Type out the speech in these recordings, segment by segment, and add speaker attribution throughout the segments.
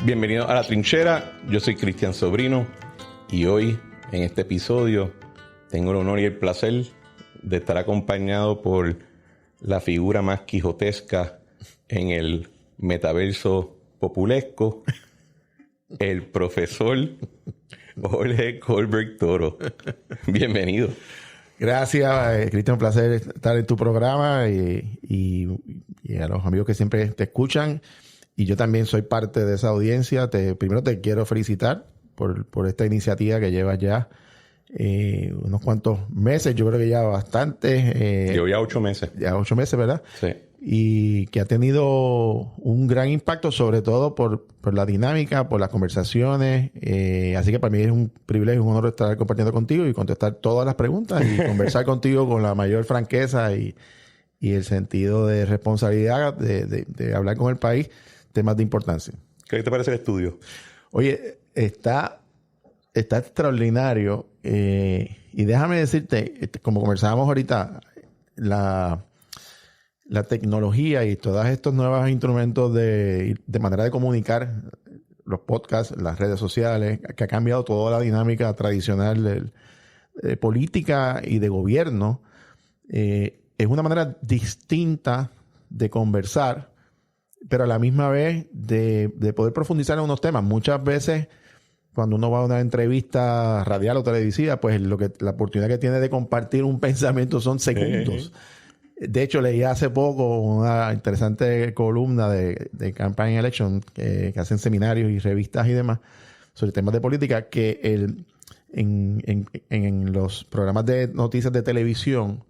Speaker 1: Bienvenidos a La Trinchera, yo soy Cristian Sobrino y hoy en este episodio tengo el honor y el placer de estar acompañado por la figura más quijotesca en el metaverso populesco, el profesor Jorge Colbert Toro. Bienvenido.
Speaker 2: Gracias, Cristian, un placer estar en tu programa y a los amigos que siempre te escuchan. Y yo también soy parte de esa audiencia. Primero te quiero felicitar por esta iniciativa que llevas ya unos cuantos meses. Yo creo que ya bastante.
Speaker 1: Llevo ya 8 meses.
Speaker 2: Ya 8 meses, ¿verdad?
Speaker 1: Sí.
Speaker 2: Y que ha tenido un gran impacto, sobre todo por la dinámica, por las conversaciones. Así que para mí es un privilegio, un honor estar compartiendo contigo y contestar todas las preguntas y conversar contigo con la mayor franqueza y el sentido de responsabilidad de hablar con el país temas de importancia.
Speaker 1: ¿Qué te parece el estudio?
Speaker 2: Oye, está extraordinario. Y déjame decirte, como conversábamos ahorita, la tecnología y todos estos nuevos instrumentos de manera de comunicar, los podcasts, las redes sociales, que ha cambiado toda la dinámica tradicional de política y de gobierno, es una manera distinta de conversar, pero a la misma vez de poder profundizar en unos temas. Muchas veces, cuando uno va a una entrevista radial o televisiva, pues la oportunidad que tiene de compartir un pensamiento son segundos. De hecho, leí hace poco una interesante columna de Campaign Election que hacen seminarios y revistas y demás sobre temas de política, que en los programas de noticias de televisión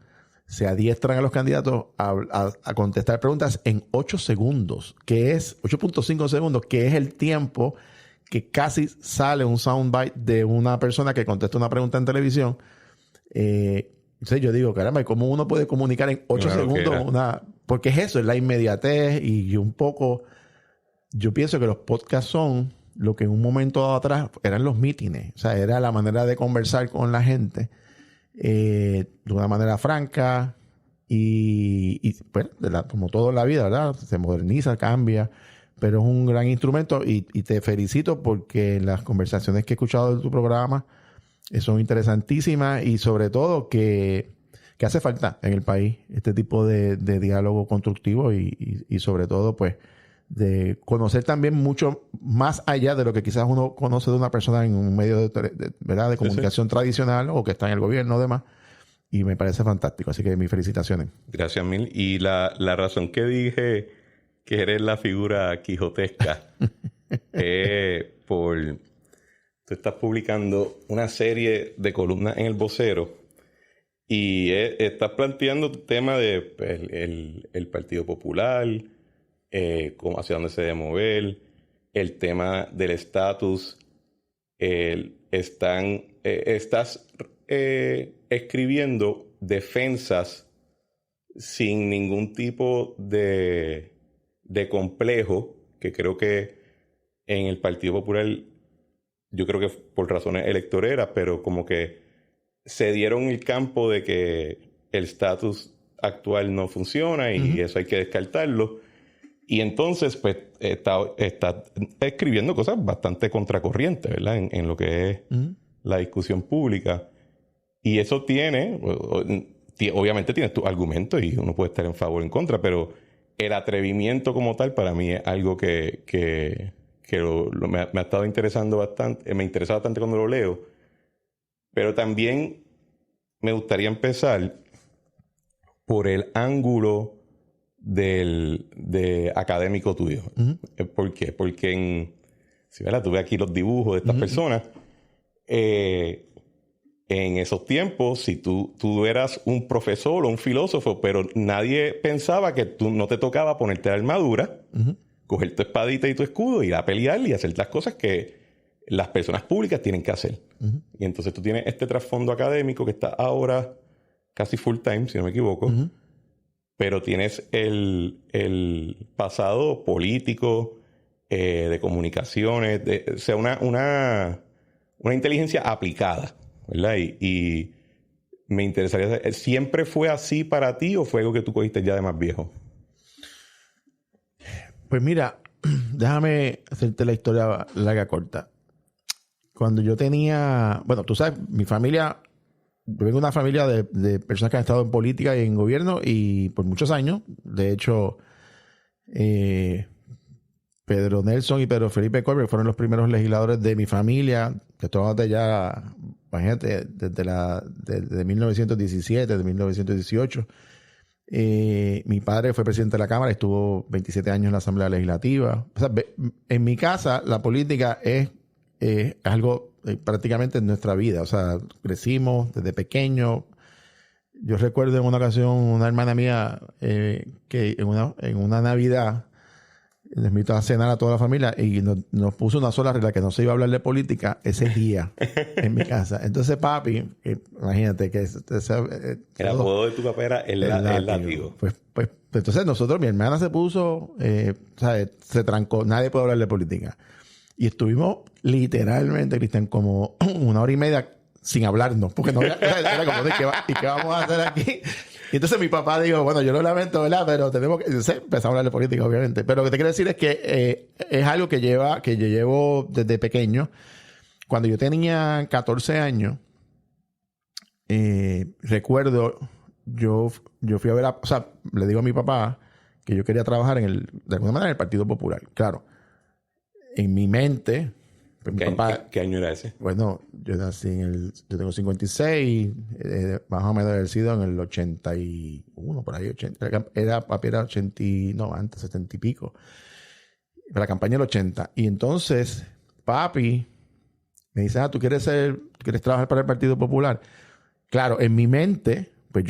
Speaker 2: se adiestran a los candidatos a contestar preguntas en 8 segundos, que es 8.5 segundos, que es el tiempo que casi sale un soundbite de una persona que contesta una pregunta en televisión. Entonces yo digo, caramba, ¿y cómo uno puede comunicar en 8 segundos porque es eso, es la inmediatez y un poco... Yo pienso que los podcasts son lo que en un momento atrás eran los mítines. O sea, era la manera de conversar con la gente de una manera franca y pues, como todo en la vida, ¿verdad? Se moderniza, cambia, pero es un gran instrumento y te felicito porque las conversaciones que he escuchado de tu programa son interesantísimas y sobre todo que hace falta en el país este tipo de diálogo constructivo y sobre todo pues de conocer también mucho más allá de lo que quizás uno conoce de una persona en un medio ¿verdad? De comunicación tradicional o que está en el gobierno o demás. Y me parece fantástico. Así que mis felicitaciones.
Speaker 1: Gracias mil. Y la razón que dije que eres la figura quijotesca tú estás publicando una serie de columnas en El Vocero y estás planteando el tema de el Partido Popular, hacia dónde se debe mover, el tema del estatus. Estás escribiendo defensas sin ningún tipo de complejo, que creo que en el Partido Popular, yo creo que por razones electoreras, pero como que se dieron el campo de que el estatus actual no funciona y eso hay que descartarlo. Y entonces, pues, está escribiendo cosas bastante contracorrientes, ¿verdad? En lo que es la discusión pública. Y eso obviamente tienes tus argumentos y uno puede estar en favor o en contra, pero el atrevimiento como tal para mí es algo que me ha estado interesando bastante, me interesa bastante cuando lo leo. Pero también me gustaría empezar por el ángulo de académico tuyo. ¿Por qué? Porque tú ves aquí los dibujos de estas personas. En esos tiempos, si tú eras un profesor o un filósofo, pero nadie pensaba que tú no te tocaba ponerte la armadura, coger tu espadita y tu escudo, ir a pelear y hacer las cosas que las personas públicas tienen que hacer. Y entonces tú tienes este trasfondo académico que está ahora casi full time, si no me equivoco, pero tienes el pasado político, de comunicaciones, o sea, una inteligencia aplicada, ¿verdad? Y me interesaría saber, ¿siempre fue así para ti o fue algo que tú cogiste ya de más viejo?
Speaker 2: Pues mira, déjame hacerte la historia larga corta. Cuando yo tenía, bueno, tú sabes, mi familia, yo vengo de una familia de personas que han estado en política y en gobierno y por muchos años. De hecho, Pedro Nelson y Pedro Felipe Colbert fueron los primeros legisladores de mi familia. Que estoy de ya, imagínate, desde 1917, de 1918. Mi padre fue presidente de la Cámara, estuvo 27 años en la Asamblea Legislativa. O sea, en mi casa la política es algo prácticamente en nuestra vida. O sea, crecimos desde pequeño. Yo recuerdo en una ocasión una hermana mía que en una Navidad nos invitó a cenar a toda la familia y nos puso una sola regla, que no se iba a hablar de política ese día en mi casa. Entonces papi, imagínate que
Speaker 1: el apodo de tu papá era el látigo.
Speaker 2: Pues entonces nosotros, mi hermana se puso, ¿sabes? Se trancó, nadie puede hablar de política. Y estuvimos literalmente, Cristian, como 1 hora y media sin hablarnos, porque no había, era como, ¿y qué vamos a hacer aquí? Y entonces mi papá dijo, bueno, yo lo lamento, ¿verdad? Pero tenemos que empezar a hablar de política, obviamente. Pero lo que te quiero decir es que es algo que yo llevo desde pequeño. Cuando yo tenía 14 años, recuerdo, yo fui a ver, o sea, le digo a mi papá que yo quería trabajar de alguna manera en el Partido Popular. Claro, en mi mente... Pues
Speaker 1: ¿Qué año era ese?
Speaker 2: Bueno, yo nací yo tengo 56, más o menos he sido en el 81, por ahí, 80. Papi era 80, no, antes, 70 y pico. Para la campaña del 80. Y entonces, papi me dice, ¿tú quieres trabajar para el Partido Popular? Claro, en mi mente, pues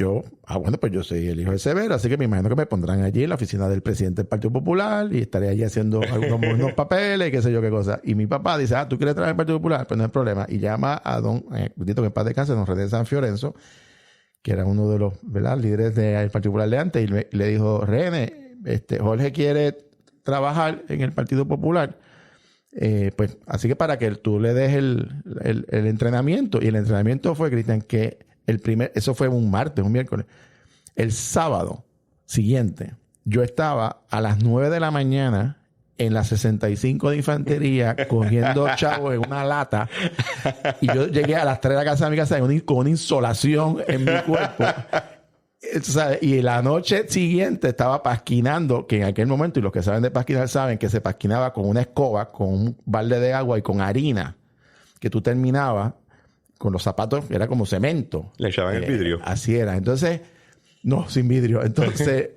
Speaker 2: pues yo soy el hijo de Severo, así que me imagino que me pondrán allí en la oficina del presidente del Partido Popular y estaré allí haciendo unos papeles, qué sé yo qué cosa. Y mi papá dice, ¿tú quieres trabajar en el Partido Popular? Pues no hay problema. Y llama a don, bendito que en paz descanse, don René San Fiorenzo, que era uno de los, ¿verdad?, líderes del Partido Popular de antes, y le dijo, René, Jorge quiere trabajar en el Partido Popular. Pues así que para que tú le des el entrenamiento. Y el entrenamiento fue, Cristian, que eso fue un martes, un miércoles. El sábado siguiente, yo estaba a las 9 de la mañana en la 65 de Infantería cogiendo chavos en una lata. Y yo llegué a las 3 de la casa de mi casa con una insolación en mi cuerpo. ¿Sabes? Y la noche siguiente estaba pasquinando, que en aquel momento, y los que saben de pasquinar saben que se pasquinaba con una escoba, con un balde de agua y con harina, que tú terminabas con los zapatos, era como cemento.
Speaker 1: Le echaban el vidrio.
Speaker 2: Así era. Entonces, no, sin vidrio. Entonces,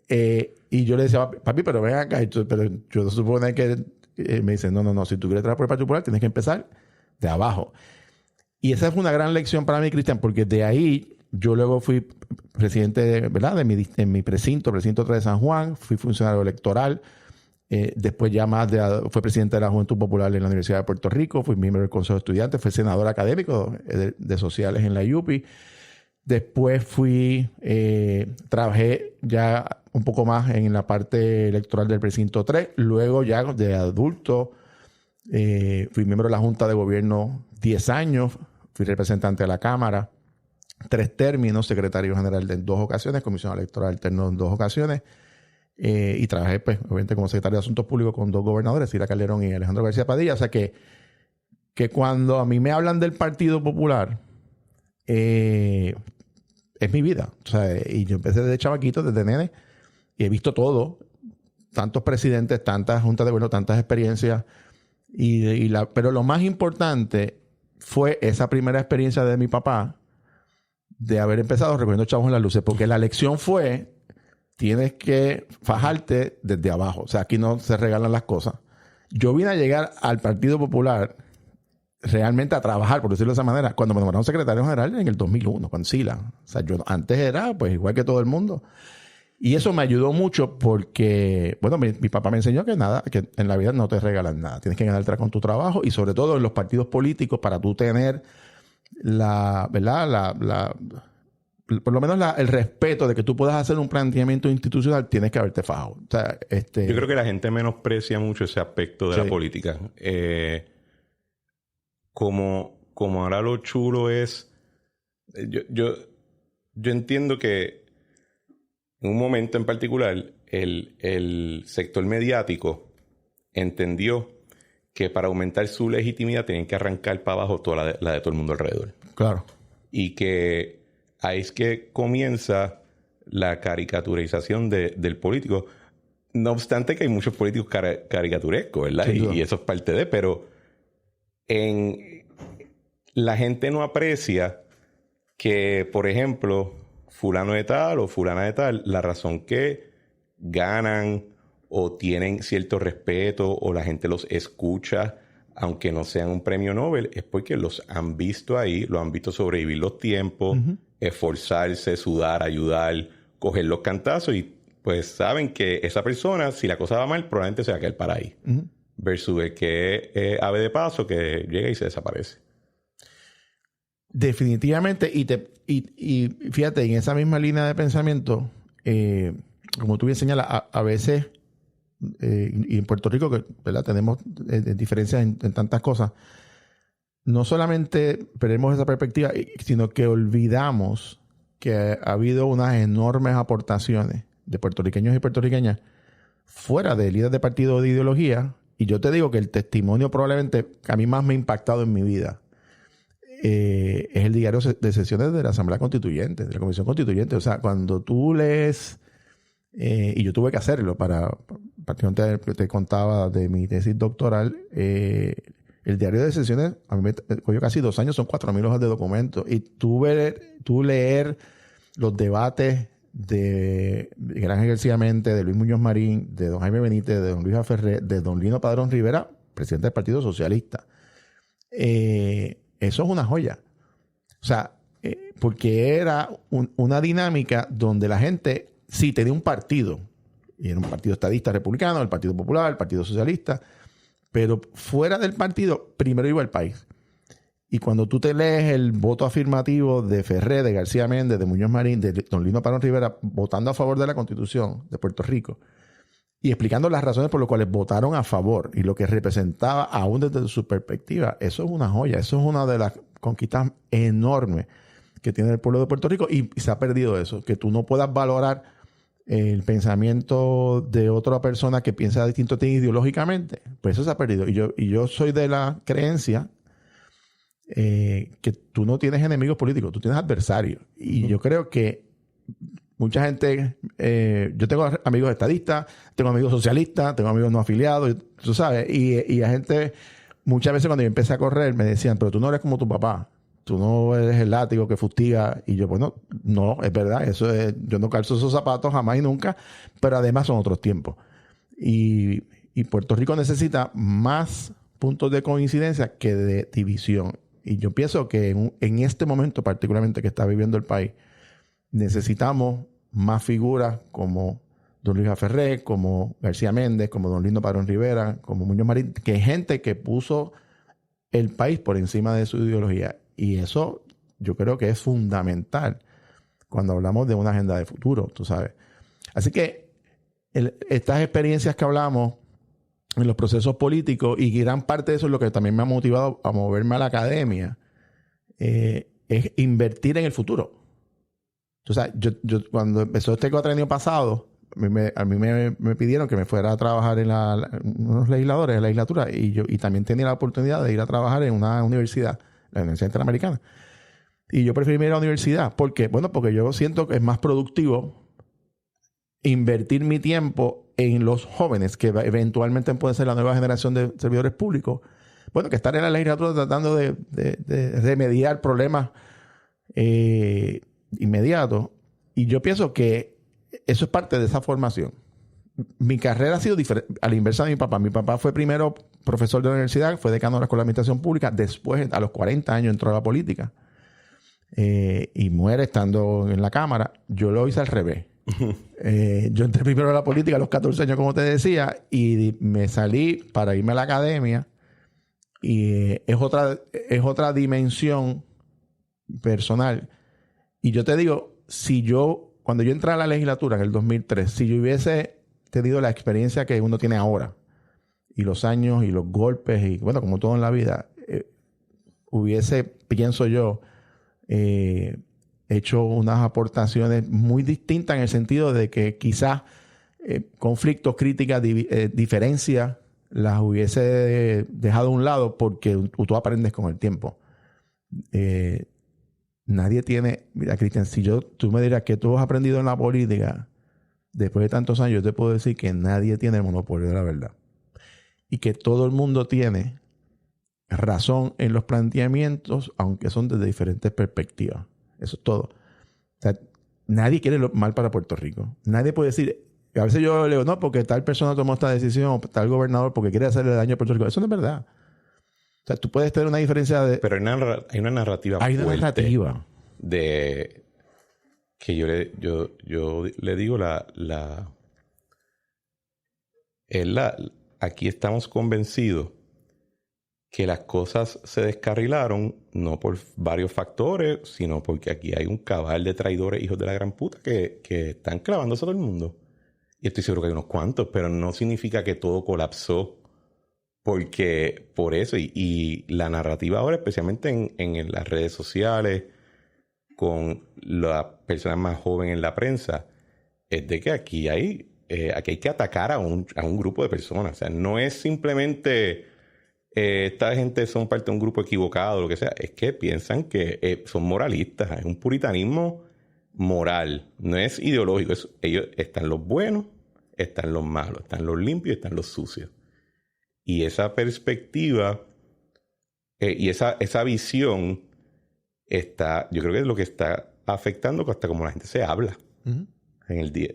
Speaker 2: y yo le decía, papi, pero ven acá. Pero yo supone que me dice, no, si tú quieres trabajar por el Partido Popular, tienes que empezar de abajo. Y esa fue una gran lección para mí, Cristian, porque de ahí yo luego fui presidente, ¿verdad?, en mi precinto 3 de San Juan, fui funcionario electoral. Después ya fue presidente de la Juventud Popular en la Universidad de Puerto Rico, fui miembro del Consejo de Estudiantes, fui senador académico de sociales en la UPI. Después trabajé ya un poco más en la parte electoral del precinto 3. Luego ya de adulto fui miembro de la Junta de Gobierno 10 años, fui representante de la Cámara 3 términos, secretario general en 2 ocasiones, comisionado electoral alterno en 2 ocasiones. Y trabajé, pues, obviamente, como secretario de Asuntos Públicos con 2 gobernadores, Cira Calderón y Alejandro García Padilla. O sea que cuando a mí me hablan del Partido Popular, es mi vida. O sea, y yo empecé desde chavaquito, desde nene, y he visto todo. Tantos presidentes, tantas juntas de gobierno, tantas experiencias. Pero lo más importante fue esa primera experiencia de mi papá, de haber empezado recogiendo chavos en las luces, porque la lección fue: tienes que fajarte desde abajo. O sea, aquí no se regalan las cosas. Yo vine a llegar al Partido Popular realmente a trabajar, por decirlo de esa manera, cuando me nombraron secretario general en el 2001, con Sila. O sea, yo antes era, pues, igual que todo el mundo. Y eso me ayudó mucho porque, bueno, mi papá me enseñó que en la vida no te regalan nada. Tienes que ganarte con tu trabajo y sobre todo en los partidos políticos para tú tener por lo menos el respeto de que tú puedas hacer un planteamiento institucional, tienes que haberte fajado. O sea,
Speaker 1: yo creo que la gente menosprecia mucho ese aspecto de la política. Como ahora lo chulo es... Yo entiendo que en un momento en particular el sector mediático entendió que para aumentar su legitimidad tenían que arrancar para abajo toda la de todo el mundo alrededor.
Speaker 2: Claro.
Speaker 1: Y que ahí es que comienza la caricaturización del político. No obstante que hay muchos políticos caricaturescos, ¿verdad? Y eso es parte de, pero la gente no aprecia que, por ejemplo, fulano de tal o fulana de tal, la razón que ganan o tienen cierto respeto o la gente los escucha, aunque no sean un premio Nobel, es porque los han visto ahí, los han visto sobrevivir los tiempos, esforzarse, sudar, ayudar, coger los cantazos y pues saben que esa persona, si la cosa va mal, probablemente se va a quedar para ahí. Versus el que es ave de paso que llega y se desaparece.
Speaker 2: Definitivamente. Y fíjate, en esa misma línea de pensamiento, como tú bien señalas, a veces, y en Puerto Rico, que, ¿verdad?, tenemos diferencias en tantas cosas, no solamente perdemos esa perspectiva, sino que olvidamos que ha habido unas enormes aportaciones de puertorriqueños y puertorriqueñas fuera de líderes de partido o de ideología. Y yo te digo que el testimonio probablemente que a mí más me ha impactado en mi vida es el diario de sesiones de la Asamblea Constituyente, de la Comisión Constituyente. O sea, cuando tú lees, y yo tuve que hacerlo particularmente te contaba de mi tesis doctoral, el diario de sesiones, a mí me cogió casi 2 años, son 4,000 hojas de documentos. Y tú leer los debates de Miguel Ángel García Méndez, de Luis Muñoz Marín, de don Jaime Benítez, de don Luis Aferré, de don Lino Padrón Rivera, presidente del Partido Socialista. Eso es una joya. O sea, porque era una dinámica donde la gente sí tenía un partido, y era un partido estadista republicano, el Partido Popular, el Partido Socialista, pero fuera del partido, primero iba el país. Y cuando tú te lees el voto afirmativo de Ferré, de García Méndez, de Muñoz Marín, de don Lino Padrón Rivera, votando a favor de la Constitución de Puerto Rico y explicando las razones por las cuales votaron a favor y lo que representaba aún desde su perspectiva, eso es una joya, eso es una de las conquistas enormes que tiene el pueblo de Puerto Rico y se ha perdido eso, que tú no puedas valorar el pensamiento de otra persona que piensa distinto a ti ideológicamente, pues eso se ha perdido. Y yo soy de la creencia que tú no tienes enemigos políticos, tú tienes adversarios. Y yo creo que mucha gente, yo tengo amigos estadistas, tengo amigos socialistas, tengo amigos no afiliados, tú sabes, y la gente, muchas veces cuando yo empecé a correr me decían, pero tú no eres como tu papá, tú no eres el látigo que fustiga. Y yo, bueno, no, es verdad, eso es, yo no calzo esos zapatos jamás y nunca, pero además son otros tiempos. Y Puerto Rico necesita más puntos de coincidencia que de división. Y yo pienso que en este momento particularmente que está viviendo el país, necesitamos más figuras como don Luis Aferré, como García Méndez, como don Lino Padrón Rivera, como Muñoz Marín, que gente que puso el país por encima de su ideología. Y eso yo creo que es fundamental cuando hablamos de una agenda de futuro, tú sabes. Así que estas experiencias que hablamos en los procesos políticos, y gran parte de eso es lo que también me ha motivado a moverme a la academia, es invertir en el futuro. O sea, yo cuando empezó este cuatrienio pasado, a mí me pidieron que me fuera a trabajar en unos legisladores de la legislatura, y también tenía la oportunidad de ir a trabajar en una universidad, la Universidad Interamericana. Y yo preferí ir a la universidad. ¿Por qué? Bueno, porque yo siento que es más productivo invertir mi tiempo en los jóvenes, que eventualmente pueden ser la nueva generación de servidores públicos, bueno, que estar en la legislatura tratando de remediar problemas inmediatos. Y yo pienso que eso es parte de esa formación. Mi carrera ha sido diferente, a la inversa de mi papá. Mi papá fue primero profesor de la universidad, fue decano de la Escuela de Administración Pública, después, a los 40 años, entró a la política. Y muere estando en la Cámara. Yo lo hice al revés. Yo entré primero a la política a los 14 años, como te decía, y me salí para irme a la academia. Y es otra dimensión personal. Y yo te digo, cuando yo entré a la legislatura en el 2003, si yo hubiese tenido la experiencia que uno tiene ahora, y los años y los golpes, y bueno, como todo en la vida, hubiese, pienso yo, hecho unas aportaciones muy distintas en el sentido de que quizás conflictos, críticas, diferencias las hubiese dejado a un lado porque tú aprendes con el tiempo. Nadie tiene... Mira, Cristian, si tú me dirás que tú has aprendido en la política después de tantos años, yo te puedo decir que nadie tiene el monopolio de la verdad. Y que todo el mundo tiene razón en los planteamientos, aunque son desde diferentes perspectivas. Eso es todo. O sea, nadie quiere lo mal para Puerto Rico. Nadie puede decir... A veces yo le digo, no, porque tal persona tomó esta decisión, o tal gobernador porque quiere hacerle daño a Puerto Rico. Eso no es verdad. O sea, tú puedes tener una diferencia de...
Speaker 1: Pero hay una narrativa
Speaker 2: Hay una
Speaker 1: fuerte
Speaker 2: narrativa.
Speaker 1: de... Que yo le digo aquí estamos convencidos que las cosas se descarrilaron no por varios factores, sino porque aquí hay un cabal de traidores hijos de la gran puta que están clavándose a todo el mundo. Y estoy seguro que hay unos cuantos, pero no significa que todo colapsó por eso. Y la narrativa ahora, especialmente en las redes sociales, con las personas más jóvenes en la prensa, es de que aquí hay que atacar a un grupo de personas. O sea, no es simplemente esta gente son parte de un grupo equivocado o lo que sea. Es que piensan que son moralistas. Es un puritanismo moral. No es ideológico. Ellos están los buenos, están los malos, están los limpios, están los sucios. Y esa perspectiva y esa visión yo creo que es lo que está afectando hasta como la gente se habla en el día.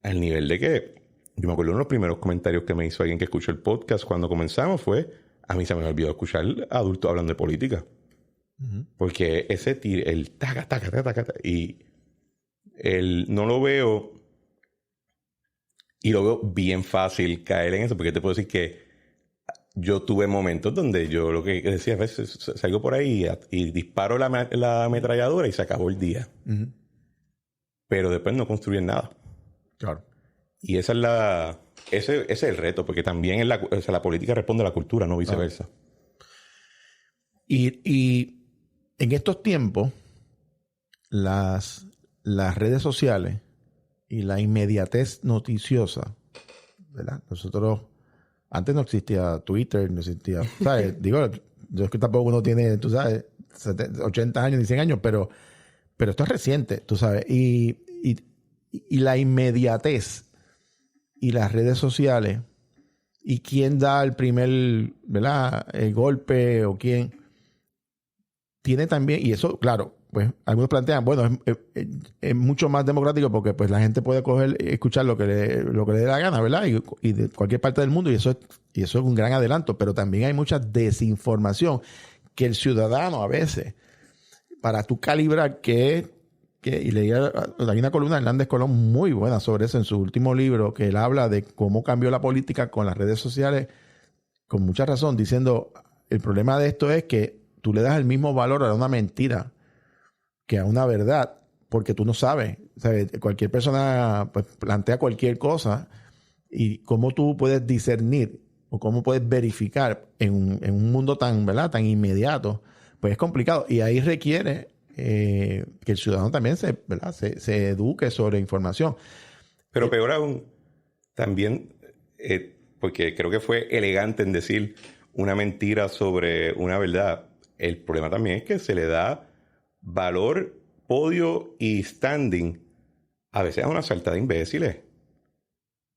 Speaker 1: Al nivel de que yo me acuerdo uno de los primeros comentarios que me hizo alguien que escuchó el podcast cuando comenzamos fue, a mí se me olvidó escuchar adultos hablando de política. Porque el taca, taca, taca, taca, y no lo veo, y lo veo bien fácil caer en eso, porque te puedo decir que yo tuve momentos donde yo lo que decía a veces salgo por ahí y disparo la ametralladora y se acabó el día. Pero después no construyen nada.
Speaker 2: Claro.
Speaker 1: Y ese es el reto, porque también la política responde a la cultura, no viceversa.
Speaker 2: Y en estos tiempos, las redes sociales y la inmediatez noticiosa, ¿verdad? Nosotros... Antes no existía Twitter, no existía... ¿Sabes? Digo, yo es que tampoco uno tiene, tú sabes, 80 años ni 100 años, pero esto es reciente, tú sabes. Y la inmediatez y las redes sociales y quién da el primer, ¿verdad? El golpe o quién... Tiene también... Y eso, claro, pues algunos plantean, bueno, es mucho más democrático porque pues la gente puede escuchar lo que le dé la gana, ¿verdad? Y de cualquier parte del mundo, y eso es un gran adelanto, pero también hay mucha desinformación que el ciudadano a veces, para tú calibrar y leía, hay una columna de Hernández Colón muy buena sobre eso en su último libro, que él habla de cómo cambió la política con las redes sociales, con mucha razón, diciendo, el problema de esto es que tú le das el mismo valor a una mentira que a una verdad, porque tú no sabes. ¿Sabes? Cualquier persona pues, plantea cualquier cosa y cómo tú puedes discernir o cómo puedes verificar en un mundo tan, ¿verdad? Tan inmediato, pues es complicado. Y ahí requiere que el ciudadano también se eduque sobre información.
Speaker 1: Pero peor aún, también, porque creo que fue elegante en decir una mentira sobre una verdad. El problema también es que se le da valor, podio y standing a veces a una salta de imbéciles.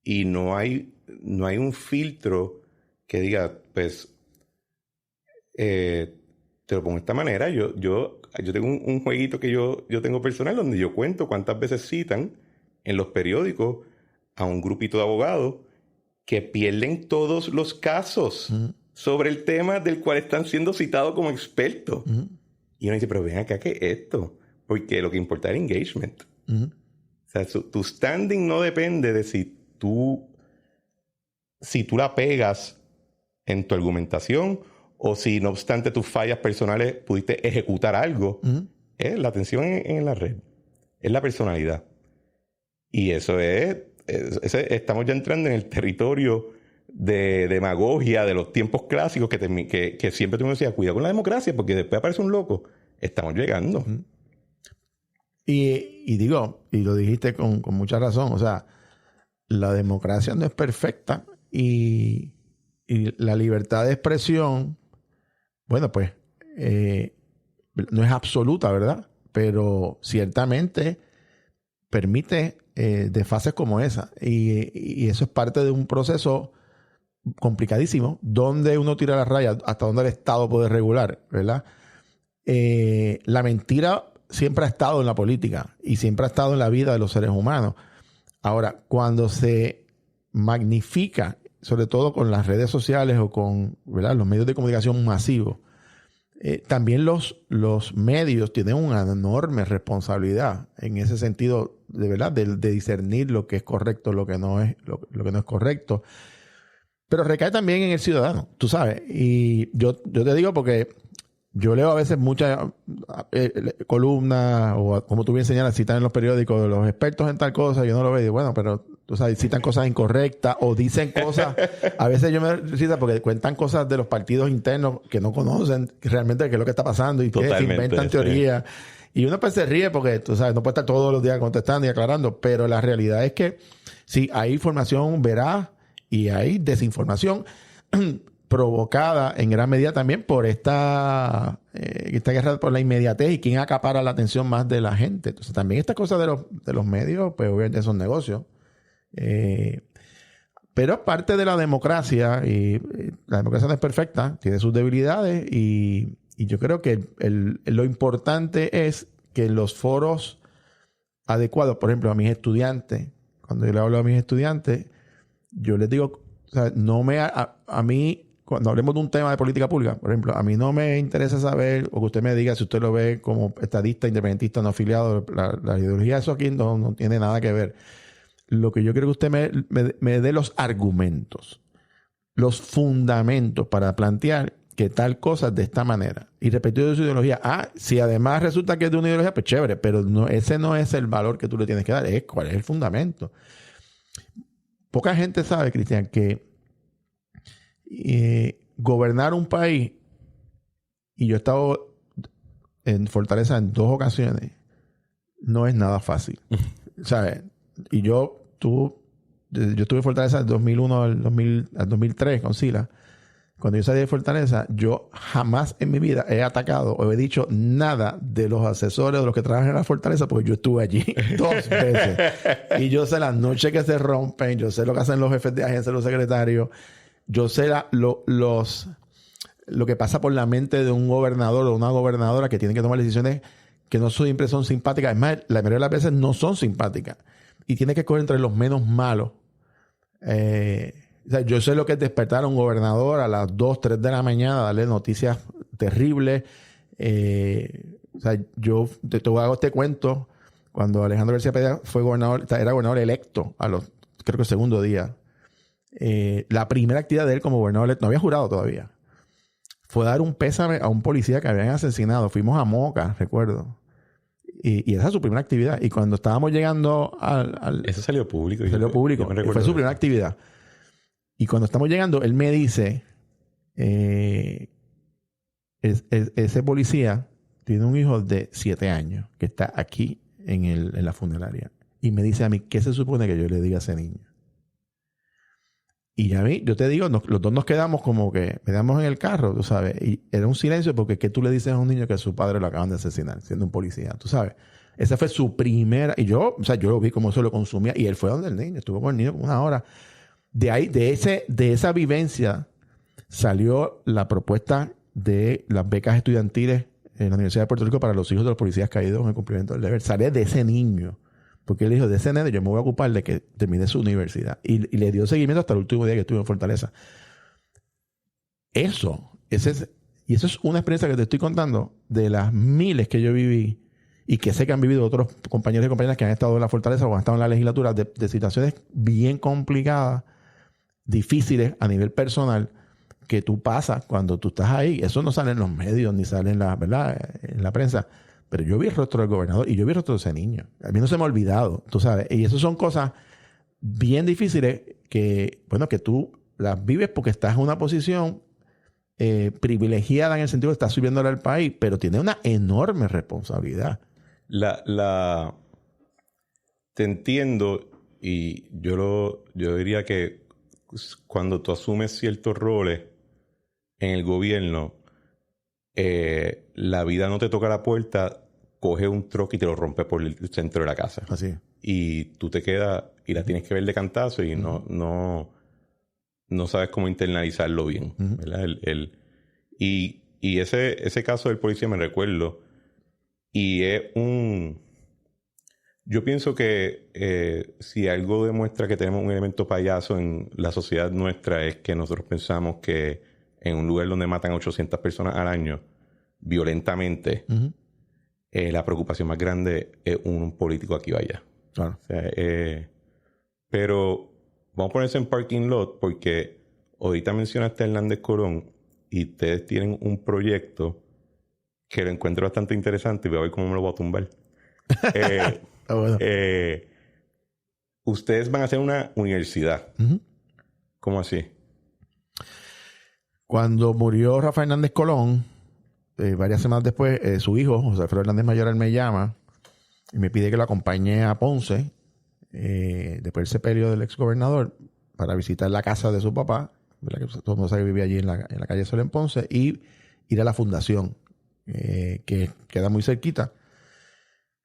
Speaker 1: Y no hay un filtro que diga, pues, te lo pongo de esta manera. Yo tengo un jueguito que yo tengo personal donde yo cuento cuántas veces citan en los periódicos a un grupito de abogados que pierden todos los casos sobre el tema del cual están siendo citados como expertos. Y uno dice, pero ven acá, ¿qué es esto? Porque lo que importa es el engagement. O sea, tu standing no depende de si tú la pegas en tu argumentación o si, no obstante tus fallas personales, pudiste ejecutar algo. Es la atención en la red. Es la personalidad. Y eso estamos ya entrando en el territorio de demagogia de los tiempos clásicos que siempre tú me decías, cuidado con la democracia porque después aparece un loco. Estamos llegando.
Speaker 2: Y digo, y lo dijiste con mucha razón, o sea, la democracia no es perfecta y la libertad de expresión, bueno, pues no es absoluta, ¿verdad? Pero ciertamente permite desfases como esa. Y eso es parte de un proceso complicadísimo, donde uno tira la raya hasta donde el Estado puede regular, ¿verdad? La mentira siempre ha estado en la política y siempre ha estado en la vida de los seres humanos. Ahora, cuando se magnifica, sobre todo con las redes sociales o con, ¿verdad?, los medios de comunicación masivos, también los medios tienen una enorme responsabilidad en ese sentido, de verdad, de discernir lo que es correcto, lo que no es, lo que no es correcto. Pero recae también en el ciudadano, tú sabes. Y yo te digo porque yo leo a veces muchas columnas o, como tú bien señalas, citan en los periódicos de los expertos en tal cosa. Yo no lo veo y digo, bueno, pero tú sabes, citan cosas incorrectas o dicen cosas. A veces yo me cita porque cuentan cosas de los partidos internos que no conocen realmente qué es lo que está pasando y que inventan teorías. Y uno pues se ríe porque, tú sabes, no puede estar todos los días contestando y aclarando. Pero la realidad es que sí, hay información veraz y hay desinformación provocada en gran medida también por esta guerra por la inmediatez y quién acapara la atención más de la gente. Entonces también esta cosa de los medios, pues obviamente son negocios. Pero parte de la democracia, y la democracia no es perfecta, tiene sus debilidades y yo creo que lo importante es que los foros adecuados, por ejemplo, a mis estudiantes, cuando yo le hablo a mis estudiantes, yo les digo, o sea, a mí, cuando hablemos de un tema de política pública, por ejemplo, a mí no me interesa saber, o que usted me diga si usted lo ve como estadista, independentista, no afiliado, la ideología de eso aquí no tiene nada que ver. Lo que yo quiero que usted me dé los argumentos, los fundamentos para plantear que tal cosa es de esta manera. Y respecto de su ideología, si además resulta que es de una ideología, pues chévere, pero ese no es el valor que tú le tienes que dar, es cuál es el fundamento. Poca gente sabe, Cristian, que gobernar un país, y yo he estado en Fortaleza en 2 ocasiones, no es nada fácil. ¿Sabes? Y yo estuve en Fortaleza del 2001 al 2003 con Sila. Cuando yo salí de Fortaleza, yo jamás en mi vida he atacado o he dicho nada de los asesores o de los que trabajan en la Fortaleza porque yo estuve allí 2 veces. Y yo sé las noches que se rompen, yo sé lo que hacen los jefes de agencia, los secretarios, yo sé lo que pasa por la mente de un gobernador o una gobernadora que tiene que tomar decisiones que no siempre son simpáticas. Es más, la mayoría de las veces no son simpáticas. Y tiene que escoger entre los menos malos. O sea, yo sé lo que es despertar a un gobernador a las 2, 3 de la mañana, darle noticias terribles. O sea, yo te hago este cuento. Cuando Alejandro García Padilla era gobernador electo a los, creo que el segundo día. La primera actividad de él como gobernador electo, no había jurado todavía, fue dar un pésame a un policía que habían asesinado. Fuimos a Moca, recuerdo. Y esa es su primera actividad. Y cuando estábamos llegando
Speaker 1: Eso salió público.
Speaker 2: Salió público. Fue su primera actividad. Y cuando estamos llegando, él me dice, ese policía tiene un hijo de 7 años que está aquí en la funeraria. Y me dice a mí, ¿qué se supone que yo le diga a ese niño? Y a mí, yo te digo, los dos nos quedamos como que, quedamos en el carro, tú sabes. Y era un silencio porque ¿qué tú le dices a un niño que a su padre lo acaban de asesinar siendo un policía? Tú sabes. Esa fue su primera... Y yo lo vi como eso lo consumía. Y él fue donde el niño. Estuvo con el niño 1 hora. De ahí, de esa vivencia, salió la propuesta de las becas estudiantiles en la Universidad de Puerto Rico para los hijos de los policías caídos en el cumplimiento del deber. Sale de ese niño. Porque él dijo, de ese nene yo me voy a ocupar de que termine su universidad. Y le dio seguimiento hasta el último día que estuve en Fortaleza. Eso es una experiencia que te estoy contando de las miles que yo viví y que sé que han vivido otros compañeros y compañeras que han estado en la Fortaleza o han estado en la legislatura de situaciones bien complicadas, difíciles a nivel personal, que tú pasas cuando tú estás ahí. Eso no sale en los medios ni sale en la prensa. Pero yo vi el rostro del gobernador y yo vi el rostro de ese niño. A mí no se me ha olvidado, tú sabes. Y eso son cosas bien difíciles que tú las vives porque estás en una posición privilegiada en el sentido de que estás subiéndole al país, pero tiene una enorme responsabilidad.
Speaker 1: Te entiendo. y yo diría que cuando tú asumes ciertos roles en el gobierno, la vida no te toca la puerta, coge un troque y te lo rompe por el centro de la casa.
Speaker 2: Así.
Speaker 1: Y tú te quedas y la tienes que ver de cantazo y no sabes cómo internalizarlo bien. ¿Verdad? Y ese caso del policía me recuerdo. Y es yo pienso que si algo demuestra que tenemos un elemento payaso en la sociedad nuestra es que nosotros pensamos que en un lugar donde matan a 800 personas al año violentamente, la preocupación más grande es un político aquí vaya.
Speaker 2: Claro.
Speaker 1: O sea, pero vamos a ponerse en parking lot porque ahorita mencionaste a Hernández Colón y ustedes tienen un proyecto que lo encuentro bastante interesante y voy a ver cómo me lo voy a tumbar.
Speaker 2: Bueno.
Speaker 1: Ustedes van a hacer una universidad. ¿Cómo así?
Speaker 2: Cuando murió Rafael Hernández Colón, varias semanas después, su hijo, José Alfredo Hernández Mayoral, me llama y me pide que lo acompañe a Ponce, después del sepelio del exgobernador, para visitar la casa de su papá, ¿verdad? Que todo el mundo sabe que vivía allí en la calle Sol en Ponce, y ir a la fundación, que queda muy cerquita.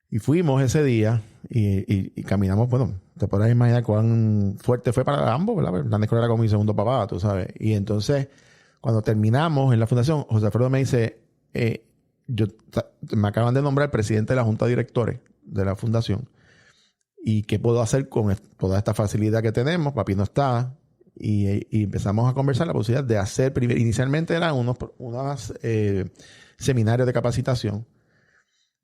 Speaker 2: Y fuimos ese día y caminamos, bueno, te podrás imaginar cuán fuerte fue para ambos, ¿verdad? Hernández Colón era como mi segundo papá, tú sabes. Y entonces, cuando terminamos en la fundación, José Alfredo me dice, me acaban de nombrar presidente de la junta de directores de la fundación. ¿Y qué puedo hacer con toda esta facilidad que tenemos? Papi no está. Y empezamos a conversar la posibilidad de hacer, inicialmente eran unos seminarios de capacitación.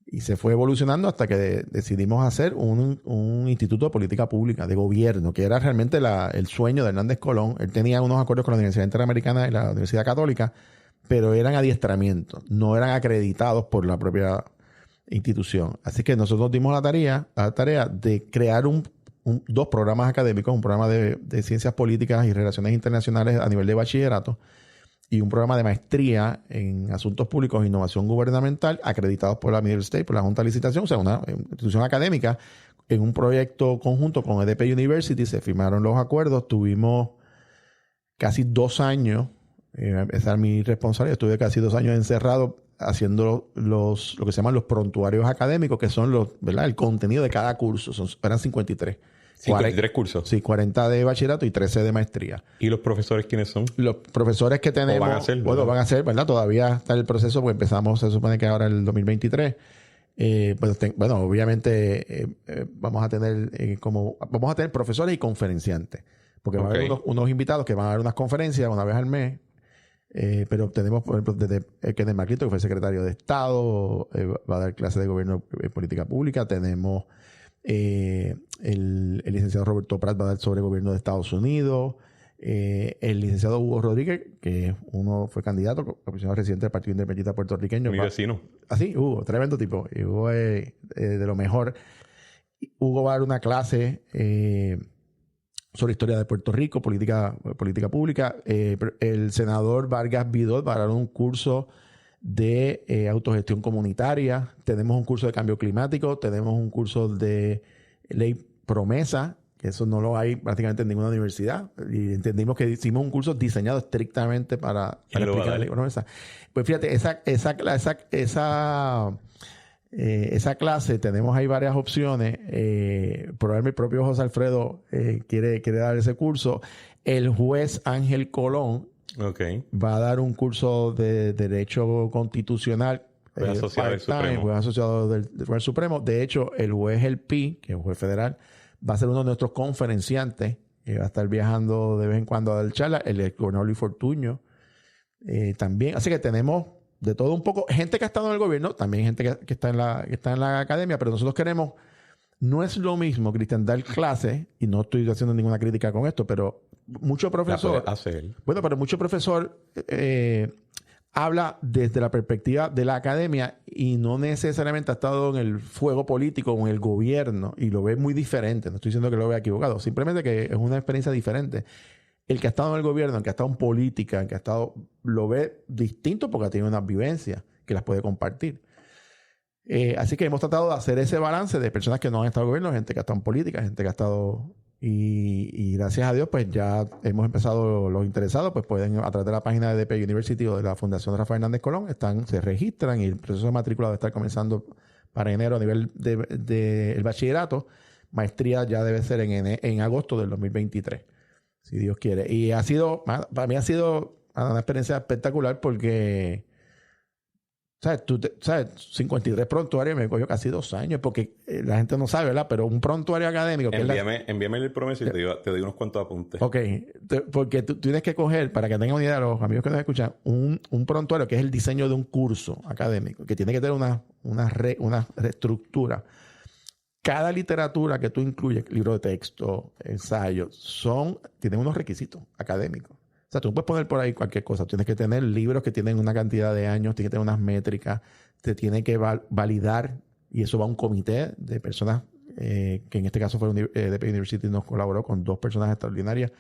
Speaker 2: Y se fue evolucionando hasta que decidimos hacer un instituto de política pública, de gobierno, que era realmente el sueño de Hernández Colón. Él tenía unos acuerdos con la Universidad Interamericana y la Universidad Católica, pero eran adiestramientos, no eran acreditados por la propia institución. Así que nosotros dimos la tarea de crear dos programas académicos, un programa de ciencias políticas y relaciones internacionales a nivel de bachillerato y un programa de maestría en asuntos públicos e innovación gubernamental acreditados por la Middle State, por la Junta de Licitación, o sea, una institución académica, en un proyecto conjunto con EDP University. Se firmaron los acuerdos, tuvimos casi 2 años, esa es mi responsabilidad, estuve casi 2 años encerrado haciendo lo que se llaman los prontuarios académicos, que son ¿verdad? El contenido de cada curso, eran 53.
Speaker 1: 53 cursos.
Speaker 2: Sí, 40 de bachillerato y 13 de maestría.
Speaker 1: ¿Y los profesores quiénes son?
Speaker 2: Los profesores que tenemos...
Speaker 1: van a ser,
Speaker 2: bueno, van a ser, ¿verdad? Todavía está el proceso, porque empezamos, se supone que ahora el 2023. Bueno, obviamente vamos a tener profesores y conferenciantes. Porque van a haber unos invitados que van a dar unas conferencias una vez al mes. Pero tenemos, por ejemplo, desde Kenneth McClintock, que fue secretario de Estado, va a dar clases de gobierno y política pública. Tenemos... el licenciado Roberto Prat va a dar sobre gobierno de Estados Unidos. El licenciado Hugo Rodríguez, que fue candidato a comisionado residente del Partido Independentista puertorriqueño.
Speaker 1: Mi vecino.
Speaker 2: Así, Hugo, tremendo tipo. Hugo es de lo mejor. Hugo va a dar una clase sobre historia de Puerto Rico, política pública. El senador Vargas Vidot va a dar un curso de autogestión comunitaria. Tenemos un curso de cambio climático, tenemos un curso de ley promesa, que eso no lo hay prácticamente en ninguna universidad, y entendimos que hicimos un curso diseñado estrictamente para explicar la ley promesa. Pues fíjate, esa clase, tenemos ahí varias opciones. Probablemente el propio José Alfredo quiere dar ese curso. El juez Ángel Colón va a dar un curso de Derecho Constitucional.
Speaker 1: Juez asociado del Supremo.
Speaker 2: Juez asociado del Tribunal Supremo. De hecho, el juez El Pi, que es un juez federal, va a ser uno de nuestros conferenciantes, que va a estar viajando de vez en cuando a dar charla. El gobernador Luis Fortuño también. Así que tenemos de todo un poco. Gente que ha estado en el gobierno, también gente que está en la academia, pero nosotros queremos... No es lo mismo, Cristian, dar clases, y no estoy haciendo ninguna crítica con esto, pero mucho profesor... Bueno, pero mucho profesor habla desde la perspectiva de la academia y no necesariamente ha estado en el fuego político o en el gobierno y lo ve muy diferente. No estoy diciendo que lo vea equivocado, simplemente que es una experiencia diferente. El que ha estado en el gobierno, el que ha estado en política, el que ha estado... lo ve distinto porque ha tenido unas vivencias que las puede compartir. Así que hemos tratado de hacer ese balance de personas que no han estado en gobierno, gente que ha estado en política, gente que ha estado... Y gracias a Dios, pues ya hemos empezado, los interesados, pues pueden, a través de la página de DP University o de la Fundación Rafael Hernández Colón, se registran y el proceso de matrícula va a estar comenzando para enero a nivel del bachillerato. Maestría ya debe ser en agosto del 2023, si Dios quiere. Y para mí ha sido una experiencia espectacular porque... ¿Sabes? 53 prontuarios me cogió casi 2 años, porque la gente no sabe, ¿verdad? Pero un prontuario académico...
Speaker 1: Envíame el promedio y te doy unos cuantos apuntes.
Speaker 2: Ok, porque tú tienes que coger, para que tengan una idea los amigos que nos escuchan, un prontuario que es el diseño de un curso académico, que tiene que tener una reestructura. Cada literatura que tú incluyes, libro de texto, ensayos, tienen unos requisitos académicos. O sea, tú puedes poner por ahí cualquier cosa. Tienes que tener libros que tienen una cantidad de años, tienes que tener unas métricas, te tiene que validar, y eso va a un comité de personas, que en este caso fue DP University, nos colaboró con 2 personas extraordinarias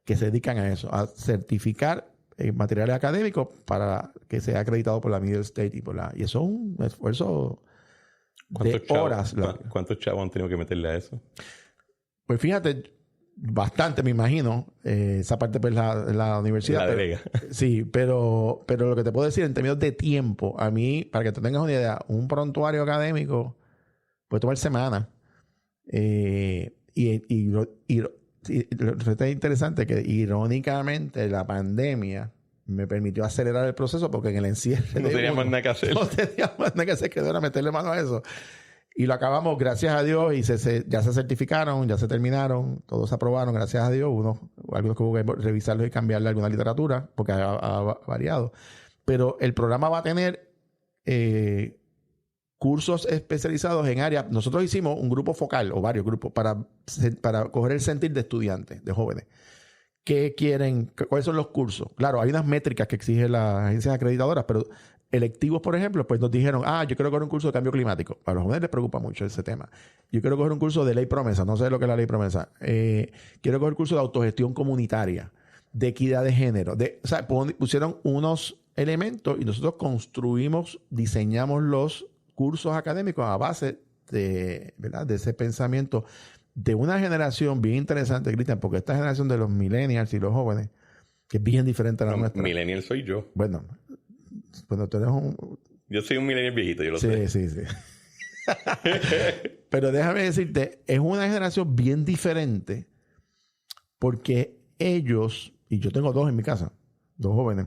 Speaker 2: que se dedican a eso, a certificar materiales académicos para que sea acreditado por la Middle State y eso es un esfuerzo de horas.
Speaker 1: ¿Cuántos chavos han tenido que meterle a eso?
Speaker 2: Pues fíjate, bastante, me imagino. Esa parte, pues, la universidad.
Speaker 1: La delega.
Speaker 2: Sí, pero lo que te puedo decir en términos de tiempo, a mí, para que te tengas una idea, un prontuario académico puede tomar semanas. Lo que es interesante que, irónicamente, la pandemia me permitió acelerar el proceso porque en el encierre
Speaker 1: no teníamos nada que hacer.
Speaker 2: No teníamos nada que hacer, que era meterle mano a eso. Y lo acabamos, gracias a Dios, y ya se certificaron, ya se terminaron, todos se aprobaron, gracias a Dios. Algunos que hubo que revisarlos y cambiarle alguna literatura, porque ha variado. Pero el programa va a tener cursos especializados en áreas. Nosotros hicimos un grupo focal, o varios grupos, para coger el sentir de estudiantes, de jóvenes. ¿Qué quieren? ¿Cuáles son los cursos? Claro, hay unas métricas que exigen las agencias acreditadoras, pero electivos, por ejemplo, pues nos dijeron, yo quiero coger un curso de cambio climático. A los jóvenes les preocupa mucho ese tema. Yo quiero coger un curso de ley promesa. No sé lo que es la ley promesa. Quiero coger un curso de autogestión comunitaria, de equidad de género. O sea, pusieron unos elementos y nosotros diseñamos los cursos académicos a base ¿verdad? De ese pensamiento de una generación bien interesante, Cristian, porque esta generación de los millennials y los jóvenes, que es bien diferente a la nuestra.
Speaker 1: Millennial soy yo.
Speaker 2: Bueno, tú eres
Speaker 1: yo soy un millennial viejito, yo lo sé.
Speaker 2: Sí. Pero déjame decirte, es una generación bien diferente porque ellos, y yo tengo 2 en mi casa, 2 jóvenes,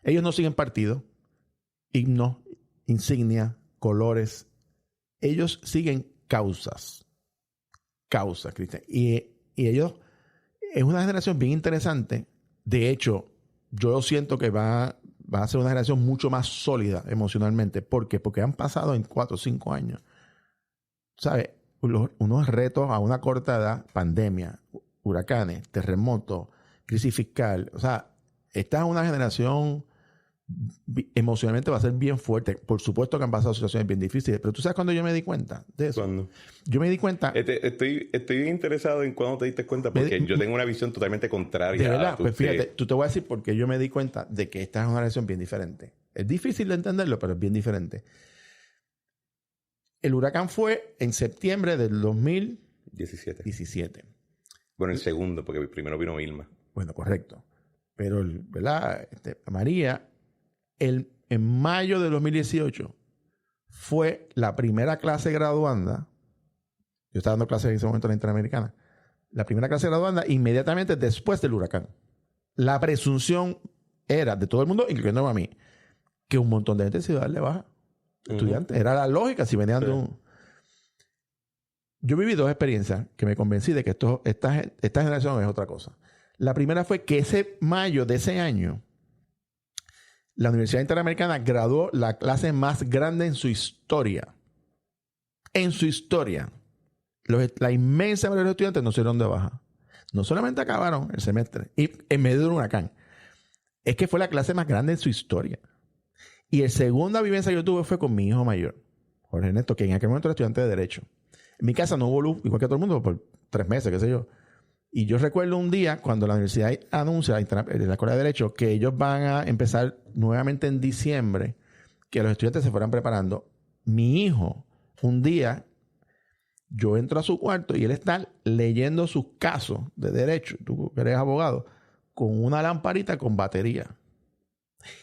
Speaker 2: ellos no siguen partido, himnos, insignias, colores. Ellos siguen causas, Cristian. Y ellos, es una generación bien interesante. De hecho, yo siento que va a ser una generación mucho más sólida emocionalmente. ¿Por qué? Porque han pasado en 4 o 5 años, ¿sabes? Unos retos a una corta edad, pandemia, huracanes, terremotos, crisis fiscal. O sea, esta es una generación emocionalmente va a ser bien fuerte. Por supuesto que han pasado situaciones bien difíciles, pero ¿tú sabes cuándo yo me di cuenta de eso?
Speaker 1: ¿Cuándo?
Speaker 2: Yo me di cuenta...
Speaker 1: Estoy interesado en cuándo te diste cuenta, porque yo tengo una visión totalmente contraria.
Speaker 2: De verdad, pues fíjate, tú te voy a decir por qué yo me di cuenta de que esta es una relación bien diferente. Es difícil de entenderlo, pero es bien diferente. El huracán fue en septiembre del 2017.
Speaker 1: Bueno, el segundo, porque primero vino Vilma.
Speaker 2: Bueno, correcto. Pero, ¿verdad? María... En mayo de 2018 fue la primera clase graduanda. Yo estaba dando clases en ese momento en la Interamericana. La primera clase graduanda inmediatamente después del huracán. La presunción era de todo el mundo, incluyendo a mí, que un montón de gente se iba a darle baja. Estudiantes. Era la lógica si venían de un... Yo viví 2 experiencias que me convencí de que esta generación es otra cosa. La primera fue que ese mayo de ese año, la Universidad Interamericana graduó la clase más grande en su historia. En su historia. La inmensa mayoría de los estudiantes no se dieron de baja. No solamente acabaron el semestre y en medio de un huracán. Es que fue la clase más grande en su historia. Y la segunda vivencia que yo tuve fue con mi hijo mayor, Jorge Ernesto, que en aquel momento era estudiante de Derecho. En mi casa no hubo luz, igual que todo el mundo, por 3 meses, qué sé yo. Y yo recuerdo un día cuando la universidad anuncia, la Escuela de Derecho, que ellos van a empezar nuevamente en diciembre, que los estudiantes se fueran preparando. Mi hijo, un día, yo entro a su cuarto y él está leyendo sus casos de derecho, tú que eres abogado, con una lamparita con batería.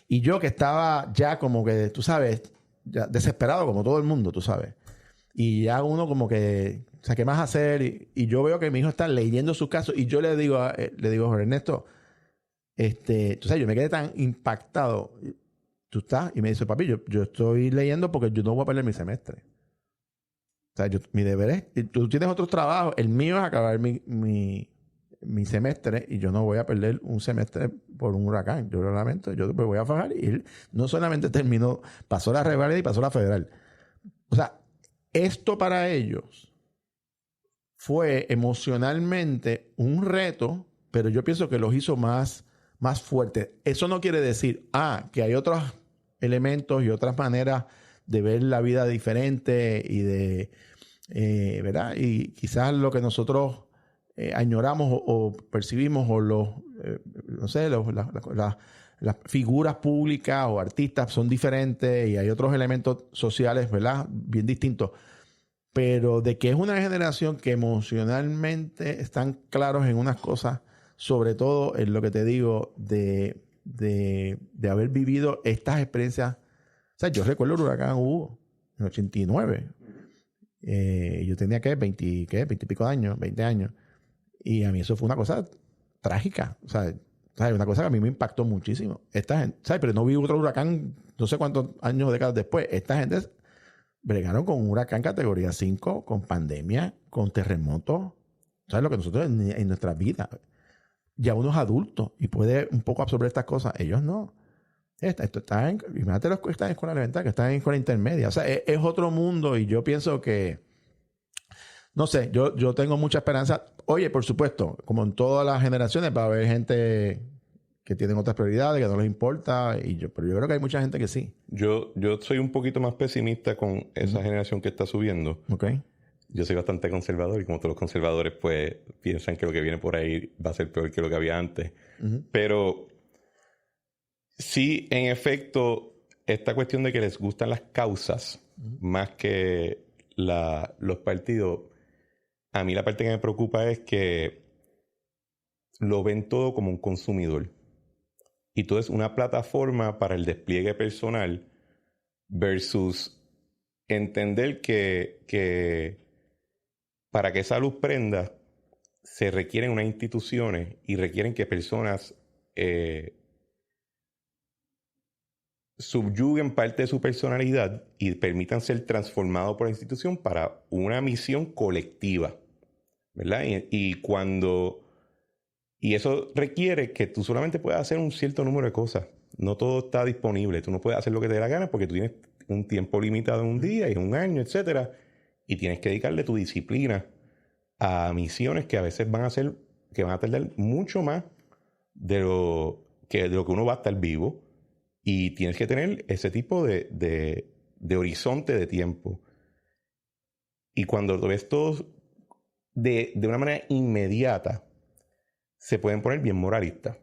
Speaker 2: Y yo que estaba ya como que, tú sabes, ya desesperado como todo el mundo, tú sabes. Y ya uno como que, o sea, ¿qué más hacer? Y yo veo que mi hijo está leyendo sus casos y yo le digo, Jorge Ernesto, tú sabes, yo me quedé tan impactado. ¿Tú estás? Y me dice, papi, yo estoy leyendo porque yo no voy a perder mi semestre. O sea, mi deber es, tú tienes otros trabajos, el mío es acabar mi semestre y yo no voy a perder un semestre por un huracán. Yo lo lamento, yo me voy a fajar y él no solamente terminó, pasó la reválida y pasó la federal. O sea, esto para ellos fue emocionalmente un reto, pero yo pienso que los hizo más fuertes. Eso no quiere decir, que hay otros elementos y otras maneras de ver la vida diferente y de, ¿verdad? Y quizás lo que nosotros añoramos o percibimos o no sé, las figuras públicas o artistas son diferentes y hay otros elementos sociales, ¿verdad? Bien distintos. Pero de que es una generación que emocionalmente están claros en unas cosas, sobre todo en lo que te digo de haber vivido estas experiencias. O sea, yo recuerdo el huracán Hugo en 89. Yo tenía, 20 y pico de años, 20 años. Y a mí eso fue una cosa trágica. O sea, una cosa que a mí me impactó muchísimo. Esta gente, ¿sabes? Pero no vi otro huracán no sé cuántos años o décadas después. Esta gente bregaron con un huracán categoría 5, con pandemia, con terremotos. ¿Sabes? Lo que nosotros en nuestra vida, ya uno es adulto y puede un poco absorber estas cosas. Ellos no. Esto está imagínate los que están en escuela elemental, que están en escuela intermedia. O sea, es otro mundo y yo pienso que, no sé, yo tengo mucha esperanza. Oye, por supuesto, como en todas las generaciones va a haber gente que tienen otras prioridades, que no les importa, pero yo creo que hay mucha gente que sí.
Speaker 1: Yo soy un poquito más pesimista con esa generación que está subiendo.
Speaker 2: Okay.
Speaker 1: Yo soy bastante conservador y como todos los conservadores pues piensan que lo que viene por ahí va a ser peor que lo que había antes. Pero sí, en efecto, esta cuestión de que les gustan las causas más que los partidos, a mí la parte que me preocupa es que lo ven todo como un consumidor. Y todo es una plataforma para el despliegue personal versus entender que para que esa luz prenda se requieren unas instituciones y requieren que personas subyuguen parte de su personalidad y permitan ser transformados por la institución para una misión colectiva, ¿verdad? Y eso requiere que tú solamente puedas hacer un cierto número de cosas. No todo está disponible. Tú no puedes hacer lo que te dé la gana porque tú tienes un tiempo limitado en un día y en un año, etcétera. Y tienes que dedicarle tu disciplina a misiones que a veces van a tardar mucho más de lo que uno va a estar vivo. Y tienes que tener ese tipo de horizonte de tiempo. Y cuando lo ves todo de una manera inmediata, se pueden poner bien moralistas.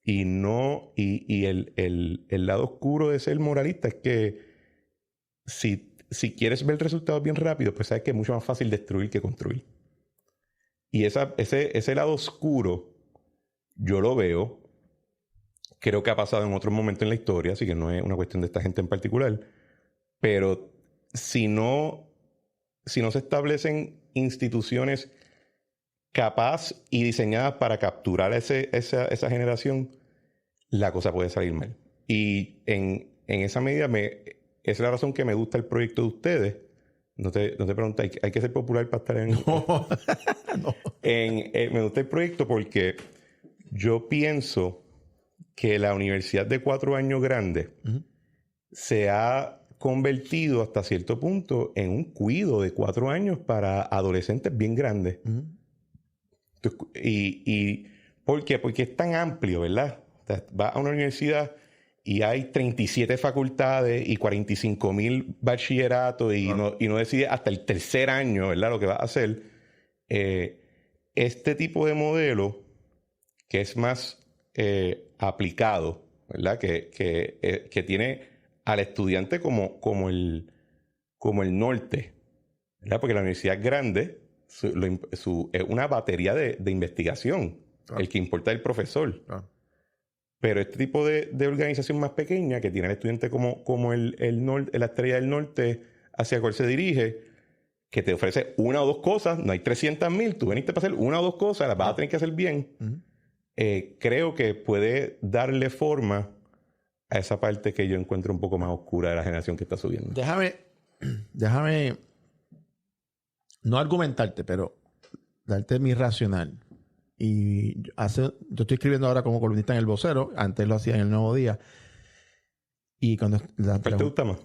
Speaker 1: Y el lado oscuro de ser moralista es que si quieres ver resultados bien rápido, pues sabes que es mucho más fácil destruir que construir. Y ese lado oscuro, yo lo veo, creo que ha pasado en otros momentos en la historia, así que no es una cuestión de esta gente en particular, pero si no se establecen instituciones capaz y diseñadas para capturar esa generación, la cosa puede salir mal. Y en esa medida esa es la razón que me gusta el proyecto de ustedes. No te pregunto, ¿hay que ser popular para estar en...?
Speaker 2: No. No.
Speaker 1: Me gusta el proyecto porque yo pienso que la universidad de 4 años grande se ha convertido hasta cierto punto en un cuido de 4 años para adolescentes bien grandes. ¿Y por qué? Porque es tan amplio, ¿verdad? O sea, vas a una universidad y hay 37 facultades y 45,000 bachilleratos y no decides hasta el tercer año, ¿verdad? Lo que vas a hacer. Este tipo de modelo que es más aplicado, ¿verdad? Que tiene al estudiante como como el norte, ¿verdad? Porque la universidad es grande, es una batería de investigación. Claro. El que importa es el profesor. Claro. Pero este tipo de organización más pequeña, que tiene al estudiante como la estrella del norte hacia cual se dirige, que te ofrece una o dos cosas, no hay 300,000, tú veniste para hacer una o dos cosas, las vas a tener que hacer bien. Creo que puede darle forma a esa parte que yo encuentro un poco más oscura de la generación que está subiendo.
Speaker 2: Déjame no argumentarte, pero darte mi racional. Y yo estoy escribiendo ahora como columnista en El Vocero, antes lo hacía en El Nuevo Día. Y cuando...
Speaker 1: ¿Cuál te gusta más?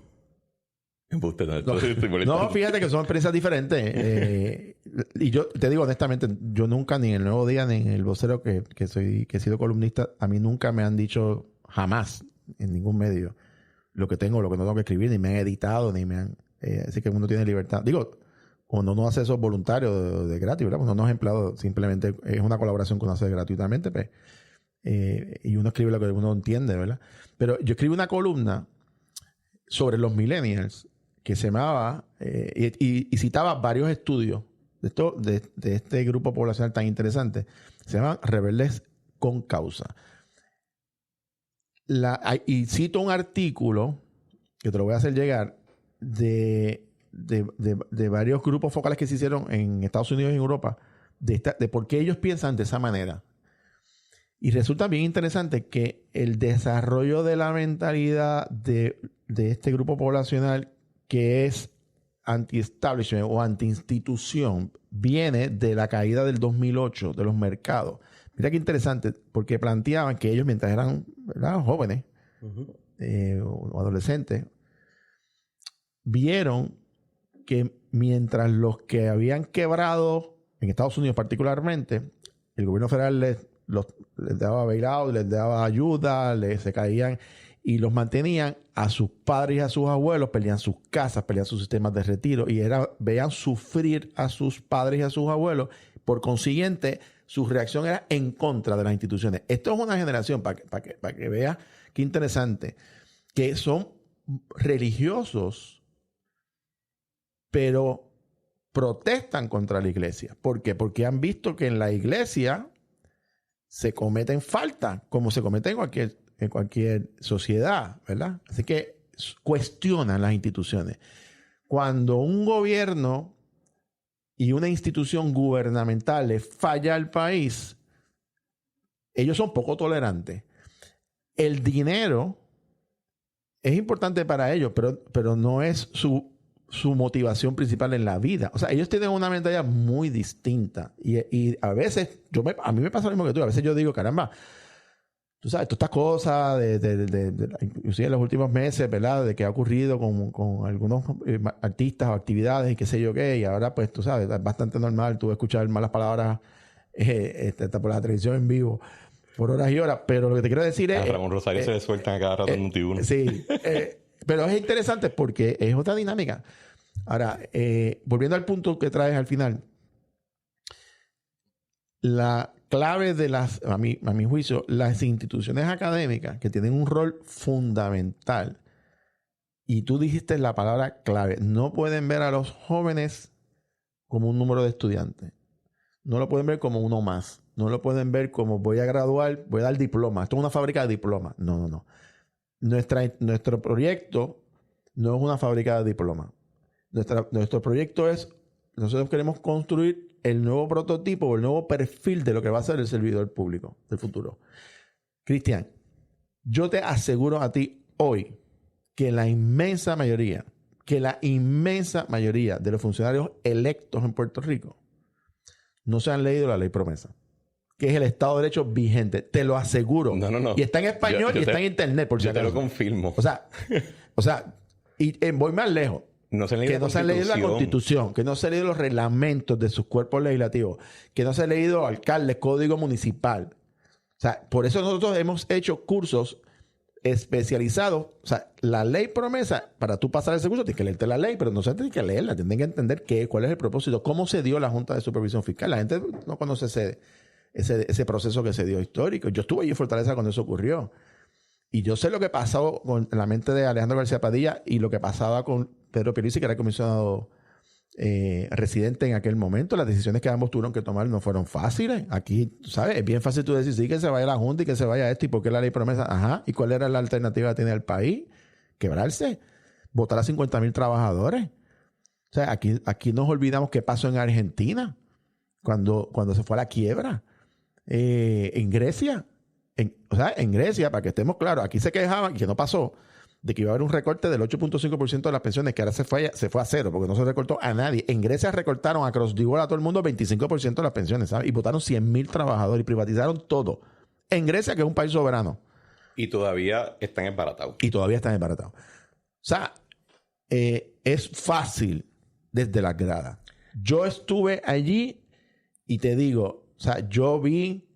Speaker 2: No, fíjate que son experiencias diferentes. Y yo te digo honestamente, yo nunca, ni en El Nuevo Día, ni en El Vocero, que he sido columnista, a mí nunca me han dicho jamás en ningún medio lo que no tengo que escribir, ni me han editado, ni me han... así que uno tiene libertad. Digo, cuando uno hace eso voluntario, de gratis, ¿verdad? Cuando uno es empleado, simplemente es una colaboración que uno hace gratuitamente, pues, y uno escribe lo que uno entiende, ¿verdad? Pero yo escribí una columna sobre los millennials que se llamaba, y citaba varios estudios de este grupo poblacional tan interesante, se llaman Rebeldes con Causa. Y cito un artículo, que te lo voy a hacer llegar, de varios grupos focales que se hicieron en Estados Unidos y en Europa, de por qué ellos piensan de esa manera. Y resulta bien interesante que el desarrollo de la mentalidad de este grupo poblacional que es anti-establishment o anti-institución viene de la caída del 2008 de los mercados. Mira qué interesante, porque planteaban que ellos, mientras eran, ¿verdad?, jóvenes o adolescentes, vieron que mientras los que habían quebrado, en Estados Unidos particularmente, el gobierno federal les daba bailout, les daba ayuda, se caían y los mantenían, a sus padres y a sus abuelos peleaban sus casas, peleaban sus sistemas de retiro y veían sufrir a sus padres y a sus abuelos. Por consiguiente, su reacción era en contra de las instituciones. Esto es una generación, para que veas qué interesante, que son religiosos, pero protestan contra la iglesia. ¿Por qué? Porque han visto que en la iglesia se cometen faltas, como se cometen en cualquier sociedad, ¿verdad? Así que cuestionan las instituciones. Cuando un gobierno y una institución gubernamental le falla al país, ellos son poco tolerantes. El dinero es importante para ellos, pero no es su motivación principal en la vida. O sea, ellos tienen una mentalidad muy distinta. Y a veces, a mí me pasa lo mismo que tú. A veces yo digo, caramba, tú sabes, todas estas cosas, inclusive en los últimos meses, ¿verdad?, de que ha ocurrido con algunos artistas o actividades y qué sé yo qué, y ahora, pues, tú sabes, es bastante normal tú escuchar malas palabras por la televisión en vivo por horas y horas, pero lo que te quiero decir es...
Speaker 1: A Ramón Rosario se le sueltan a cada rato en Noti1.
Speaker 2: Sí, pero es interesante porque es otra dinámica. Ahora, volviendo al punto que traes al final, la clave de a mi juicio, las instituciones académicas que tienen un rol fundamental, y tú dijiste la palabra clave, no pueden ver a los jóvenes como un número de estudiantes, no lo pueden ver como uno más, no lo pueden ver como voy a graduar, voy a dar diploma, esto es una fábrica de diplomas. No. Nuestro proyecto no es una fábrica de diplomas. Nuestro proyecto es, nosotros queremos construir el nuevo prototipo o el nuevo perfil de lo que va a ser el servidor público del futuro. Cristian, yo te aseguro a ti hoy que la inmensa mayoría de los funcionarios electos en Puerto Rico no se han leído la ley promesa, que es el Estado de Derecho vigente. Te lo aseguro.
Speaker 1: No.
Speaker 2: Y está en español y está en internet, por si acaso.
Speaker 1: Yo te lo confirmo.
Speaker 2: O sea, y voy más lejos.
Speaker 1: No se han leído
Speaker 2: la Constitución, que no se han leído los reglamentos de sus cuerpos legislativos, que no se han leído alcaldes, código municipal. O sea, por eso nosotros hemos hecho cursos especializados. O sea, la ley promesa, para tú pasar ese curso, tienes que leerte la ley, pero no se tiene que leerla, tienen que entender cuál es el propósito, cómo se dio la Junta de Supervisión Fiscal. La gente no conoce ese proceso que se dio histórico. Yo estuve allí en Fortaleza cuando eso ocurrió. Y yo sé lo que pasó con la mente de Alejandro García Padilla y lo que pasaba con Pedro Pierluisi, que era comisionado residente en aquel momento. Las decisiones que ambos tuvieron que tomar no fueron fáciles. Aquí, ¿sabes? Es bien fácil tú decir, sí, que se vaya la Junta y que se vaya esto, y por qué la ley promesa. Ajá. ¿Y cuál era la alternativa que tenía el país? Quebrarse. Votar a 50,000 trabajadores. O sea, aquí nos olvidamos qué pasó en Argentina cuando se fue a la quiebra. En Grecia. En Grecia, para que estemos claros, aquí se quejaban, que no pasó, de que iba a haber un recorte del 8.5% de las pensiones, que ahora se fue a cero, porque no se recortó a nadie. En Grecia recortaron across the board a todo el mundo 25% de las pensiones, ¿sabes? Y votaron 100,000 trabajadores y privatizaron todo. En Grecia, que es un país soberano.
Speaker 1: Y todavía están embaratados.
Speaker 2: O sea, es fácil desde las gradas. Yo estuve allí y te digo, o sea, yo vi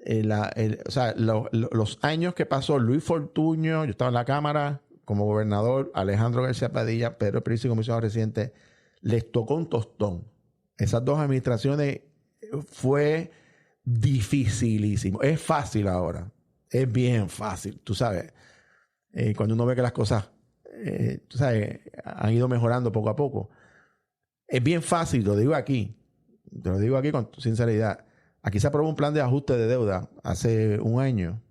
Speaker 2: los años que pasó Luis Fortuño, yo estaba en la Cámara como gobernador, Alejandro García Padilla, Pedro Pierluisi, comisionado residente, les tocó un tostón. Esas dos administraciones fue dificilísimo. Es fácil ahora. Es bien fácil, tú sabes. Cuando uno ve que las cosas, tú sabes, han ido mejorando poco a poco. Es bien fácil, te lo digo aquí con sinceridad. Aquí se aprobó un plan de ajuste de deuda hace un año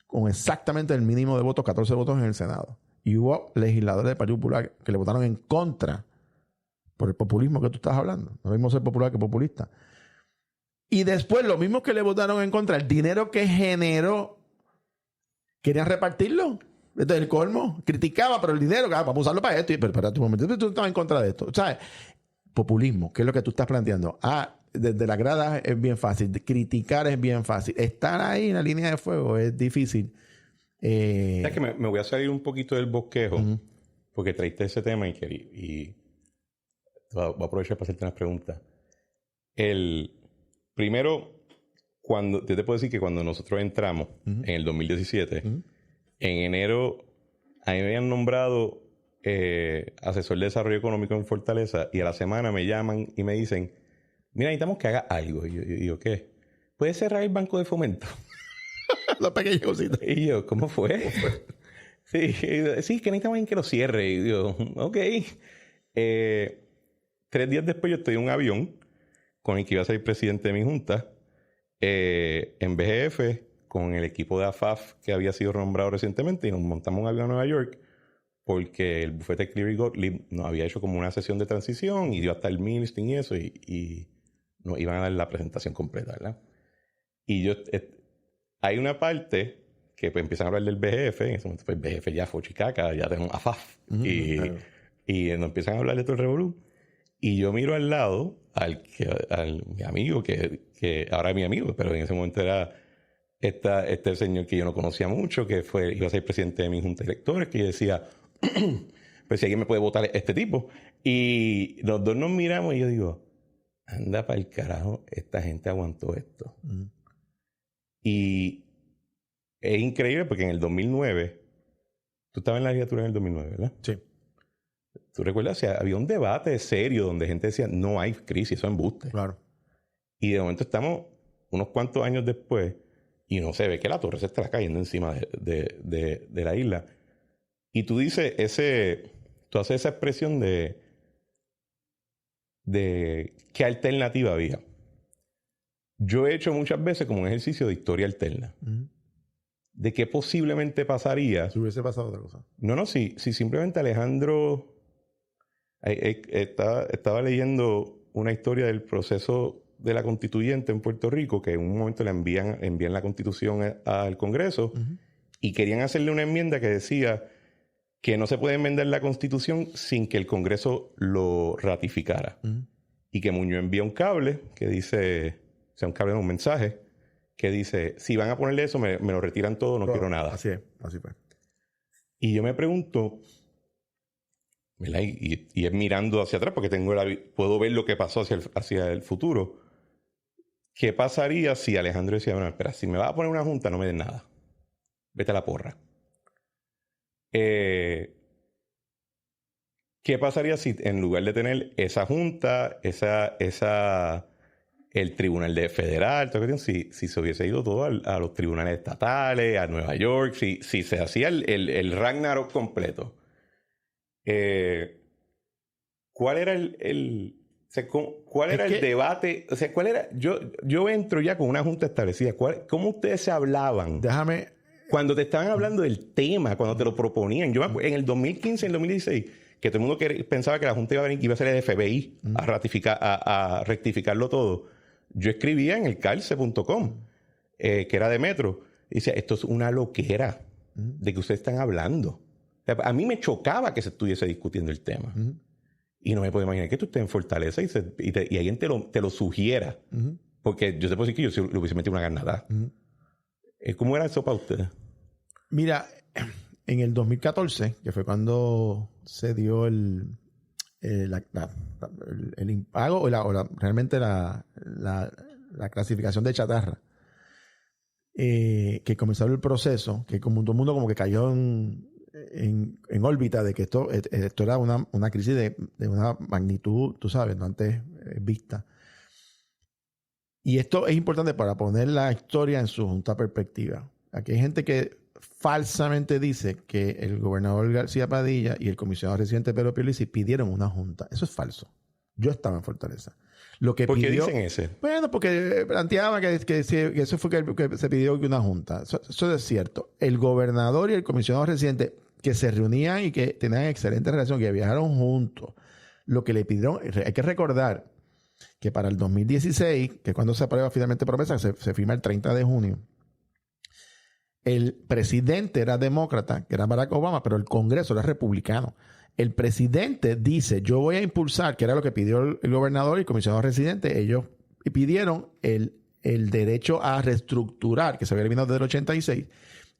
Speaker 2: con exactamente el mínimo de votos, 14 votos en el Senado. Y hubo legisladores del Partido Popular que le votaron en contra por el populismo que tú estás hablando. No mismo ser popular que populista. Y después, los mismos que le votaron en contra, el dinero que generó, querían repartirlo. Entonces, el colmo criticaba, pero el dinero, vamos a usarlo para esto. Pero espérate un momento, tú estabas en contra de esto. ¿Sabes? Populismo, ¿qué es lo que tú estás planteando? Desde la grada es bien fácil, criticar es bien fácil, estar ahí en la línea de fuego es difícil.
Speaker 1: Es que me voy a salir un poquito del bosquejo, porque traiste ese tema y voy a aprovechar para hacerte unas preguntas. Primero, yo te puedo decir que cuando nosotros entramos en el 2017, en enero, a mí me habían nombrado asesor de desarrollo económico en Fortaleza, y a la semana me llaman y me dicen, mira, necesitamos que haga algo. Y yo digo, ¿qué? ¿Puedes cerrar el banco de fomento?
Speaker 2: La pequeña cosita.
Speaker 1: Y yo, ¿cómo fue? Sí, que necesitamos alguien que lo cierre. Y yo, ok. 3 días después yo estoy en un avión con el que iba a ser presidente de mi junta, en BGF, con el equipo de AFAF que había sido nombrado recientemente, y nos montamos un avión a Nueva York porque el bufete Cleary Gottlieb nos había hecho como una sesión de transición y dio hasta el Milstein y eso, y nos iban a dar la presentación completa, ¿verdad? Y hay una parte que pues, empiezan a hablar del BGF, en ese momento pues, BGF ya fue Chicaca, ya tenemos AFAF, y nos empiezan a hablar de todo el revolú, y yo miro al lado mi amigo, que ahora es mi amigo, pero en ese momento era este señor que yo no conocía mucho, que iba a ser presidente de mi junta de directores, que yo decía, pues si alguien me puede votar este tipo. Y los dos nos miramos y yo digo, anda para el carajo, esta gente aguantó esto. Y es increíble porque en el 2009, tú estabas en la legislatura en el 2009, ¿verdad?
Speaker 2: Sí.
Speaker 1: ¿Tú recuerdas? O sea, había un debate serio donde gente decía, no hay crisis, eso es embuste.
Speaker 2: Claro.
Speaker 1: Y de momento estamos unos cuantos años después y no se ve que la torre se está cayendo encima de la isla. Y tú dices tú haces esa expresión de qué alternativa había. Yo he hecho muchas veces como un ejercicio de historia alterna. De qué posiblemente pasaría.
Speaker 2: Si hubiese pasado otra cosa.
Speaker 1: No, si simplemente Alejandro... Estaba leyendo una historia del proceso de la constituyente en Puerto Rico, que en un momento le envían la constitución al Congreso, y querían hacerle una enmienda que decía que no se puede enmendar la constitución sin que el Congreso lo ratificara. Y que Muñoz envía un cable que dice, o sea, un cable de un mensaje, que dice, si van a ponerle eso, me lo retiran todo, no quiero nada.
Speaker 2: Así es, así fue.
Speaker 1: Y yo me pregunto, ¿verdad? Y es mirando hacia atrás, porque puedo ver lo que pasó hacia el futuro. ¿Qué pasaría si Alejandro decía, bueno, espera, si me vas a poner una junta, no me des nada? Vete a la porra. ¿Qué pasaría si en lugar de tener esa junta, el tribunal de federal, si se hubiese ido todo a los tribunales estatales, a Nueva York, si se hacía el Ragnarok completo? ¿cuál era ¿cuál era el debate? O sea, ¿cuál era? Yo entro ya con una junta establecida. ¿Cómo ustedes se hablaban? Cuando te estaban hablando del tema, cuando te lo proponían. Yo en el 2015, en el 2016, que todo el mundo pensaba que la junta iba a ser el FBI a rectificarlo todo. Yo escribía en el calce.com, que era de Metro, y decía, esto es una loquera de que ustedes están hablando. O sea, a mí me chocaba que se estuviese discutiendo el tema. Y no me puedo imaginar que tú estés en Fortaleza y alguien te lo sugiera. Porque yo te puedo decir que yo le hubiese metido una garnada. ¿Cómo era eso para ustedes?
Speaker 2: Mira, en el 2014, que fue cuando se dio el impago realmente la clasificación de chatarra, que comenzó el proceso, que como todo el mundo como que cayó en órbita de que esto era una crisis de una magnitud, tú sabes, no antes vista. Y esto es importante para poner la historia en su justa perspectiva. Aquí hay gente que falsamente dice que el gobernador García Padilla y el comisionado residente Pedro Pierluisi pidieron una junta. Eso es falso. Yo estaba en Fortaleza.
Speaker 1: ¿Por qué dicen ese?
Speaker 2: Bueno, porque planteaba que eso fue que se pidió una junta. Eso es cierto. El gobernador y el comisionado residente que se reunían y que tenían excelente relación, que viajaron juntos, lo que le pidieron, hay que recordar que para el 2016, que es cuando se aprueba finalmente promesa, se firma el 30 de junio, el presidente era demócrata, que era Barack Obama, pero el Congreso era republicano. El presidente dice, yo voy a impulsar, que era lo que pidió el gobernador y el comisionado residente, ellos pidieron el derecho a reestructurar, que se había eliminado desde el 86,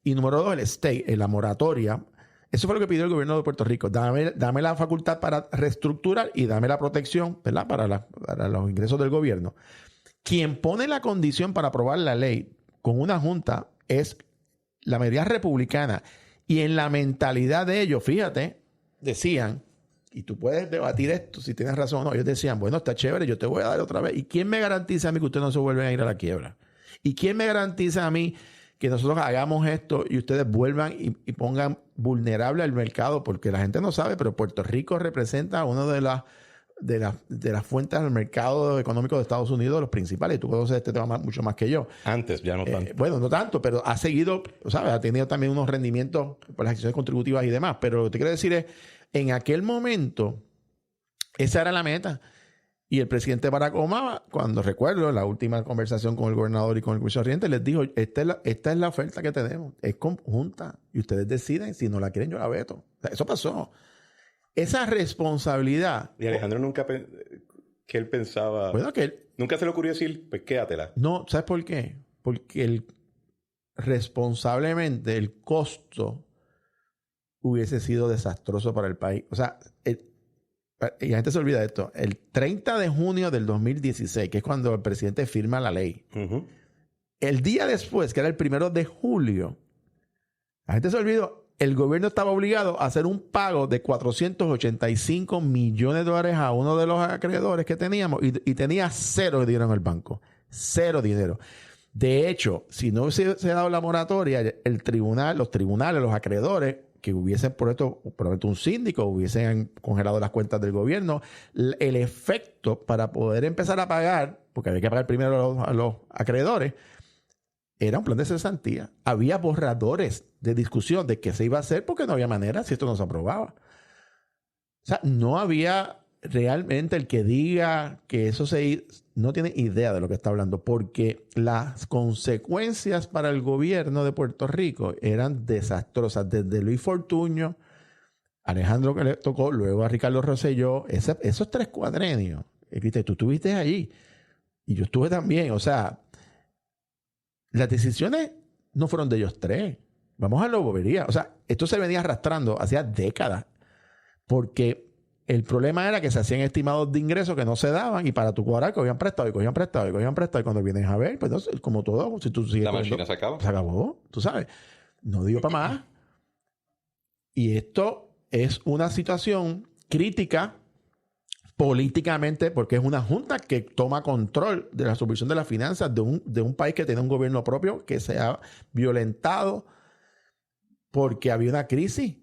Speaker 2: y número 2, el stay, la moratoria. Eso fue lo que pidió el gobierno de Puerto Rico. Dame la facultad para reestructurar y dame la protección, ¿verdad? Para los ingresos del gobierno. Quien pone la condición para aprobar la ley con una junta es la mayoría republicana. Y en la mentalidad de ellos, fíjate, decían, y tú puedes debatir esto si tienes razón o no, ellos decían, bueno, está chévere, yo te voy a dar otra vez. ¿Y quién me garantiza a mí que ustedes no se vuelven a ir a la quiebra? ¿Y quién me garantiza a mí que nosotros hagamos esto y ustedes vuelvan y pongan vulnerable al mercado? Porque la gente no sabe, pero Puerto Rico representa una de las fuentes del mercado económico de Estados Unidos, los principales. Tú conoces este tema mucho más que yo.
Speaker 1: Antes, ya no tanto.
Speaker 2: Bueno, no tanto, pero ha seguido, ¿sabes? Ha tenido también unos rendimientos por las acciones contributivas y demás. Pero lo que te quiero decir es, en aquel momento, esa era la meta. Y el presidente Barack Obama, cuando recuerdo la última conversación con el gobernador y con el comisionado residente, les dijo, esta es la oferta que tenemos, es conjunta, y ustedes deciden, si no la quieren, yo la veto. O sea, eso pasó. Esa responsabilidad...
Speaker 1: Y Alejandro que él pensaba...
Speaker 2: Bueno,
Speaker 1: nunca se le ocurrió decir, pues quédatela.
Speaker 2: No, ¿sabes por qué? Porque responsablemente el costo hubiese sido desastroso para el país. O sea, y la gente se olvida de esto. El 30 de junio del 2016, que es cuando el presidente firma la ley, el día después, que era el 1 de julio, la gente se olvidó, el gobierno estaba obligado a hacer un pago de $485 millones a uno de los acreedores que teníamos y tenía cero dinero en el banco. Cero dinero. De hecho, si no se hubiese dado la moratoria, los tribunales, los acreedores que hubiesen puesto un síndico, hubiesen congelado las cuentas del gobierno, el efecto para poder empezar a pagar, porque había que pagar primero a los acreedores, era un plan de cesantía. Había borradores de discusión de qué se iba a hacer porque no había manera si esto no se aprobaba. O sea, no había realmente el que diga que eso no tiene idea de lo que está hablando, porque las consecuencias para el gobierno de Puerto Rico eran desastrosas. Desde Luis Fortuño, Alejandro que le tocó, luego a Ricardo Rosselló, esos 3 cuatrenios. ¿Viste? Tú estuviste allí y yo estuve también. O sea, las decisiones no fueron de ellos 3. Vamos a la bobería. O sea, esto se venía arrastrando hacía décadas porque el problema era que se hacían estimados de ingresos que no se daban y para tu cuadrar cogían prestado y cogían prestado y cogían prestado. Y cuando vienes a ver, pues entonces, como todo, si tú sigues
Speaker 1: la máquina se acabó.
Speaker 2: Se acabó, tú sabes. No dio para más. Y esto es una situación crítica políticamente porque es una junta que toma control de la supervisión de las finanzas de un país que tiene un gobierno propio que se ha violentado porque había una crisis.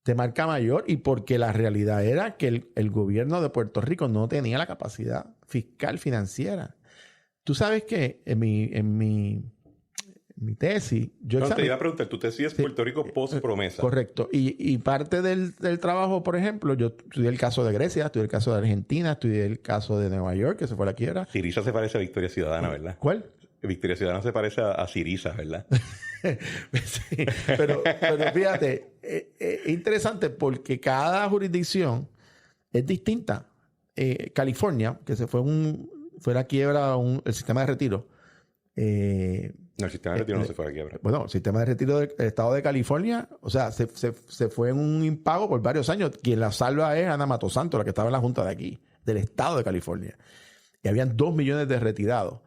Speaker 2: de marca mayor y porque la realidad era que el gobierno de Puerto Rico no tenía la capacidad fiscal financiera. Tú sabes que en mi tesis...
Speaker 1: Te iba a preguntar, tu tesis es Puerto Rico post-promesa.
Speaker 2: Correcto. Y parte del trabajo, por ejemplo, yo estudié el caso de Grecia, estudié el caso de Argentina, estudié el caso de Nueva York, que se fue a la quiebra.
Speaker 1: Syriza se parece a Victoria Ciudadana, ¿verdad?
Speaker 2: ¿Cuál?
Speaker 1: Victoria Ciudadana se parece a Syriza, ¿verdad?
Speaker 2: Sí, pero fíjate, es interesante porque cada jurisdicción es distinta. California, que fue la quiebra el sistema de retiro.
Speaker 1: No, el sistema de retiro no se fue a la quiebra.
Speaker 2: Bueno, el sistema de retiro del estado de California, o sea, se fue en un impago por varios años. Quien la salva es Ana Matosanto, la que estaba en la junta de aquí, del estado de California. Y habían 2 millones de retirados,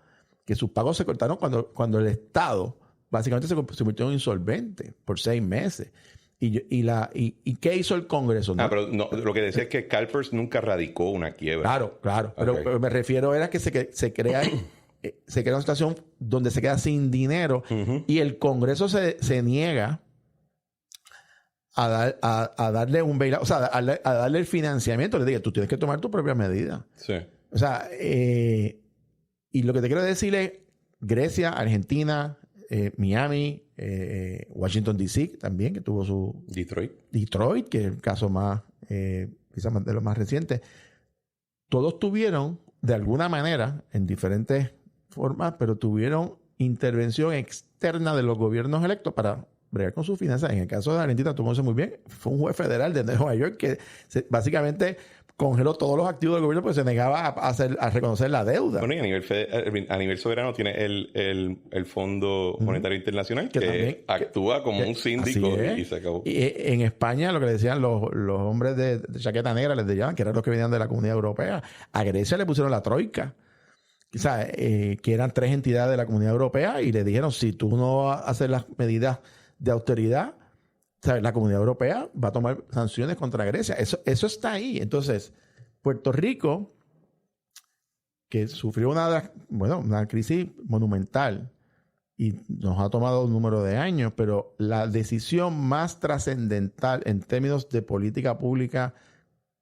Speaker 2: que sus pagos se cortaron cuando el estado básicamente se convirtió en insolvente por 6 meses. ¿Y qué hizo el Congreso?
Speaker 1: ¿No? Pero no, lo que decía es que CalPERS nunca radicó una quiebra.
Speaker 2: Claro.
Speaker 1: Okay.
Speaker 2: Pero me refiero a que se crea una situación donde se queda sin dinero y el Congreso se niega a darle un bailout, o sea, a darle el financiamiento. Le digo, tú tienes que tomar tu propia medida.
Speaker 1: Sí.
Speaker 2: O sea, y lo que te quiero decir es Grecia, Argentina, Miami, Washington D.C. también, que tuvo su... Detroit, que es el caso más, quizás de los más recientes. Todos tuvieron, de alguna manera, en diferentes formas, pero tuvieron intervención externa de los gobiernos electos para bregar con sus finanzas. En el caso de Argentina, tú conoces muy bien, fue un juez federal de Nueva York que básicamente congeló todos los activos del gobierno porque se negaba a reconocer la deuda.
Speaker 1: Bueno, y a nivel soberano tiene el Fondo Monetario Internacional que también, actúa como un síndico y se acabó.
Speaker 2: Y en España, lo que le decían los hombres de chaqueta negra, les decían, que eran los que venían de la Comunidad Europea, a Grecia le pusieron la troika. O sea, que eran 3 entidades de la Comunidad Europea y le dijeron, si tú no haces las medidas de austeridad, ¿sabes? La Comunidad Europea va a tomar sanciones contra Grecia. Eso está ahí. Entonces, Puerto Rico, que sufrió una crisis monumental y nos ha tomado un número de años, pero la decisión más trascendental en términos de política pública,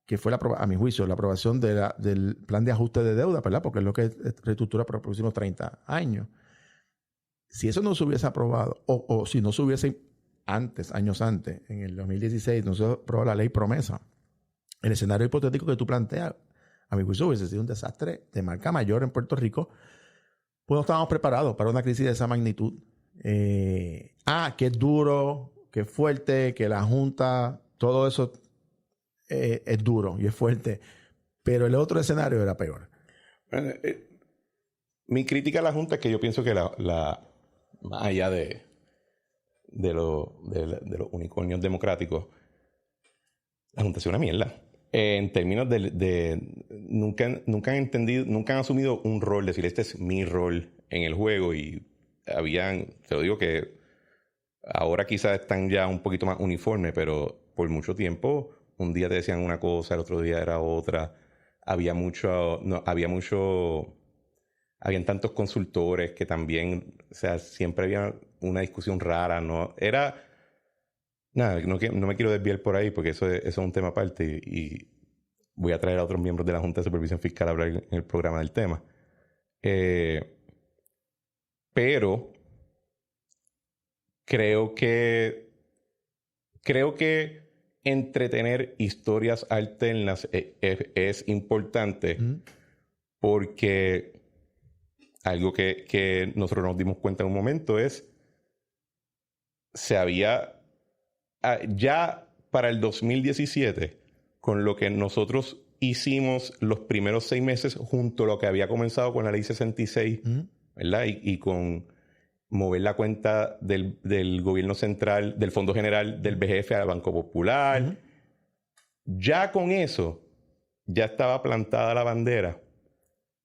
Speaker 2: que fue, a mi juicio, la aprobación del plan de ajuste de deuda, ¿verdad? Porque es lo que reestructura por los próximos 30 años. Si eso no se hubiese aprobado, o si no se hubiese años antes, en el 2016, no se aprobó la ley promesa, el escenario hipotético que tú planteas, a mi juicio, hubiese sido un desastre de marca mayor en Puerto Rico, pues no estábamos preparados para una crisis de esa magnitud. Que es duro, que es fuerte, que la Junta, todo eso es duro y es fuerte, pero el otro escenario era peor.
Speaker 1: Mi crítica a la Junta es que yo pienso que más allá de los unicornios democráticos, la Junta es una mierda. En términos de nunca han entendido, nunca han asumido un rol, decir, este es mi rol en el juego, y te lo digo que ahora quizás están ya un poquito más uniformes, pero por mucho tiempo, un día te decían una cosa, el otro día era otra. Habían tantos consultores que también, o sea, siempre había una discusión rara, ¿no? No me quiero desviar por ahí porque eso es un tema aparte y voy a traer a otros miembros de la Junta de Supervisión Fiscal a hablar en el programa del tema. Pero creo que entretener historias alternas es importante porque algo que nosotros nos dimos cuenta en un momento es ya para el 2017, con lo que nosotros hicimos los primeros 6 meses junto a lo que había comenzado con la ley 66, ¿verdad? Y con mover la cuenta del gobierno central, del Fondo General del BGF al Banco Popular. Ya con eso, ya estaba plantada la bandera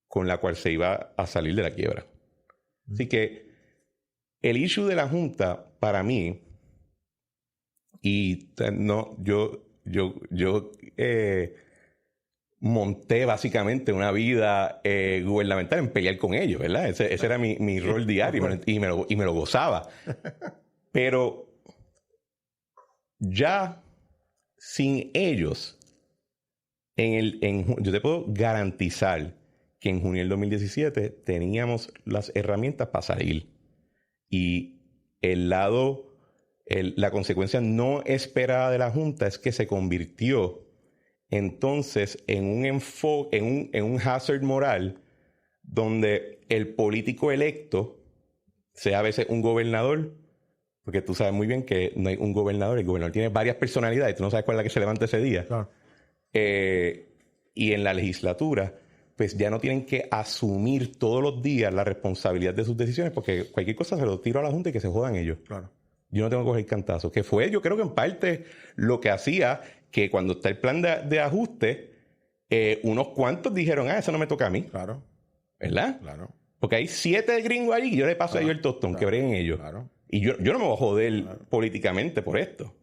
Speaker 1: con la cual se iba a salir de la quiebra. Así que el issue de la Junta, para mí, y no, yo monté básicamente una vida gubernamental en pelear con ellos, ¿verdad? Ese era mi rol diario y me lo gozaba. Pero ya sin ellos, yo te puedo garantizar que en junio del 2017 teníamos las herramientas para salir. Y la consecuencia no esperada de la Junta es que se convirtió entonces en un enfoque, en un hazard moral donde el político electo sea a veces un gobernador, porque tú sabes muy bien que no hay un gobernador, el gobernador tiene varias personalidades, tú no sabes cuál es la que se levanta ese día.
Speaker 2: Claro.
Speaker 1: Y en la legislatura, pues ya no tienen que asumir todos los días la responsabilidad de sus decisiones, porque cualquier cosa se lo tiro a la Junta y que se jodan ellos.
Speaker 2: Claro.
Speaker 1: Yo no tengo que coger cantazos. Que fue, yo creo que en parte lo que hacía que cuando está el plan de ajuste, unos cuantos dijeron, eso no me toca a mí.
Speaker 2: Claro.
Speaker 1: ¿Verdad?
Speaker 2: Claro.
Speaker 1: Porque hay 7 gringos ahí y yo le paso a ellos el tostón, que breguen ellos.
Speaker 2: Claro.
Speaker 1: Y yo no me voy a joder políticamente por esto.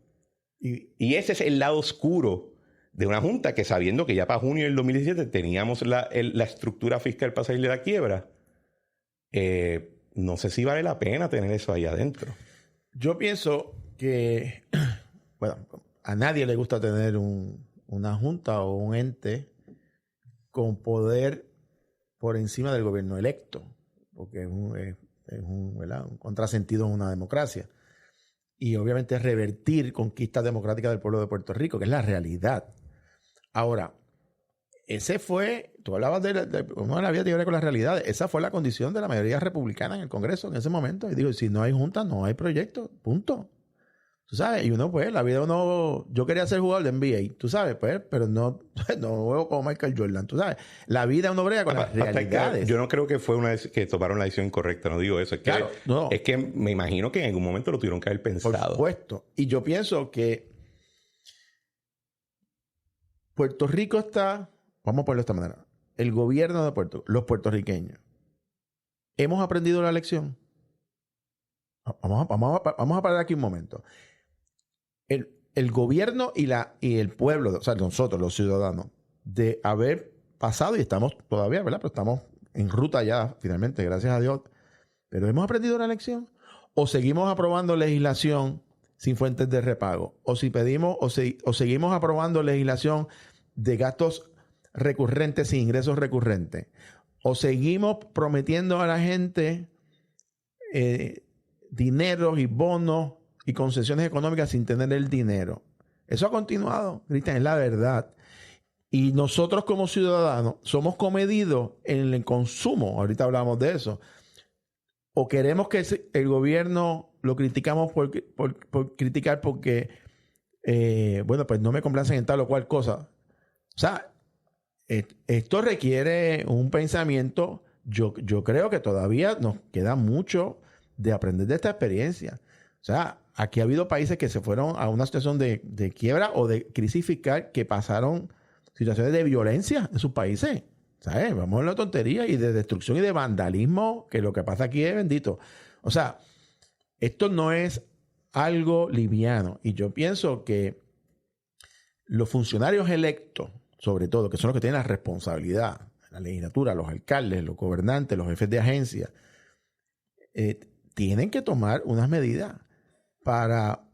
Speaker 1: Y ese es el lado oscuro de una junta que, sabiendo que ya para junio del 2017 teníamos la estructura fiscal para salir de la quiebra, no sé si vale la pena tener eso ahí adentro.
Speaker 2: Yo pienso que, bueno, a nadie le gusta tener una junta o un ente con poder por encima del gobierno electo, porque es un contrasentido en una democracia. Y obviamente revertir conquistas democráticas del pueblo de Puerto Rico, que es la realidad. Ahora, tú hablabas de uno de la vida tiene que ver con las realidades. Esa fue la condición de la mayoría republicana en el Congreso en ese momento. Y digo, si no hay junta, no hay proyecto, punto. Tú sabes, y uno pues, la vida yo quería ser jugador de NBA, tú sabes, pues, pero no juego como Michael Jordan, tú sabes. La vida uno brega con las realidades.
Speaker 1: Yo no creo que fue que tomaron la decisión incorrecta, no digo eso. Es que me imagino que en algún momento lo tuvieron que haber pensado.
Speaker 2: Por supuesto. Y yo pienso que Puerto Rico vamos a ponerlo de esta manera, el gobierno de los puertorriqueños, ¿hemos aprendido la lección? Vamos a parar aquí un momento. El gobierno y el pueblo, o sea, nosotros, los ciudadanos, de haber pasado, y estamos todavía, ¿verdad? Pero estamos en ruta ya, finalmente, gracias a Dios. ¿Pero hemos aprendido la lección? ¿O seguimos aprobando legislación sin fuentes de repago? ¿O seguimos aprobando legislación de gastos recurrentes sin ingresos recurrentes? ¿O seguimos prometiendo a la gente dineros y bonos y concesiones económicas sin tener el dinero? Eso ha continuado, Cristian, es la verdad. Y nosotros como ciudadanos somos comedidos en el consumo. Ahorita hablamos de eso. O queremos que el gobierno lo criticamos por criticar porque, pues no me complacen en tal o cual cosa. O sea, esto requiere un pensamiento. Yo creo que todavía nos queda mucho de aprender de esta experiencia. O sea, aquí ha habido países que se fueron a una situación de quiebra o de crisis fiscal, que pasaron situaciones de violencia en sus países. ¿Sabes? Vamos a la tontería y de destrucción y de vandalismo, que lo que pasa aquí es bendito. O sea, esto no es algo liviano. Y yo pienso que los funcionarios electos, sobre todo, que son los que tienen la responsabilidad, la legislatura, los alcaldes, los gobernantes, los jefes de agencia, tienen que tomar unas medidas para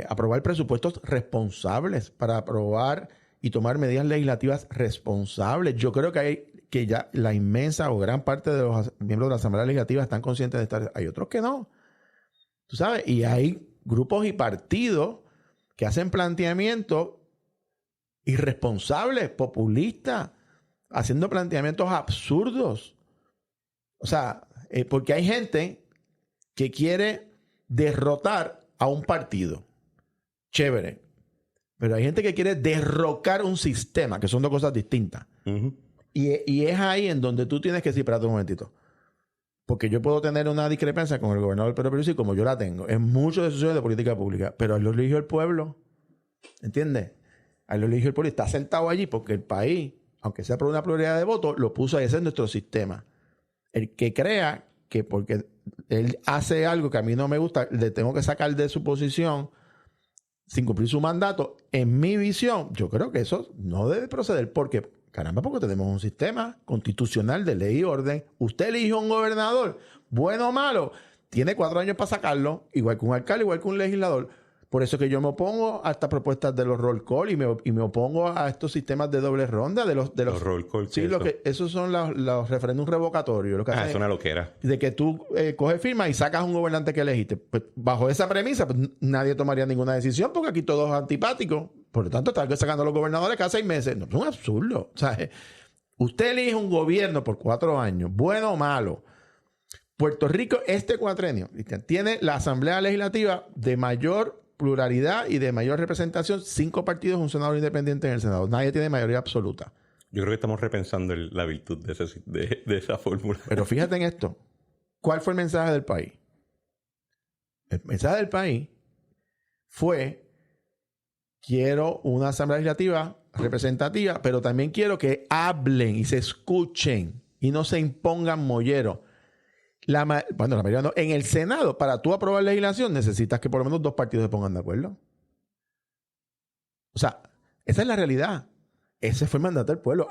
Speaker 2: aprobar presupuestos responsables, para aprobar y tomar medidas legislativas responsables. Yo creo que ya la inmensa o gran parte de los miembros de la Asamblea Legislativa están conscientes de estar. Hay otros que no. Tú sabes, y hay grupos y partidos que hacen planteamientos irresponsables, populistas, haciendo planteamientos absurdos. O sea, porque hay gente que quiere derrotar a un partido. Chévere. Pero hay gente que quiere derrocar un sistema, que son dos cosas distintas. Uh-huh. Y es ahí en donde tú tienes que decir, espérate un momentito. Porque yo puedo tener una discrepancia con el gobernador Pedro Pierluisi como yo la tengo en muchas decisiones de política pública, pero él lo eligió el pueblo. ¿Entiendes? Él lo eligió el pueblo y está sentado allí porque el país, aunque sea por una pluralidad de votos, lo puso ahí. Ese es nuestro sistema. El que crea que porque él hace algo que a mí no me gusta, le tengo que sacar de su posición sin cumplir su mandato, en mi visión, yo creo que eso no debe proceder porque, caramba, porque tenemos un sistema constitucional de ley y orden. Usted eligió un gobernador, bueno o malo, tiene 4 años para sacarlo, igual que un alcalde, igual que un legislador. Por eso que yo me opongo a estas propuestas de los roll call y me opongo a estos sistemas de doble ronda de los
Speaker 1: roll call.
Speaker 2: Sí, esos son los referéndums revocatorios. Lo que hacen
Speaker 1: es una loquera.
Speaker 2: De que tú coges firma y sacas un gobernante que elegiste. Pues bajo esa premisa, pues nadie tomaría ninguna decisión porque aquí todo es antipático. Por lo tanto, están sacando a los gobernadores cada 6 meses. No, es un absurdo. O sea, usted elige un gobierno por 4 años, bueno o malo. Puerto Rico, este cuatrenio, tiene la Asamblea Legislativa de mayor pluralidad y de mayor representación, 5 partidos, un senador independiente en el Senado. Nadie tiene mayoría absoluta.
Speaker 1: Yo creo que estamos repensando la virtud de esa fórmula.
Speaker 2: Pero fíjate en esto. ¿Cuál fue el mensaje del país? El mensaje del país fue: quiero una Asamblea Legislativa representativa, pero también quiero que hablen y se escuchen y no se impongan molleros. La mayoría no. En el Senado, para tú aprobar legislación, necesitas que por lo menos 2 partidos se pongan de acuerdo. O sea, esa es la realidad. Ese fue el mandato del pueblo.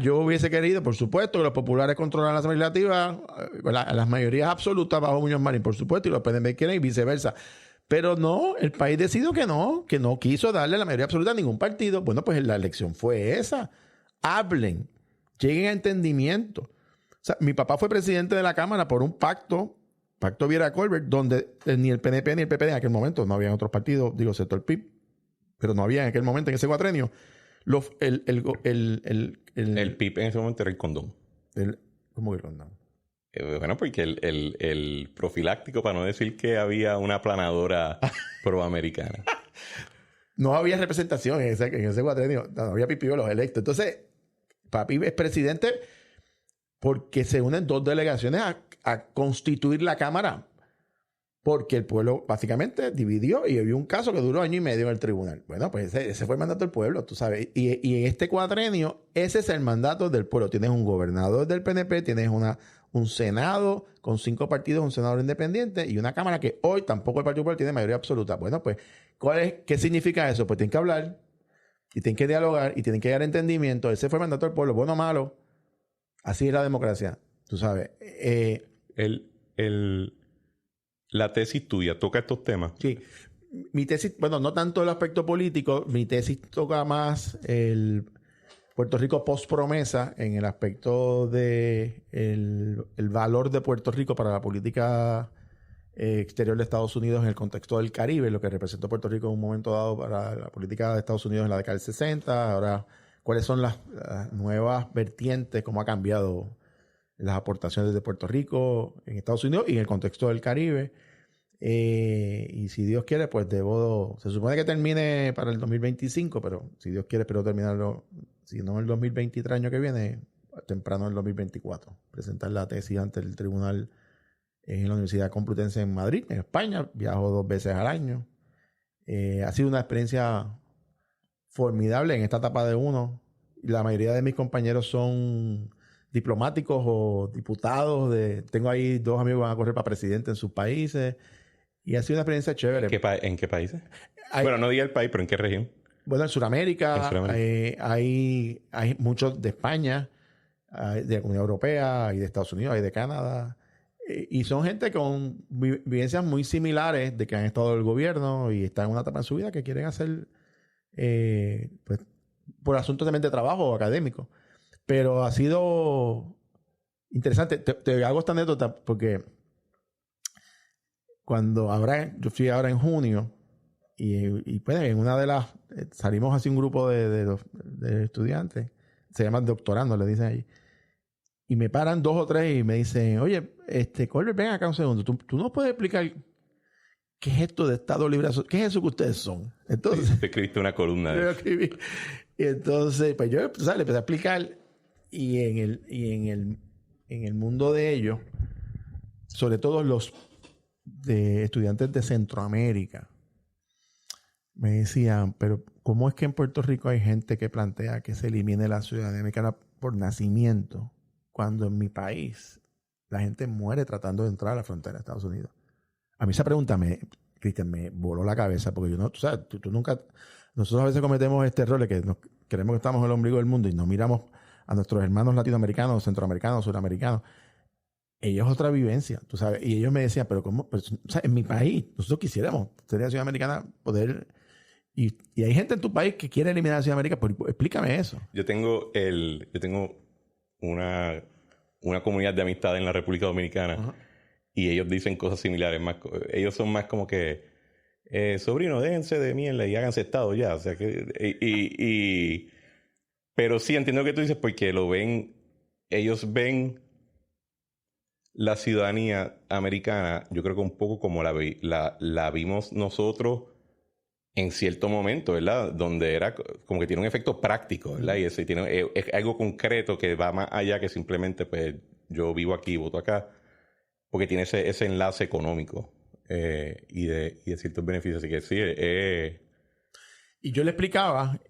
Speaker 2: Yo hubiese querido, por supuesto, que los populares controlaran la Asamblea Legislativa, las mayorías absolutas bajo Muñoz Marín, por supuesto, y los PNP quieren y viceversa. Pero no, el país decidió que no quiso darle la mayoría absoluta a ningún partido. Bueno, pues la elección fue esa. Hablen, lleguen a entendimiento. O sea, mi papá fue presidente de la Cámara por un pacto Viera Colbert, donde ni el PNP ni el PPD en aquel momento, no había otros partidos, excepto el PIB, pero no había en aquel momento, en ese cuatrenio,
Speaker 1: el PIB en ese momento era el condón.
Speaker 2: ¿Cómo que el condón?
Speaker 1: Bueno, porque el profiláctico, para no decir que había una aplanadora proamericana.
Speaker 2: No había representación en ese cuatrenio, no había los electos. Entonces, papi es presidente porque se unen 2 delegaciones a constituir la Cámara. Porque el pueblo básicamente dividió y había un caso que duró 1 año y medio en el tribunal. Bueno, pues ese fue el mandato del pueblo, tú sabes. Y en este cuatrenio, ese es el mandato del pueblo. Tienes un gobernador del PNP, tienes un Senado con 5 partidos, un senador independiente y una Cámara que hoy tampoco el Partido Popular tiene mayoría absoluta. Bueno, pues, ¿qué significa eso? Pues tienen que hablar y tienen que dialogar y tienen que llegar a entendimiento. Ese fue el mandato del pueblo, bueno o malo. Así es la democracia, tú sabes.
Speaker 1: La tesis tuya toca estos temas.
Speaker 2: Sí. Mi tesis, bueno, no tanto el aspecto político, mi tesis toca más el Puerto Rico post-promesa en el aspecto de el valor de Puerto Rico para la política exterior de Estados Unidos en el contexto del Caribe, lo que representó Puerto Rico en un momento dado para la política de Estados Unidos en la década del 60. Ahora, cuáles son las nuevas vertientes, cómo ha cambiado las aportaciones de Puerto Rico en Estados Unidos y en el contexto del Caribe. Y si Dios quiere, pues se supone que termine para el 2025, pero si Dios quiere, espero terminarlo, si no el 2023, año que viene, temprano en el 2024. Presentar la tesis ante el tribunal en la Universidad Complutense en Madrid, en España. Viajo 2 veces al año. Ha sido una experiencia formidable en esta etapa de uno. La mayoría de mis compañeros son diplomáticos o diputados. Tengo ahí 2 amigos que van a correr para presidente en sus países. Y ha sido una experiencia chévere.
Speaker 1: ¿En qué países? Bueno, no diga el país, pero ¿en qué región?
Speaker 2: Bueno, en Sudamérica. Hay muchos de España, de la Comunidad Europea, hay de Estados Unidos, hay de Canadá. Y son gente con vivencias muy similares de que han estado en el gobierno y están en una etapa en su vida que quieren hacer pues, por asuntos también de trabajo o académico. Pero ha sido interesante. Te hago esta anécdota porque yo fui ahora en junio y pues en una de las salimos así un grupo de estudiantes, se llaman doctorando, le dicen allí, y me paran 2 o 3 y me dicen, oye, Colbert, ven acá un segundo, ¿tú nos puedes explicar qué es esto de Estado Libre Asociado? ¿Qué es eso que ustedes son? Entonces,
Speaker 1: te escribiste una columna de eso.
Speaker 2: Y entonces, pues yo le empecé a explicar y en el mundo de ellos, sobre todo los de estudiantes de Centroamérica, me decían, pero ¿cómo es que en Puerto Rico hay gente que plantea que se elimine la ciudadanía americana por nacimiento, cuando en mi país la gente muere tratando de entrar a la frontera de Estados Unidos? A mí esa pregunta, Cristian, me voló la cabeza, porque yo no, tú sabes, tú nunca, nosotros a veces cometemos este error de que creemos que estamos en el ombligo del mundo y no miramos a nuestros hermanos latinoamericanos, centroamericanos, suramericanos. ellos otra vivencia, tú sabes. Y ellos me decían, pero ¿cómo? Pero, o sea, en mi país, nosotros quisiéramos ser la ciudad americana, poder... Y hay gente en tu país que quiere eliminar la ciudad americana, pero explícame eso.
Speaker 1: Yo tengo una comunidad de amistad en la República Dominicana. Uh-huh. Y ellos dicen cosas similares. Ellos son más como que... sobrino, déjense de mierda y háganse estado ya. O sea que... pero sí, entiendo lo que tú dices porque lo ven... Ellos ven la ciudadanía americana, yo creo que un poco como la vimos nosotros en cierto momento, ¿verdad? Donde era como que tiene un efecto práctico, ¿verdad? Y es algo concreto que va más allá que simplemente, pues, yo vivo aquí, voto acá, porque tiene ese enlace económico y de ciertos beneficios. Así que sí,
Speaker 2: Y yo le explicaba,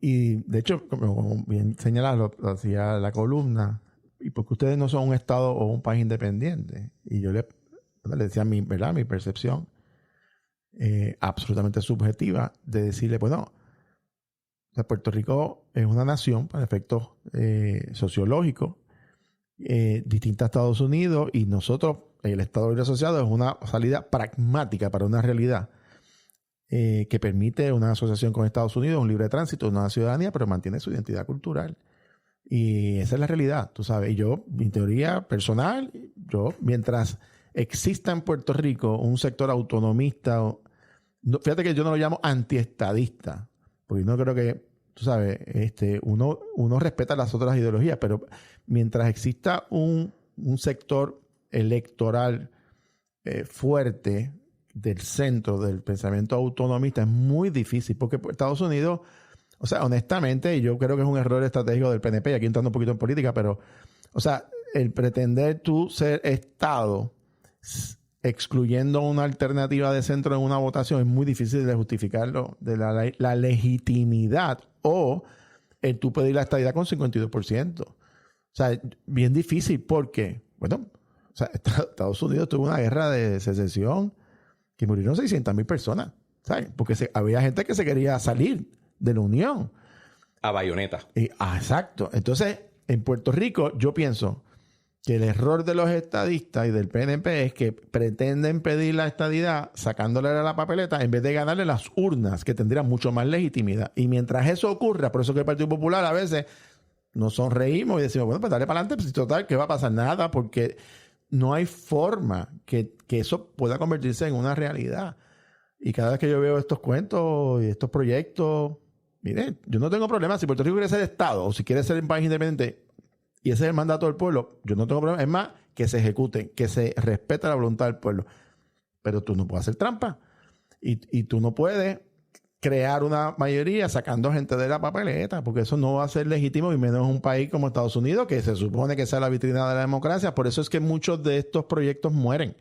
Speaker 2: y de hecho, como bien señalado, lo hacía la columna, y porque ustedes no son un estado o un país independiente. Y yo le decía mi percepción absolutamente subjetiva de decirle, bueno, Puerto Rico es una nación para efectos sociológicos distinta a Estados Unidos, y nosotros, el Estado Libre Asociado, es una salida pragmática para una realidad que permite una asociación con Estados Unidos, un libre tránsito, una ciudadanía, pero mantiene su identidad cultural. Y esa es la realidad, tú sabes. Y yo, mi teoría personal, mientras exista en Puerto Rico un sector autonomista, fíjate que yo no lo llamo antiestadista, porque no creo que, tú sabes, uno respeta las otras ideologías, pero mientras exista un sector electoral fuerte del centro del pensamiento autonomista, es muy difícil, porque Estados Unidos... O sea, honestamente, yo creo que es un error estratégico del PNP, y aquí entrando un poquito en política, pero, o sea, el pretender tú ser Estado excluyendo una alternativa de centro en una votación es muy difícil de justificarlo, de la legitimidad, o el tú pedir la estadidad con 52%. O sea, bien difícil, porque, bueno, o sea, Estados Unidos tuvo una guerra de secesión que murieron 600,000 personas, ¿sabes? Porque había gente que se quería salir de la Unión.
Speaker 1: A bayoneta.
Speaker 2: Exacto. Entonces, en Puerto Rico, yo pienso que el error de los estadistas y del PNP es que pretenden pedir la estadidad sacándole a la papeleta en vez de ganarle las urnas, que tendrían mucho más legitimidad. Y mientras eso ocurra, por eso que el Partido Popular a veces nos sonreímos y decimos, bueno, pues dale para adelante, pues total, ¿qué va a pasar? Nada, porque no hay forma que eso pueda convertirse en una realidad. Y cada vez que yo veo estos cuentos y estos proyectos, mire, yo no tengo problema. Si Puerto Rico quiere ser Estado o si quiere ser un país independiente y ese es el mandato del pueblo, yo no tengo problema. Es más, que se ejecuten, que se respete la voluntad del pueblo. Pero tú no puedes hacer trampa. Y tú no puedes crear una mayoría sacando gente de la papeleta, porque eso no va a ser legítimo, y menos en un país como Estados Unidos, que se supone que sea la vitrina de la democracia. Por eso es que muchos de estos proyectos mueren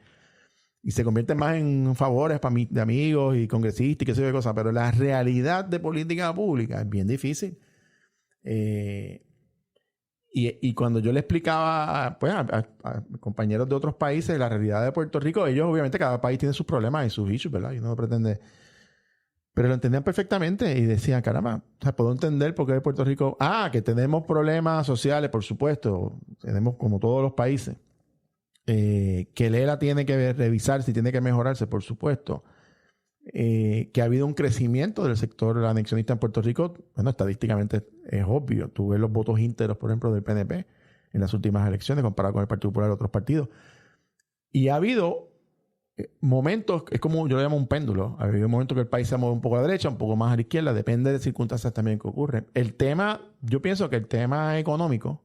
Speaker 2: y se convierten más en favores de amigos y congresistas y qué sé yo qué cosa. Pero la realidad de política pública es bien difícil. Y cuando yo le explicaba pues, a compañeros de otros países la realidad de Puerto Rico, ellos obviamente cada país tiene sus problemas y sus issues, ¿verdad? Y uno pretende... Pero lo entendían perfectamente y decían, caramba, o sea, puedo entender por qué Puerto Rico... que tenemos problemas sociales, por supuesto. Tenemos como todos los países. Que el ELA tiene que revisarse y tiene que mejorarse, por supuesto. Que ha habido un crecimiento del sector anexionista en Puerto Rico. Bueno, estadísticamente es obvio. Tú ves los votos íntegros, por ejemplo, del PNP en las últimas elecciones comparado con el Partido Popular y otros partidos. Y ha habido momentos, es como yo lo llamo un péndulo. Ha habido momentos que el país se mueve un poco a la derecha, un poco más a la izquierda. Depende de circunstancias también que ocurren. El tema, yo pienso que el tema económico,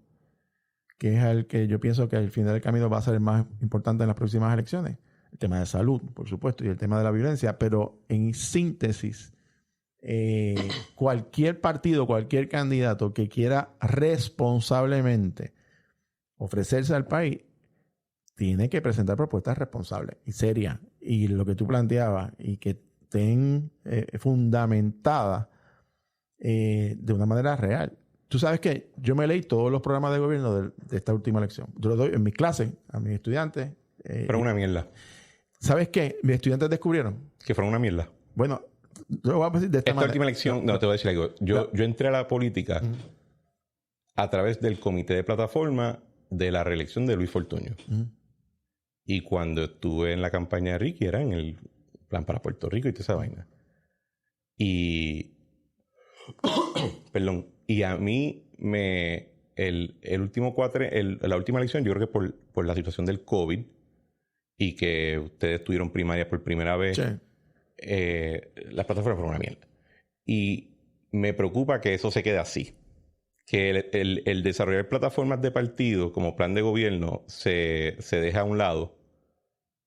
Speaker 2: que es el que yo pienso que al final del camino va a ser el más importante en las próximas elecciones. El tema de salud, por supuesto, y el tema de la violencia. Pero en síntesis, cualquier partido, cualquier candidato que quiera responsablemente ofrecerse al país, tiene que presentar propuestas responsables y serias. Y lo que tú planteabas, y que estén fundamentadas de una manera real. Tú sabes que yo me leí todos los programas de gobierno de esta última elección. Yo los doy en mis clases a mis estudiantes.
Speaker 1: Fueron una mierda.
Speaker 2: ¿Sabes qué? Mis estudiantes descubrieron
Speaker 1: que fueron una mierda.
Speaker 2: Bueno, yo lo voy a decir de esta manera.
Speaker 1: Última elección, no, te voy a decir algo. Yo entré a la política a través del comité de plataforma de la reelección de Luis Fortuño. Y cuando estuve en la campaña de Ricky, era en el plan para Puerto Rico y toda esa vaina. Y... Perdón. Y a mí el último la última elección, yo creo que por la situación del COVID y que ustedes tuvieron primaria por primera vez,
Speaker 2: Sí.
Speaker 1: las plataformas fueron una mierda. Y me preocupa que eso se quede así. Que el desarrollar plataformas de partido como plan de gobierno se deja a un lado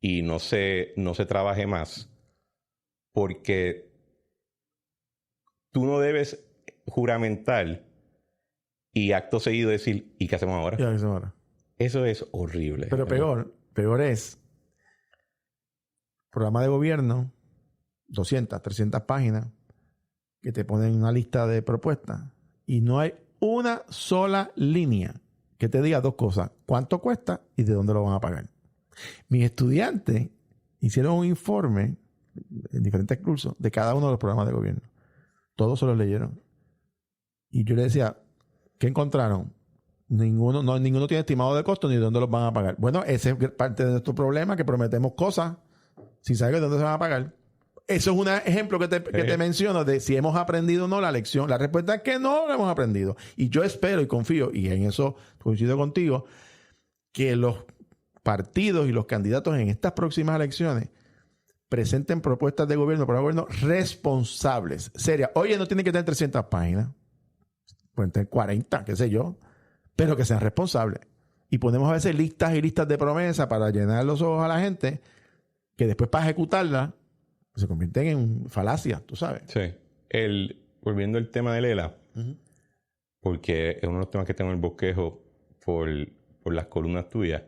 Speaker 1: y no se trabaje más, porque tú no debes juramentar y acto seguido decir, ¿y qué hacemos ahora?
Speaker 2: ¿Qué hacemos ahora?
Speaker 1: Eso es horrible.
Speaker 2: Pero peor es programa de gobierno, 200, 300 páginas, que te ponen una lista de propuestas y no hay una sola línea que te diga dos cosas: cuánto cuesta y de dónde lo van a pagar. Mis estudiantes hicieron un informe en diferentes cursos de cada uno de los programas de gobierno. Todos se los leyeron. Y yo les decía, ¿qué encontraron? Ninguno tiene estimado de costo ni de dónde los van a pagar. Bueno, ese es parte de nuestro problema, que prometemos cosas sin saber de dónde se van a pagar. Eso es un ejemplo que te menciono de si hemos aprendido o no la lección. La respuesta es que no lo hemos aprendido. Y yo espero y confío, y en eso coincido contigo, que los partidos y los candidatos en estas próximas elecciones presenten propuestas de gobierno para gobierno responsables, serias. Oye, no tienen que tener 300 páginas, pueden tener 40, qué sé yo, pero que sean responsables. Y ponemos a veces listas y listas de promesas para llenar los ojos a la gente, que después para ejecutarlas se convierten en falacias, tú sabes.
Speaker 1: Sí. Volviendo al tema de Lela, porque es uno de los temas que tengo en el bosquejo por las columnas tuyas.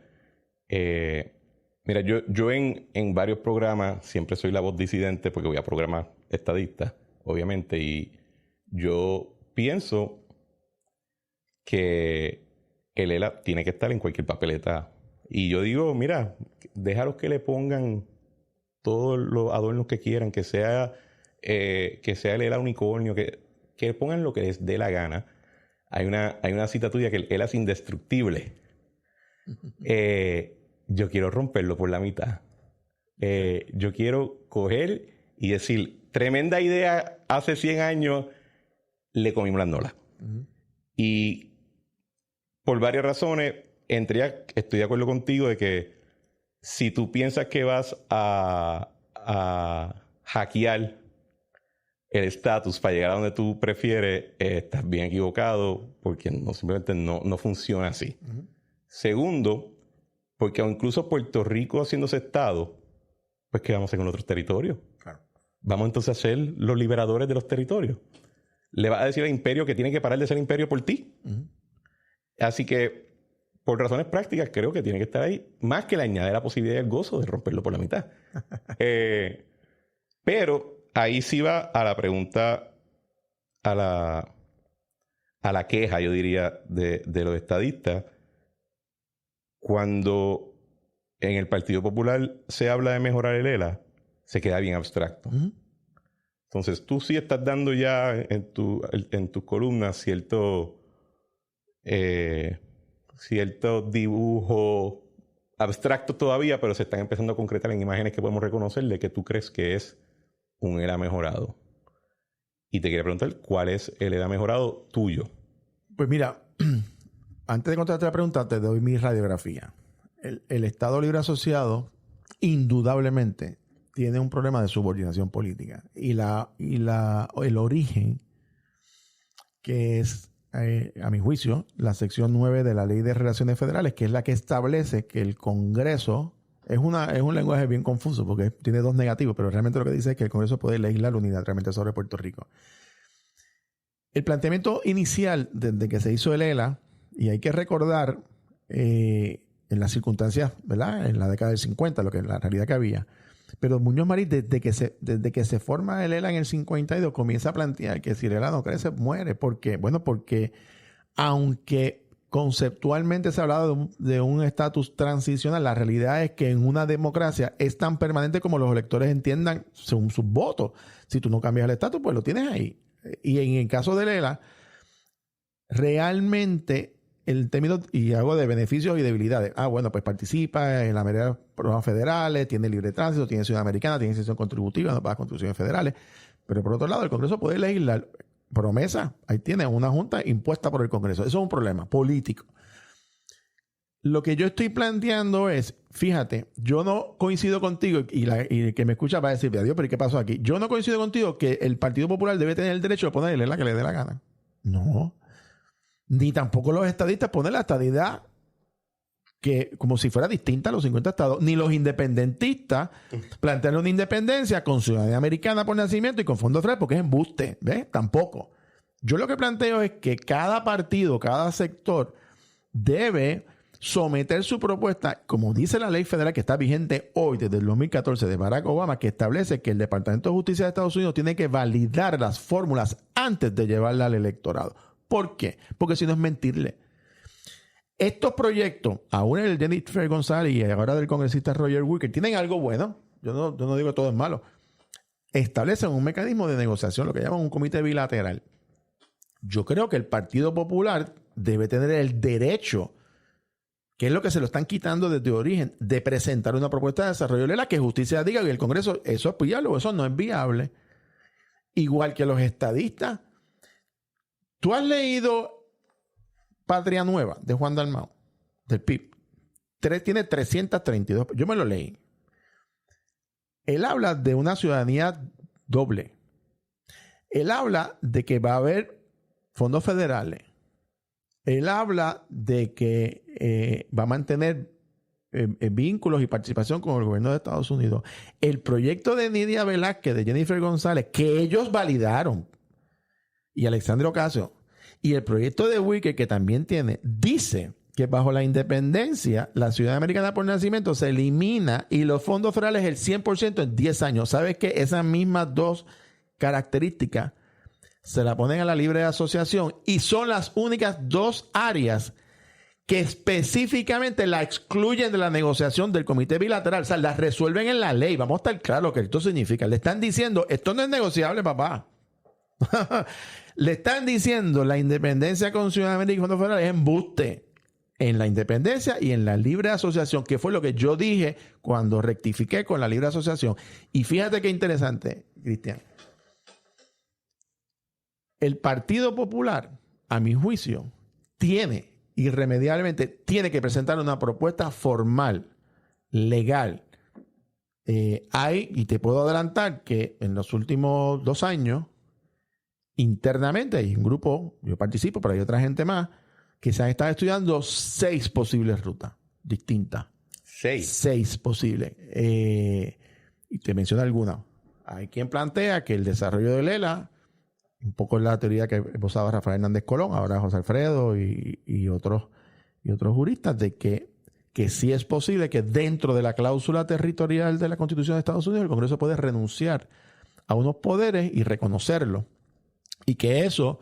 Speaker 1: Mira, yo en varios programas siempre soy la voz disidente porque voy a programas estadistas, obviamente, y yo pienso que el ELA tiene que estar en cualquier papeleta. Y yo digo, mira, déjalos que le pongan todos los adornos que quieran, que sea el ELA unicornio, que pongan lo que les dé la gana. Hay una cita tuya que el ELA es indestructible. Yo quiero romperlo por la mitad. Yo quiero coger y decir, tremenda idea, hace 100 años le comimos las nolas. Y por varias razones, entre ellas estoy de acuerdo contigo de que si tú piensas que vas a hackear el estatus para llegar a donde tú prefieres, estás bien equivocado, porque simplemente no funciona así. Segundo, porque incluso Puerto Rico haciéndose Estado, pues ¿qué vamos a hacer con otros territorios?
Speaker 2: Claro.
Speaker 1: Vamos entonces a ser los liberadores de los territorios. Le vas a decir al imperio que tiene que parar de ser imperio por ti. Así que, por razones prácticas, creo que tiene que estar ahí, más que le añade la posibilidad y el gozo de romperlo por la mitad. Pero ahí sí va a la pregunta, a la queja, yo diría, de los estadistas. Cuando en el Partido Popular se habla de mejorar el ELA, se queda bien abstracto. Entonces, tú sí estás dando ya en tus columnas cierto dibujo abstracto todavía, pero se están empezando a concretar en imágenes que podemos reconocer de que tú crees que es un ELA mejorado. Y te quería preguntar, ¿cuál es el ELA mejorado tuyo?
Speaker 2: Pues mira, antes de contestarte la pregunta, te doy mi radiografía. El Estado Libre Asociado, indudablemente, tiene un problema de subordinación política. Y el origen, que es, a mi juicio, la sección 9 de la Ley de Relaciones Federales, que es la que establece que el Congreso, es un lenguaje bien confuso porque tiene dos negativos, pero realmente lo que dice es que el Congreso puede legislar unilateralmente sobre Puerto Rico. El planteamiento inicial desde que se hizo el ELA, y hay que recordar en las circunstancias, ¿verdad? En la década del 50, la realidad que había. Pero Muñoz Marín, desde que se forma el ELA en el 52, comienza a plantear que si el ELA no crece, muere. ¿Por qué? Bueno, porque aunque conceptualmente se ha hablado de un estatus transicional, la realidad es que en una democracia es tan permanente como los electores entiendan según sus votos. Si tú no cambias el estatus, pues lo tienes ahí. Y en el caso del ELA, realmente el término, y hago de beneficios y debilidades. Bueno, pues participa en la mayoría de los programas federales, tiene libre tránsito, tiene ciudadanía americana, tiene institución contributiva, no paga contribuciones federales. Pero por otro lado, el Congreso puede legislar promesa. Ahí tiene una junta impuesta por el Congreso. Eso es un problema político. Lo que yo estoy planteando es, fíjate, yo no coincido contigo, y el que me escucha va a decir, adiós, pero ¿qué pasó aquí? Yo no coincido contigo que el Partido Popular debe tener el derecho de ponerle la que le dé la gana. No. Ni tampoco los estadistas ponen la estadidad que como si fuera distinta a los 50 estados, ni los independentistas plantean una independencia con ciudadanía americana por nacimiento y con fondos federales, porque es embuste, ¿ves? Tampoco. Yo lo que planteo es que cada partido, cada sector debe someter su propuesta, como dice la ley federal que está vigente hoy desde el 2014 de Barack Obama, que establece que el Departamento de Justicia de Estados Unidos tiene que validar las fórmulas antes de llevarla al electorado. ¿Por qué? Porque si no es mentirle. Estos proyectos, aún el de Jennifer González y ahora del congresista Roger Wicker, tienen algo bueno. Yo no digo que todo es malo. Establecen un mecanismo de negociación, lo que llaman un comité bilateral. Yo creo que el Partido Popular debe tener el derecho, que es lo que se lo están quitando desde origen, de presentar una propuesta de desarrollo de la que justicia diga que el Congreso, eso es viable o eso no es viable. Igual que los estadistas. ¿Tú has leído Patria Nueva de Juan Dalmau, del PIB? Tiene 332. Yo me lo leí. Él habla de una ciudadanía doble. Él habla de que va a haber fondos federales. Él habla de que va a mantener vínculos y participación con el gobierno de Estados Unidos. El proyecto de Nidia Velázquez, de Jennifer González, que ellos validaron, y Alexandria Ocasio, y el proyecto de Wicker, que también tiene, dice que bajo la independencia, la ciudadanía americana por nacimiento se elimina y los fondos federales el 100% en 10 años. ¿Sabes qué? Esas mismas dos características se la ponen a la libre asociación y son las únicas dos áreas que específicamente la excluyen de la negociación del comité bilateral. O sea, las resuelven en la ley. Vamos a estar claros lo que esto significa. Le están diciendo, esto no es negociable, papá. Le están diciendo la independencia con ciudadanía y fondos federales es embuste en la independencia y en la libre asociación, que fue lo que yo dije cuando rectifiqué con la libre asociación. Y fíjate qué interesante, Cristian. El Partido Popular, a mi juicio, irremediablemente tiene que presentar una propuesta formal, legal. Y te puedo adelantar que en los últimos 2 años, internamente hay un grupo, yo participo, pero hay otra gente más, que se han estado estudiando 6 posibles rutas distintas. 6 posibles. Y te menciono algunas. Hay quien plantea que el desarrollo de Lela, un poco la teoría que esbozaba Rafael Hernández Colón, ahora José Alfredo y otros juristas, de que sí es posible que dentro de la cláusula territorial de la Constitución de Estados Unidos el Congreso puede renunciar a unos poderes y reconocerlo. Y que eso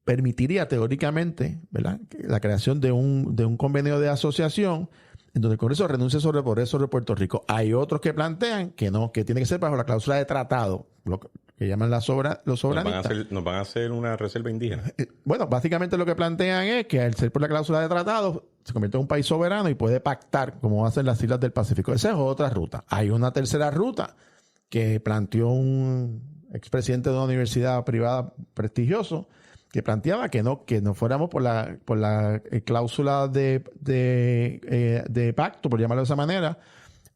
Speaker 2: permitiría teóricamente, ¿verdad?, la creación de un convenio de asociación en donde el Congreso renuncie sobre poderes sobre Puerto Rico. Hay otros que plantean que no, que tiene que ser bajo la cláusula de tratado, lo que llaman los soberanistas.
Speaker 1: ¿Nos van a hacer una reserva indígena?
Speaker 2: Bueno, básicamente lo que plantean es que al ser por la cláusula de tratado se convierte en un país soberano y puede pactar como hacen las islas del Pacífico. Esa es otra ruta. Hay una tercera ruta que planteó un expresidente de una universidad privada prestigioso, que planteaba que no fuéramos por la cláusula de pacto, por llamarlo de esa manera,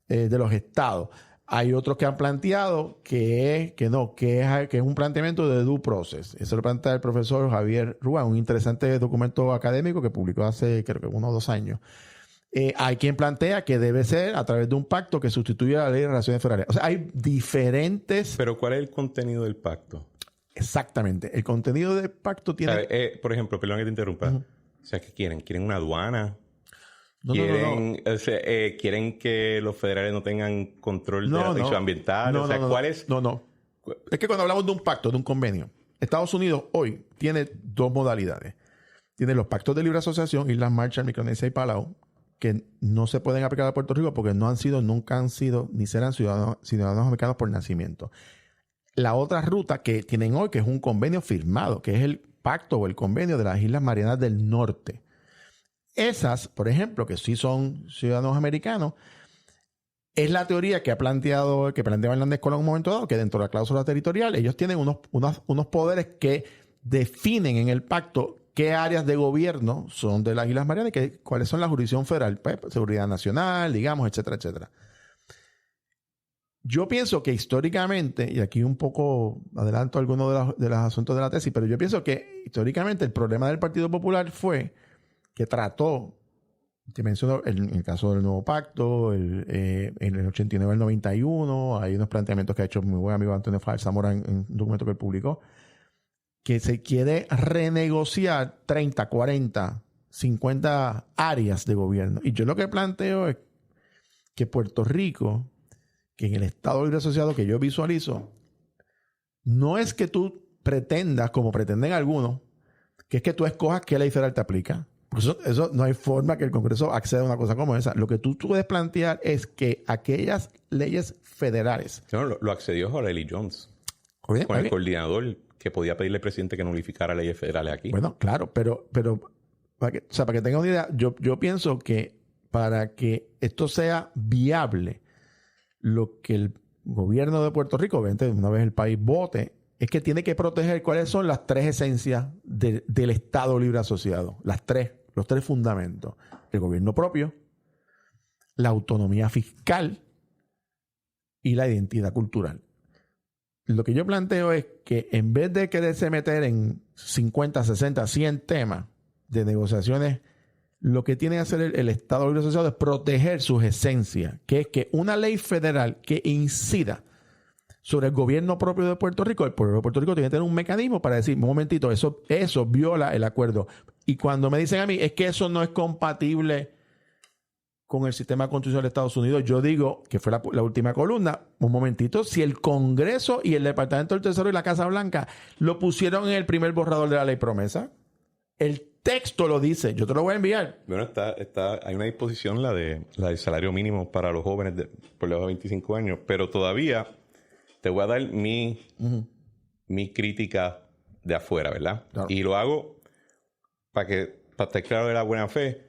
Speaker 2: de los estados. Hay otros que han planteado que es un planteamiento de due process. Eso lo plantea el profesor Javier Rúa, un interesante documento académico que publicó hace creo que 1 o 2 años. Hay quien plantea que debe ser a través de un pacto que sustituya la ley de relaciones federales. O sea, hay diferentes...
Speaker 1: Pero ¿cuál es el contenido del pacto?
Speaker 2: Exactamente. El contenido del pacto tiene...
Speaker 1: por ejemplo, perdón que te interrumpa.
Speaker 2: Uh-huh.
Speaker 1: O sea, ¿qué quieren? ¿Quieren una aduana?
Speaker 2: No.
Speaker 1: O sea, ¿quieren que los federales no tengan control de la protección ambiental? ¿Cuál es?
Speaker 2: No. Es que cuando hablamos de un pacto, de un convenio, Estados Unidos hoy tiene 2 modalidades. Tiene los pactos de libre asociación, Islas Marshall, Micronesia y Palau, que no se pueden aplicar a Puerto Rico porque nunca han sido, ni serán ciudadanos americanos por nacimiento. La otra ruta que tienen hoy, que es un convenio firmado, que es el pacto o el convenio de las Islas Marianas del Norte. Esas, por ejemplo, que sí son ciudadanos americanos, es la teoría que planteaba Hernández Colón en un momento dado, que dentro de la cláusula territorial ellos tienen unos poderes que definen en el pacto qué áreas de gobierno son de las Islas Marianas y cuáles son la jurisdicción federal, pues, seguridad nacional, digamos, etcétera, etcétera. Yo pienso que históricamente, y aquí un poco adelanto algunos de los asuntos de la tesis, pero yo pienso que históricamente el problema del Partido Popular fue que trató, te menciono en el caso del nuevo pacto, en el 89 al 91, hay unos planteamientos que ha hecho mi buen amigo Antonio Fáez Zamora en un documento que él publicó, que se quiere renegociar 30, 40, 50 áreas de gobierno. Y yo lo que planteo es que Puerto Rico, que en el Estado Libre Asociado que yo visualizo, no es que tú pretendas, como pretenden algunos, que es que tú escojas qué ley federal te aplica. Por eso no hay forma que el Congreso acceda a una cosa como esa. Lo que tú puedes plantear es que aquellas leyes federales...
Speaker 1: No, lo accedió Jorge Jones.
Speaker 2: Oye,
Speaker 1: con el coordinador que podía pedirle al presidente que nulificara leyes federales aquí.
Speaker 2: Bueno, claro, pero para que tengan una idea, yo pienso que para que esto sea viable, lo que el gobierno de Puerto Rico, obviamente una vez el país vote, es que tiene que proteger cuáles son las tres esencias del Estado Libre Asociado. Los tres fundamentos. El gobierno propio, la autonomía fiscal y la identidad cultural. Lo que yo planteo es que en vez de quererse meter en 50, 60, 100 temas de negociaciones, lo que tiene que hacer el Estado Libre Asociado es proteger sus esencias, que es que una ley federal que incida sobre el gobierno propio de Puerto Rico, el pueblo de Puerto Rico tiene que tener un mecanismo para decir, un momentito, eso viola el acuerdo. Y cuando me dicen a mí, es que eso no es compatible con el sistema constitucional de Estados Unidos, yo digo, que fue la última columna, un momentito, si el Congreso y el Departamento del Tesoro y la Casa Blanca lo pusieron en el primer borrador de la ley promesa, el texto lo dice, yo te lo voy a enviar.
Speaker 1: Bueno, hay una disposición, la del salario mínimo para los jóvenes por debajo de 25 años, pero todavía te voy a dar mi crítica de afuera, ¿verdad? Claro. Y lo hago para estar claro de la buena fe.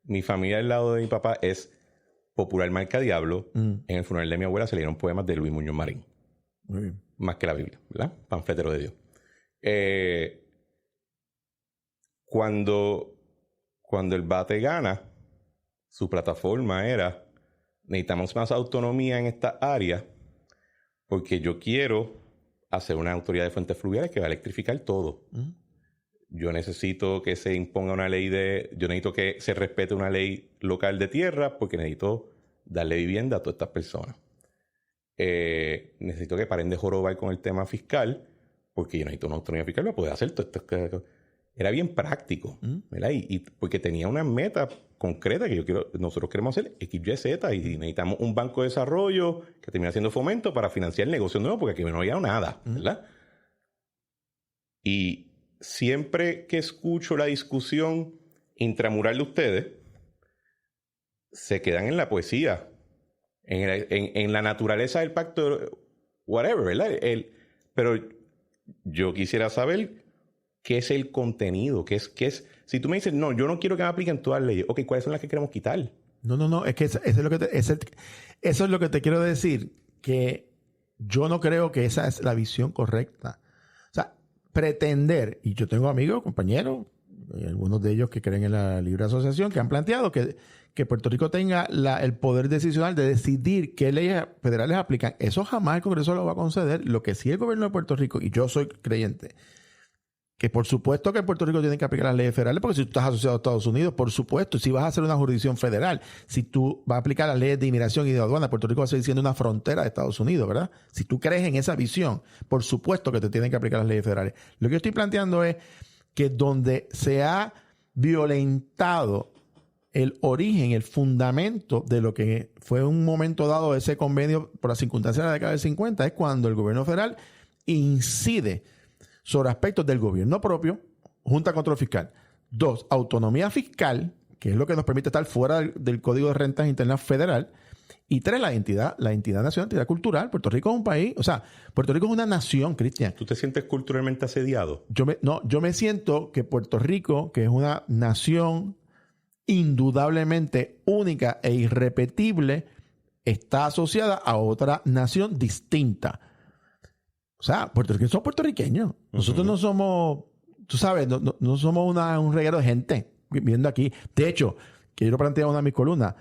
Speaker 1: Mi familia del lado de mi papá es popular marca diablo. En el funeral de mi abuela se leyeron poemas de Luis Muñoz Marín. Muy bien. Más que la Biblia, ¿verdad? Panfletero de Dios. Cuando el Bate gana, su plataforma era: necesitamos más autonomía en esta área porque yo quiero hacer una autoridad de fuentes fluviales que va a electrificar todo. Yo necesito que se imponga una ley yo necesito que se respete una ley local de tierra porque necesito darle vivienda a todas estas personas. Necesito que paren de jorobar con el tema fiscal porque yo necesito una autonomía fiscal para poder hacer todo esto. Era bien práctico, ¿verdad? Y porque tenía una meta concreta que nosotros queremos hacer XYZ y necesitamos un banco de desarrollo que termine haciendo fomento para financiar negocios nuevos porque aquí no había nada, ¿verdad? Y siempre que escucho la discusión intramural de ustedes, se quedan en la poesía, en la naturaleza del pacto, whatever, ¿verdad? Pero yo quisiera saber qué es el contenido, qué es. Si tú me dices, no, yo no quiero que me apliquen todas las leyes, ok, ¿cuáles son las que queremos quitar?
Speaker 2: No, es que eso es lo que te quiero decir, que yo no creo que esa es la visión correcta. O sea, pretender, y yo tengo amigos, compañeros, algunos de ellos que creen en la libre asociación, que han planteado que Puerto Rico tenga el poder decisional de decidir qué leyes federales aplican. Eso jamás el Congreso lo va a conceder. Lo que sí el gobierno de Puerto Rico, y yo soy creyente, que por supuesto que en Puerto Rico tienen que aplicar las leyes federales, porque si tú estás asociado a Estados Unidos, por supuesto, si vas a hacer una jurisdicción federal, si tú vas a aplicar las leyes de inmigración y de aduana, Puerto Rico va a seguir siendo una frontera de Estados Unidos, ¿verdad? Si tú crees en esa visión, por supuesto que te tienen que aplicar las leyes federales. Lo que yo estoy planteando es que donde se ha violentado el origen, el fundamento de lo que fue un momento dado ese convenio por las circunstancias de la década del 50, es cuando el gobierno federal incide sobre aspectos del gobierno propio, Junta de Control Fiscal. 2, autonomía fiscal, que es lo que nos permite estar fuera del Código de Rentas Internas Federal. Y 3, la identidad nacional, la identidad cultural. Puerto Rico es un país, o sea, Puerto Rico es una nación, Cristian.
Speaker 1: ¿Tú te sientes culturalmente asediado?
Speaker 2: Yo me siento que Puerto Rico, que es una nación indudablemente única e irrepetible, está asociada a otra nación distinta. O sea, puertorriqueños son puertorriqueños. Nosotros no somos, tú sabes, no somos un reguero de gente viviendo aquí. De hecho, que yo lo planteé en una de mis columnas,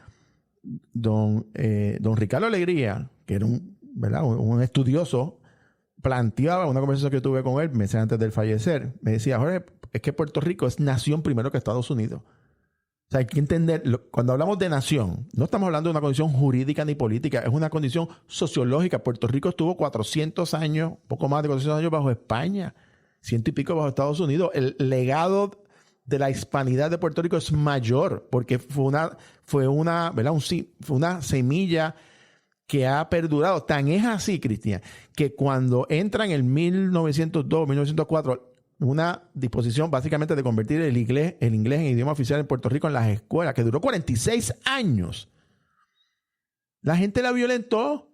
Speaker 2: don Ricardo Alegría, que era un estudioso, planteaba en una conversación que tuve con él meses antes del fallecer, me decía, Jorge, es que Puerto Rico es nación primero que Estados Unidos. O sea, hay que entender, cuando hablamos de nación, no estamos hablando de una condición jurídica ni política, es una condición sociológica. Puerto Rico estuvo 400 años, poco más de 400 años bajo España, 100 y pico bajo Estados Unidos. El legado de la hispanidad de Puerto Rico es mayor, porque fue una semilla que ha perdurado. Tan es así, Cristian, que cuando entra en el 1902, 1904, una disposición básicamente de convertir el inglés en idioma oficial en Puerto Rico en las escuelas, que duró 46 años. La gente la violentó.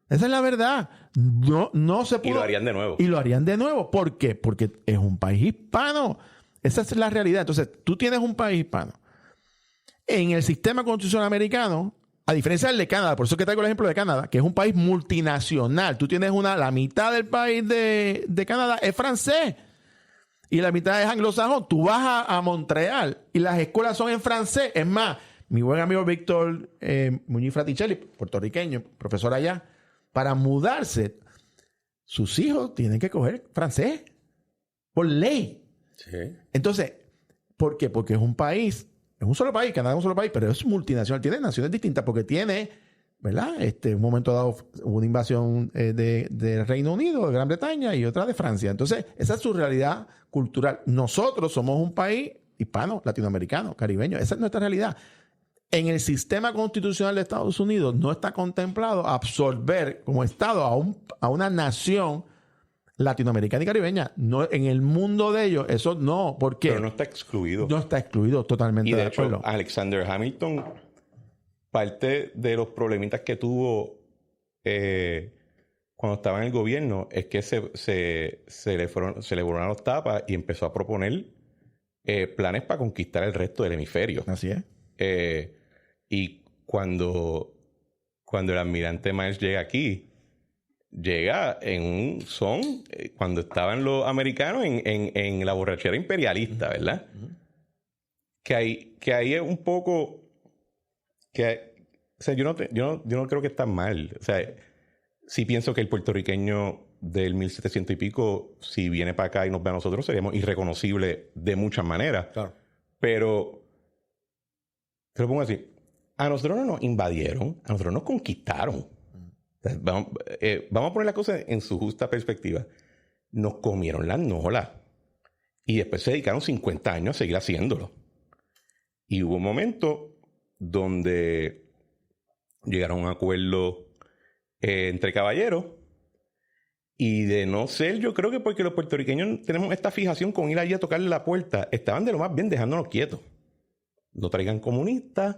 Speaker 2: Esa es la verdad. No se pudo.
Speaker 1: Y lo harían de nuevo.
Speaker 2: Y lo harían de nuevo. ¿Por qué? Porque es un país hispano. Esa es la realidad. Entonces, tú tienes un país hispano. En el sistema constitucional americano, a diferencia del de Canadá, por eso que traigo el ejemplo de Canadá, que es un país multinacional. Tú tienes la mitad del país de Canadá es francés y la mitad es anglosajón. Tú vas a Montreal y las escuelas son en francés. Es más, mi buen amigo Víctor Muñiz Fraticelli, puertorriqueño, profesor allá, para mudarse, sus hijos tienen que coger francés por ley.
Speaker 1: Sí.
Speaker 2: Entonces, ¿por qué? Porque es un país, es un solo país, Canadá es un solo país, pero es multinacional, tiene naciones distintas porque tiene, ¿verdad? En un momento dado hubo una invasión del Reino Unido, de Gran Bretaña y otra de Francia. Entonces, esa es su realidad cultural. Nosotros somos un país hispano, latinoamericano, caribeño. Esa es nuestra realidad. En el sistema constitucional de Estados Unidos no está contemplado absorber como Estado a una nación latinoamericana y caribeña. No, en el mundo de ellos, eso no. ¿Por qué?
Speaker 1: Pero no está excluido.
Speaker 2: No está excluido totalmente.
Speaker 1: Y de hecho,
Speaker 2: acuerdo.
Speaker 1: Alexander Hamilton, parte de los problemitas que tuvo cuando estaba en el gobierno es que se le volaron las tapas y empezó a proponer planes para conquistar el resto del hemisferio.
Speaker 2: Así es.
Speaker 1: Y cuando el almirante Miles llega aquí, llega en un son cuando estaban los americanos en la borrachera imperialista, ¿verdad? Uh-huh. Que ahí es un poco o sea, yo no creo que está mal. O sea, sí pienso que el puertorriqueño del 1700 y pico, si viene para acá y nos ve a nosotros, seríamos irreconocibles de muchas maneras.
Speaker 2: Claro.
Speaker 1: Pero te lo pongo así, a nosotros no nos invadieron, a nosotros nos conquistaron. Vamos a poner las cosas en su justa perspectiva. Nos comieron las nolas y después se dedicaron 50 años a seguir haciéndolo. Y hubo un momento donde llegaron a un acuerdo entre caballeros y de no ser, yo creo que porque los puertorriqueños tenemos esta fijación con ir allí a tocarle la puerta, estaban de lo más bien dejándonos quietos. No traigan comunistas,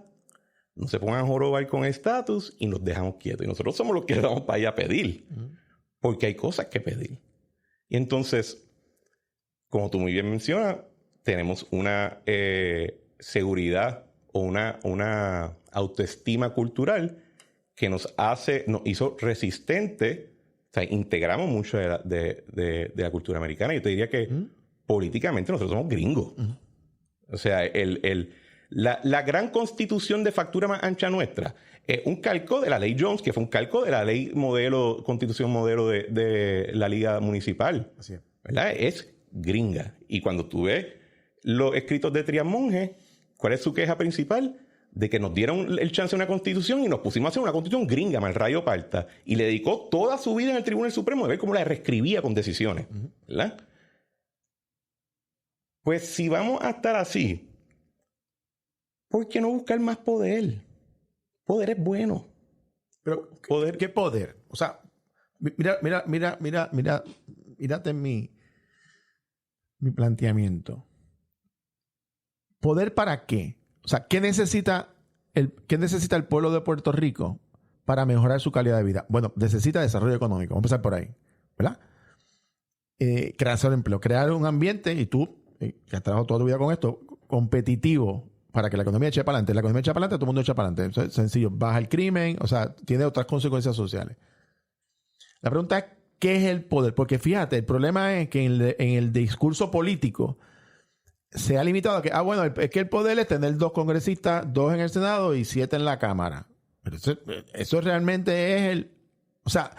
Speaker 1: no se pongan a jorobar con estatus y nos dejamos quietos. Y nosotros somos los que vamos para allá a pedir. Porque hay cosas que pedir. Y entonces, como tú muy bien mencionas, tenemos una seguridad o una autoestima cultural que nos hizo resistentes. O sea, integramos mucho de la cultura americana. Yo te diría que políticamente nosotros somos gringos. O sea, la gran constitución de factura más ancha nuestra es un calco de la ley Jones, que fue un calco de la ley constitución modelo de la liga municipal.
Speaker 2: Así es.
Speaker 1: ¿Verdad? Es gringa. Y cuando tú ves los escritos de Trias Monge, ¿cuál es su queja principal? De que nos dieron el chance de una constitución y nos pusimos a hacer una constitución gringa, mal rayo parta. Y le dedicó toda su vida en el Tribunal Supremo de ver cómo la reescribía con decisiones. ¿Verdad? Pues si vamos a estar así, ¿por qué no buscar más poder? Poder es bueno.
Speaker 2: Pero, ¿qué poder? O sea, mírate mi planteamiento. ¿Poder para qué? O sea, ¿qué necesita ¿qué necesita el pueblo de Puerto Rico para mejorar su calidad de vida? Bueno, necesita desarrollo económico. Vamos a empezar por ahí, ¿verdad? Creación de empleo, crear un ambiente, y tú, que has trabajado toda tu vida con esto, competitivo para que la economía eche para adelante. La economía echa para adelante, todo el mundo echa para adelante. Eso es sencillo. Baja el crimen, o sea, tiene otras consecuencias sociales. La pregunta es, ¿qué es el poder? Porque fíjate, el problema es que en el discurso político se ha limitado a que, bueno, es que el poder es tener 2 congresistas, 2 en el Senado y 7 en la Cámara. Pero eso realmente es el... O sea,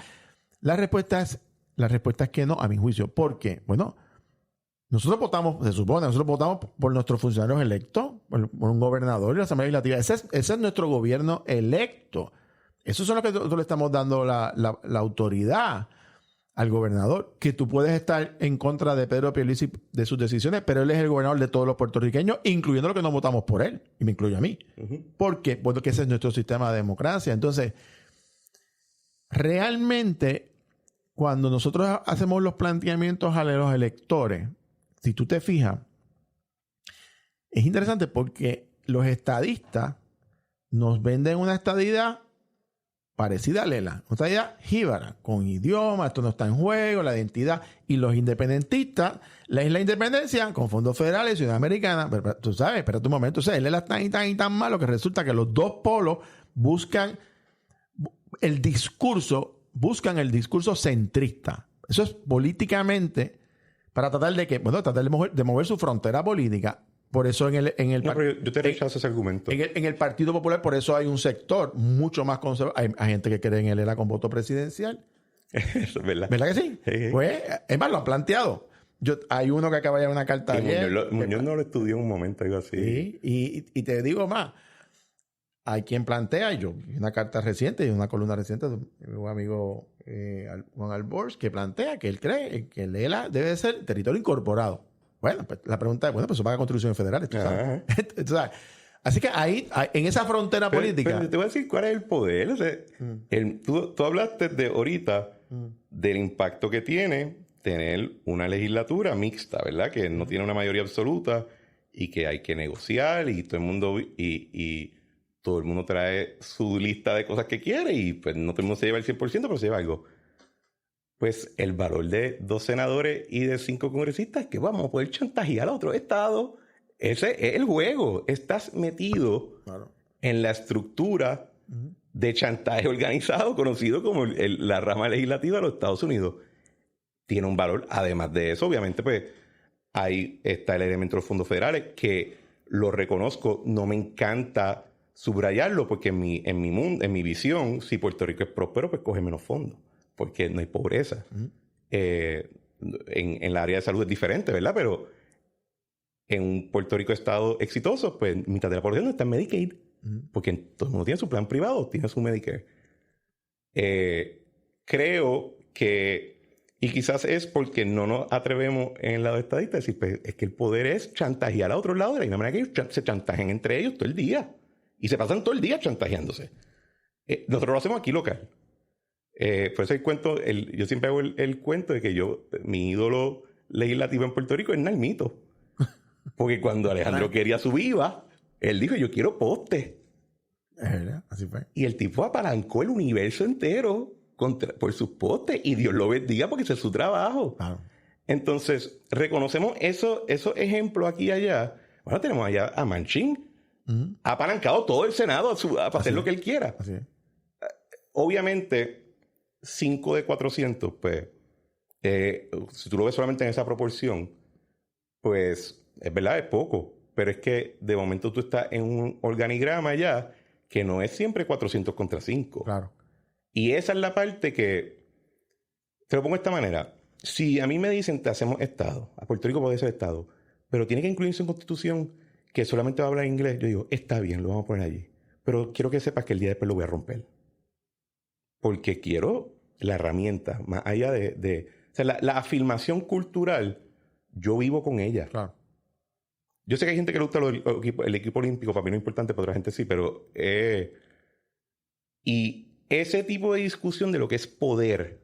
Speaker 2: la respuesta es que no, a mi juicio. ¿Por qué? Bueno, nosotros votamos, se supone, nosotros votamos por nuestros funcionarios electos, por un gobernador y la Asamblea Legislativa. Ese es nuestro gobierno electo. Eso es lo que nosotros le estamos dando la autoridad al gobernador, que tú puedes estar en contra de Pedro Pierluisi de sus decisiones, pero él es el gobernador de todos los puertorriqueños, incluyendo los que no votamos por él, y me incluye a mí. ¿Por qué? Porque ese es nuestro sistema de democracia. Entonces, realmente, cuando nosotros hacemos los planteamientos a los electores, si tú te fijas, es interesante porque los estadistas nos venden una estadidad parecida a Lela, una estadidad jíbara, con idioma, esto no está en juego, la identidad, y los independentistas, la isla independencia, con fondos federales, ciudad americana, pero tú sabes, espérate un momento, o sea, Lela es tan malo que resulta que los dos polos buscan el discurso centrista. Eso es políticamente para tratar de mover su frontera política. Por eso
Speaker 1: yo te rechazo ese argumento.
Speaker 2: En el Partido Popular, por eso hay un sector mucho más conservador. Hay gente que cree en él era con voto presidencial.
Speaker 1: Eso es verdad.
Speaker 2: ¿Verdad que sí? Pues, es más, lo han planteado. Hay uno que acaba de llevar una carta ayer.
Speaker 1: Muñoz no lo estudió en un momento, algo así.
Speaker 2: Sí, y te digo más. Hay quien plantea, una carta reciente y una columna reciente de mi amigo Juan Albors, que plantea que él cree que el ELA debe ser territorio incorporado. Bueno, pues la pregunta es, eso va a constituciones federales, tú sabes. ¿Tú sabes? Así que ahí, en esa frontera política...
Speaker 1: Pero te voy a decir cuál es el poder. O sea, tú hablaste ahorita del impacto que tiene tener una legislatura mixta, ¿verdad? Que no tiene una mayoría absoluta y que hay que negociar y todo el mundo... Y todo el mundo trae su lista de cosas que quiere y pues no todo el mundo se lleva el 100%, pero se lleva algo. Pues el valor de 2 senadores y de 5 congresistas es que vamos a poder chantajear a otro estado. Ese es el juego. Estás metido en la estructura de chantaje organizado conocido como la rama legislativa de los Estados Unidos. Tiene un valor. Además de eso, obviamente, pues ahí está el elemento de los fondos federales que lo reconozco. No me encanta subrayarlo porque en mi visión, si Puerto Rico es próspero, pues coge menos fondos. Porque no hay pobreza. En la área de salud es diferente, ¿verdad? Pero en un Puerto Rico estado exitoso, pues mitad de la población está en Medicaid. Porque todo el mundo tiene su plan privado, tiene su Medicare. Creo que, y quizás es porque no nos atrevemos en el lado estadista a decir, pues, es que el poder es chantajear a otro lado de la misma manera que ellos se chantajean entre ellos todo el día. Y se pasan todo el día chantajeándose. Nosotros lo hacemos aquí local. Por eso yo siempre hago el cuento de que mi ídolo legislativo en Puerto Rico es Nalmito. Porque cuando Alejandro quería su viva, él dijo, yo quiero poste.
Speaker 2: Así fue.
Speaker 1: Y el tipo apalancó el universo entero por sus postes y Dios lo bendiga porque ese es su trabajo. Claro. Entonces, reconocemos esos ejemplos aquí y allá. Bueno, tenemos allá a Manchin. Ha apalancado todo el Senado para hacer lo que él quiera.
Speaker 2: Así es.
Speaker 1: Obviamente, 5 de 400, pues, si tú lo ves solamente en esa proporción, pues, es verdad, es poco. Pero es que de momento tú estás en un organigrama ya que no es siempre 400 contra 5.
Speaker 2: Claro.
Speaker 1: Y esa es la parte que, te lo pongo de esta manera. Si a mí me dicen, te hacemos Estado, a Puerto Rico puede ser Estado, pero tiene que incluirse en Constitución que solamente va a hablar inglés, yo digo, está bien, lo vamos a poner allí. Pero quiero que sepas que el día después lo voy a romper. Porque quiero la herramienta, más allá o sea, la afirmación cultural, yo vivo con ella.
Speaker 2: Claro.
Speaker 1: Yo sé que hay gente que le gusta el equipo olímpico, para mí no es importante, para otra gente sí, pero... y ese tipo de discusión de lo que es poder,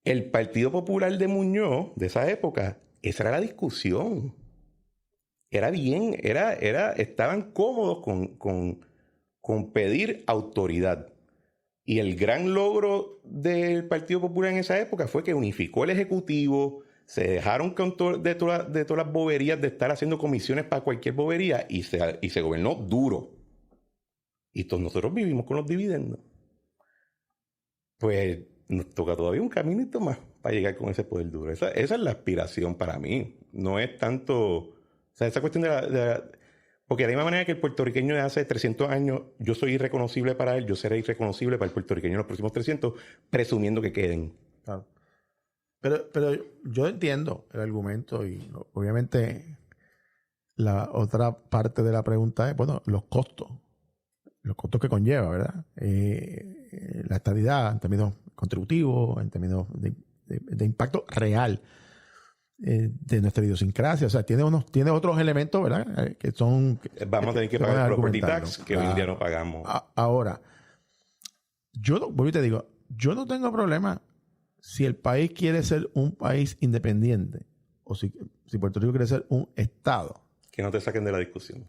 Speaker 1: el Partido Popular de Muñoz, de esa época, esa era la discusión. estaban cómodos con pedir autoridad. Y el gran logro del Partido Popular en esa época fue que unificó el Ejecutivo, se dejaron de todas las boberías de estar haciendo comisiones para cualquier bobería y se gobernó duro. Y todos nosotros vivimos con los dividendos. Pues nos toca todavía un caminito más para llegar con ese poder duro. Esa es la aspiración para mí. No es tanto... O sea, esa cuestión porque de la misma manera que el puertorriqueño de hace 300 años, yo soy irreconocible para él, yo seré irreconocible para el puertorriqueño en los próximos 300, presumiendo que queden.
Speaker 2: Claro. Pero yo entiendo el argumento y obviamente la otra parte de la pregunta es, bueno, los costos que conlleva, ¿verdad? La estabilidad en términos contributivos, en términos de impacto real de nuestra idiosincrasia. O sea, tiene otros elementos, ¿verdad? Que son...
Speaker 1: Vamos a tener que pagar el property tax, que hoy en día no pagamos.
Speaker 2: Ahora, yo te digo, yo no tengo problema si el país quiere ser un país independiente o si Puerto Rico quiere ser un estado.
Speaker 1: Que no te saquen de la discusión.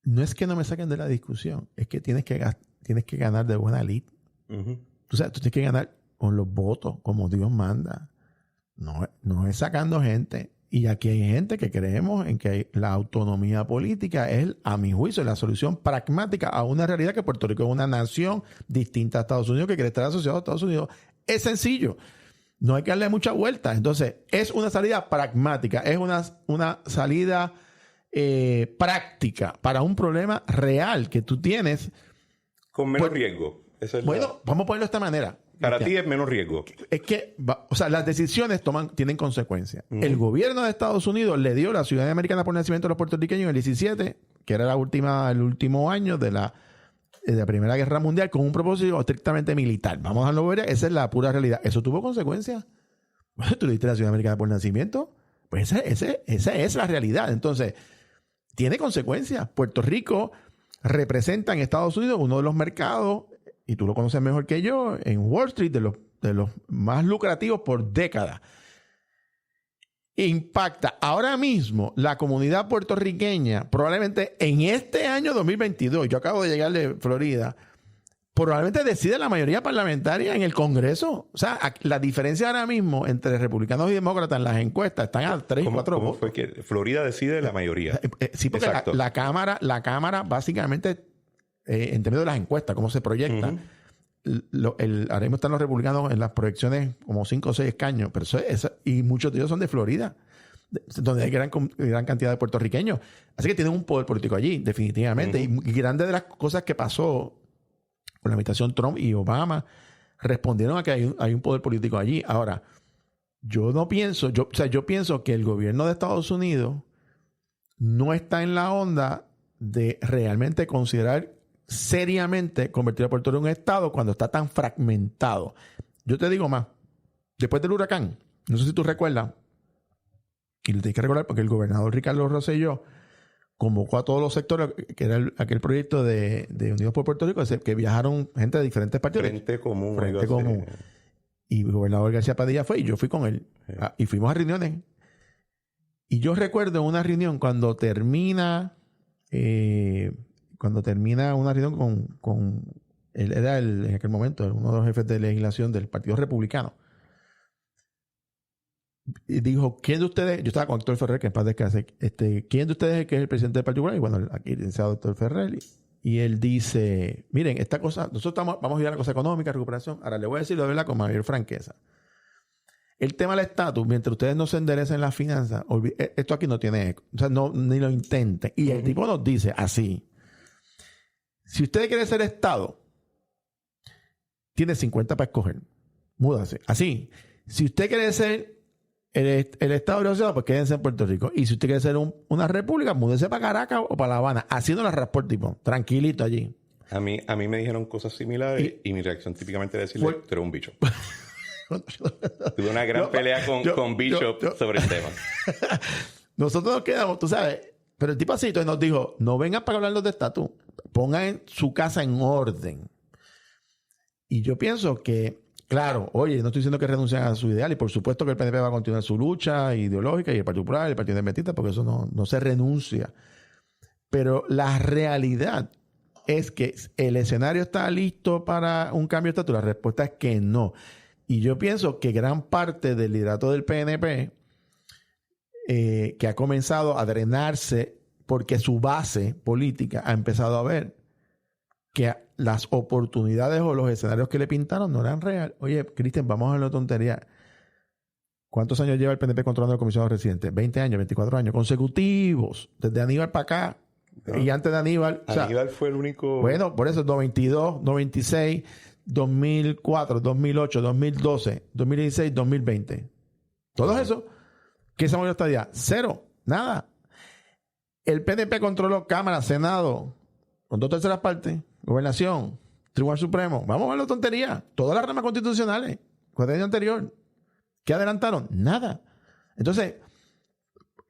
Speaker 2: No es que no me saquen de la discusión, es que tienes que ganar de buena lid.
Speaker 1: Uh-huh.
Speaker 2: Tú tienes que ganar con los votos, como Dios manda. No es sacando gente. Y aquí hay gente que creemos en que la autonomía política es, a mi juicio, la solución pragmática a una realidad que Puerto Rico es una nación distinta a Estados Unidos que quiere estar asociado a Estados Unidos. Es sencillo. No hay que darle mucha vuelta. Entonces, es una salida pragmática. Es una salida práctica para un problema real que tú tienes.
Speaker 1: Con menos riesgo.
Speaker 2: Bueno, vamos a ponerlo de esta manera.
Speaker 1: Para ti es menos riesgo.
Speaker 2: Es que, las decisiones tienen consecuencias. Uh-huh. El gobierno de Estados Unidos le dio la ciudadanía americana por nacimiento a los puertorriqueños en el 17, que era el último año de la Primera Guerra Mundial, con un propósito estrictamente militar. Vamos a lo ver, esa es la pura realidad. ¿Eso tuvo consecuencias? Bueno, tú le diste la ciudadanía americana por nacimiento. Pues esa es la realidad. Entonces, tiene consecuencias. Puerto Rico representa en Estados Unidos uno de los mercados, y tú lo conoces mejor que yo, en Wall Street, de los más lucrativos por décadas. Impacta ahora mismo la comunidad puertorriqueña, probablemente en este año 2022, yo acabo de llegar de Florida, probablemente decide la mayoría parlamentaria en el Congreso. O sea, la diferencia ahora mismo entre republicanos y demócratas en las encuestas están a 3 y 4 votos.
Speaker 1: ¿Cómo fue que Florida decide la mayoría?
Speaker 2: Sí, porque la Cámara básicamente, en términos de las encuestas, cómo se proyecta, uh-huh. Ahora mismo están los republicanos en las proyecciones como 5 o 6 escaños, pero y muchos de ellos son de Florida, donde hay gran cantidad de puertorriqueños. Así que tienen un poder político allí, definitivamente. Uh-huh. Y grandes de las cosas que pasó con la administración Trump y Obama respondieron a que hay un poder político allí. Ahora, yo pienso que el gobierno de Estados Unidos no está en la onda de realmente considerar seriamente convertir a Puerto Rico en un estado cuando está tan fragmentado. Yo te digo más, después del huracán, no sé si tú recuerdas, y lo tienes que recordar porque el gobernador Ricardo Rosselló convocó a todos los sectores, que era aquel proyecto de Unidos por Puerto Rico, que viajaron gente de diferentes partidos.
Speaker 1: Frente Común.
Speaker 2: Y el gobernador García Padilla fue, y yo fui con él. Sí. Y fuimos a reuniones. Y yo recuerdo una reunión cuando termina una reunión con él era en aquel momento uno de los jefes de legislación del Partido Republicano. Y dijo, ¿quién de ustedes? Yo estaba con Héctor Ferrer, que en paz descanse. ¿Quién de ustedes es que es el presidente del Partido Popular? Y bueno, aquí el licenciado Héctor Ferrer. Y él dice, miren, esta cosa, nosotros vamos a ir a la cosa económica, recuperación. Ahora le voy a decir de verdad con mayor franqueza. El tema del estatus, mientras ustedes no se enderecen las finanzas, esto aquí no tiene eco. O sea, ni lo intenten. Y el tipo nos dice así, si usted quiere ser Estado, tiene 50 para escoger. Múdase. Así. Si usted quiere ser el Estado de la ciudad, pues quédense en Puerto Rico. Y si usted quiere ser una república, múdese para Caracas o para La Habana. Así no la transporte, tipo. Tranquilito allí.
Speaker 1: A mí me dijeron cosas similares y mi reacción típicamente era decirle, tú eres un bicho. Tuve una gran pelea con Bishop sobre el tema.
Speaker 2: Nosotros nos quedamos, tú sabes, pero el tipo así entonces nos dijo, no vengan para hablarnos de estatus, pongan su casa en orden. Y yo pienso que Claro, oye, no estoy diciendo que renuncien a su ideal y por supuesto que el PNP va a continuar su lucha ideológica y el Partido Popular, el Partido Independentista, porque eso no se renuncia. Pero la realidad es que el escenario está listo para un cambio de estatus. La respuesta es que no. Y yo pienso que gran parte del liderato del PNP, que ha comenzado a drenarse porque su base política ha empezado a ver que las oportunidades o los escenarios que le pintaron no eran reales. Oye, Cristian, vamos a ver la tontería. ¿Cuántos años lleva el PNP controlando el comisionado residente? 20 años, 24 años consecutivos, desde Aníbal para acá. No. Y antes de Aníbal.
Speaker 1: Aníbal fue el único.
Speaker 2: Bueno, por eso 92, 96, 2004, 2008, 2012, 2016, 2020. Todos esos. ¿Qué se movió hasta allá? Cero. Nada. El PNP controló Cámara, Senado, con 2/3 partes, Gobernación, Tribunal Supremo. Vamos a ver la tontería. Todas las ramas constitucionales. ¿Cuál es el año anterior? ¿Qué adelantaron? Nada. Entonces,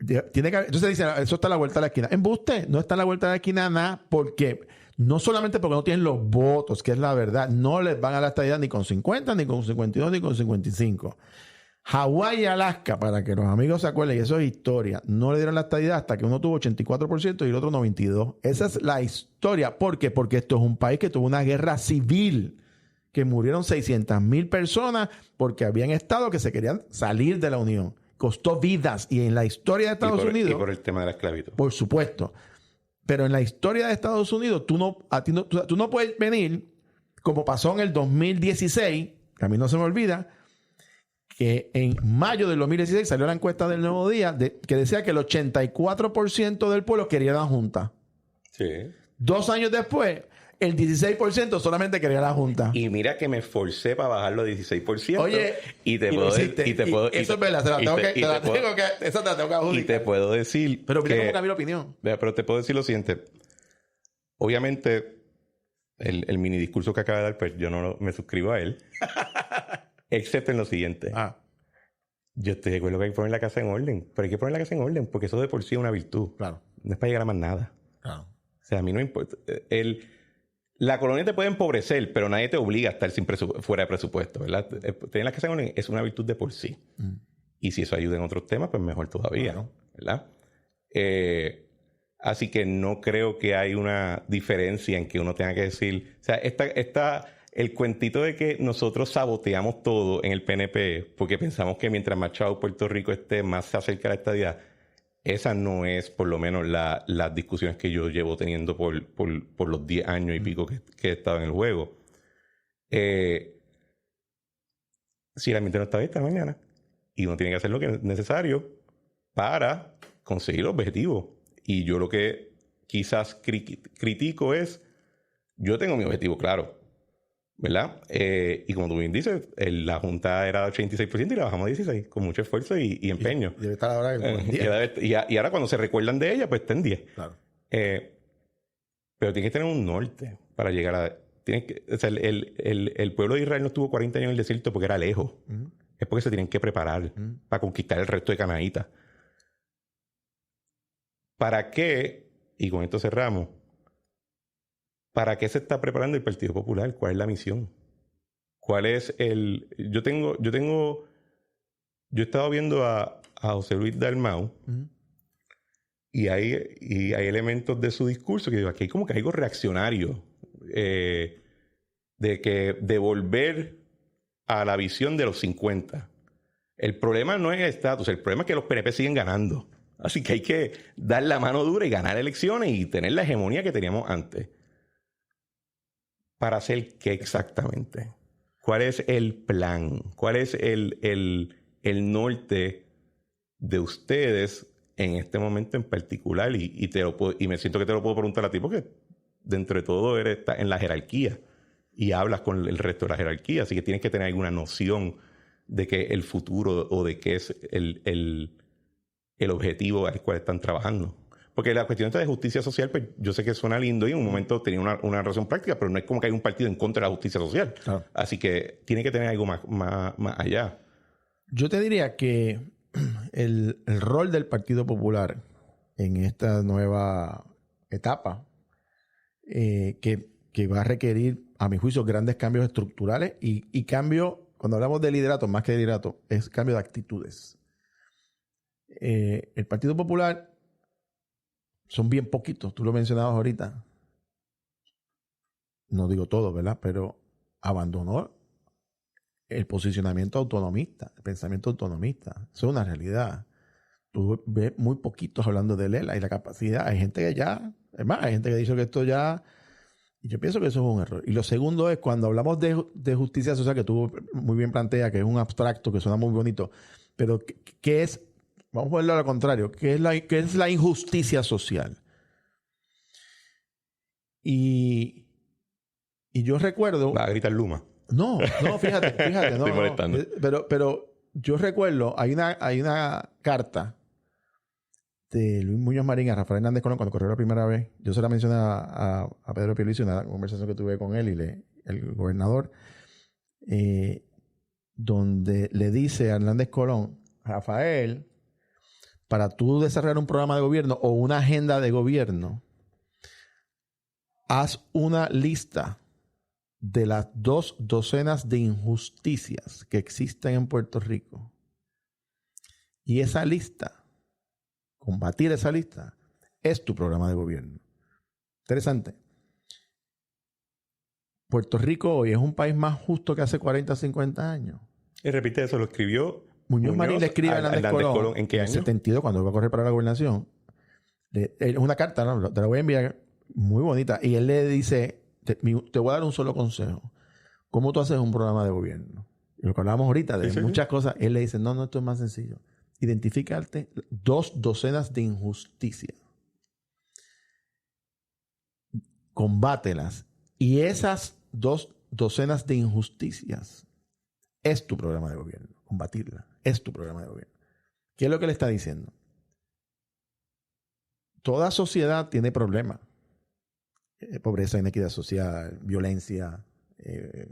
Speaker 2: entonces dice, eso está a la vuelta de la esquina. Embuste, no está a la vuelta de la esquina nada, porque no solamente porque no tienen los votos, que es la verdad, no les van a la estadidad ni con 50, ni con 52, ni con 55. Hawái y Alaska, para que los amigos se acuerden, y eso es historia, no le dieron la estadidad hasta que uno tuvo 84% y el otro 92%. Esa es la historia. ¿Por qué? Porque esto es un país que tuvo una guerra civil, que murieron 600,000 personas porque habían estados que se querían salir de la Unión. Costó vidas. Y en la historia de Estados Unidos...
Speaker 1: Y por el tema de la esclavitud.
Speaker 2: Por supuesto. Pero en la historia de Estados Unidos, tú no puedes venir, como pasó en el 2016, que a mí no se me olvida, que en mayo del 2016 salió la encuesta del Nuevo Día que decía que el 84% del pueblo quería la Junta.
Speaker 1: Sí.
Speaker 2: 2 años después, el 16% solamente quería la Junta.
Speaker 1: Y mira que me esforcé para bajarlo a 16%.
Speaker 2: Oye,
Speaker 1: y te puedo decir...
Speaker 2: Eso es verdad, esa te la tengo que adjudicar.
Speaker 1: Y te puedo decir...
Speaker 2: Pero mira cómo cambió la opinión.
Speaker 1: Pero te puedo decir lo siguiente. Obviamente, el mini discurso que acaba de dar, pues yo no me suscribo a él. Excepto en lo siguiente. Yo estoy de acuerdo que hay que poner la casa en orden. Pero hay que poner la casa en orden porque eso de por sí es una virtud.
Speaker 2: Claro.
Speaker 1: No es para llegar a más nada.
Speaker 2: Claro.
Speaker 1: O sea, a mí no me importa. La colonia te puede empobrecer, pero nadie te obliga a estar fuera de presupuesto, ¿verdad? Tener la casa en orden es una virtud de por sí. Y si eso ayuda en otros temas, pues mejor todavía, claro. ¿Verdad? Así que no creo que hay una diferencia en que uno tenga que decir... O sea, el cuentito de que nosotros saboteamos todo en el PNP porque pensamos que mientras más chavo Puerto Rico esté, más se acerca a la estadidad. Esa no es, por lo menos, las discusiones que yo llevo teniendo por los 10 años y pico que he estado en el juego. Si la mente no está bien, está mañana. Y uno tiene que hacer lo que es necesario para conseguir el objetivo. Y yo lo que quizás critico es... Yo tengo mi objetivo claro, ¿verdad? Y como tú bien dices, la Junta era 86% y la bajamos a 16%, con mucho esfuerzo y empeño.
Speaker 2: Y debe estar ahora en 10.
Speaker 1: Y ahora cuando se recuerdan de ella, pues está en 10.
Speaker 2: Claro.
Speaker 1: Pero tiene que tener un norte para llegar a... O sea, el pueblo de Israel no estuvo 40 años en el desierto porque era lejos. Es porque se tienen que preparar para conquistar el resto de Canaíta. ¿Para qué? Y con esto cerramos. ¿Para qué se está preparando el Partido Popular? ¿Cuál es la misión? ¿Cuál es el...? Yo he estado viendo a José Luis Dalmau y hay elementos de su discurso que digo, aquí hay como que algo reaccionario de volver a la visión de los 50. El problema no es el estatus, el problema es que los PNP siguen ganando. Así que hay que dar la mano dura y ganar elecciones y tener la hegemonía que teníamos antes. ¿Para hacer qué exactamente? ¿Cuál es el plan? ¿Cuál es el norte de ustedes en este momento en particular? Y me siento que te lo puedo preguntar a ti porque dentro de todo estás en la jerarquía y hablas con el resto de la jerarquía. Así que tienes que tener alguna noción de que el futuro o de qué es el objetivo al cual están trabajando. Porque la cuestión de justicia social, pues yo sé que suena lindo y en un momento tenía una razón práctica, pero no es como que hay un partido en contra de la justicia social. Claro. Así que tiene que tener algo más allá.
Speaker 2: Yo te diría que el rol del Partido Popular en esta nueva etapa, que va a requerir, a mi juicio, grandes cambios estructurales y cambios cuando hablamos de liderato, más que de liderato, es cambio de actitudes. El Partido Popular son bien poquitos, tú lo mencionabas ahorita. No digo todo, ¿verdad? Pero abandonó el posicionamiento autonomista, el pensamiento autonomista. Eso es una realidad. Tú ves muy poquitos hablando de Lela y la capacidad. Hay gente que ya, es más, hay gente que ha dicho que esto ya... Y yo pienso que eso es un error. Y lo segundo es cuando hablamos de justicia social, que tú muy bien planteas, que es un abstracto, que suena muy bonito, pero ¿qué es? Vamos a ponerlo al contrario. ¿Qué es la injusticia social? Y yo recuerdo...
Speaker 1: Va a gritar Luma.
Speaker 2: No, fíjate.
Speaker 1: Estoy molestando.
Speaker 2: Pero yo recuerdo, hay una carta de Luis Muñoz Marín a Rafael Hernández Colón cuando corrió la primera vez. Yo se la mencioné a Pedro Pierluisi en una conversación que tuve con él y el gobernador, donde le dice a Hernández Colón, Rafael, para tú desarrollar un programa de gobierno o una agenda de gobierno, haz una lista de las 2 docenas de injusticias que existen en Puerto Rico. Y esa lista, combatir esa lista, es tu programa de gobierno. Interesante. Puerto Rico hoy es un país más justo que hace 40 o 50 años.
Speaker 1: Y repite eso, lo escribió
Speaker 2: Muñoz Marín le escribe a Hernández Colón
Speaker 1: ¿en qué año?
Speaker 2: En el 72, cuando va a correr para la gobernación. Es una carta, ¿no? Te la voy a enviar, muy bonita. Y él le dice, te voy a dar un solo consejo. ¿Cómo tú haces un programa de gobierno? Y lo que hablábamos ahorita de muchas cosas, él le dice, no, esto es más sencillo. Identifícate 2 docenas de injusticias. Combátelas. Y esas 2 docenas de injusticias es tu programa de gobierno. Combatirla es tu programa de gobierno. ¿Qué es lo que le está diciendo? Toda sociedad tiene problemas. Pobreza, inequidad social, violencia,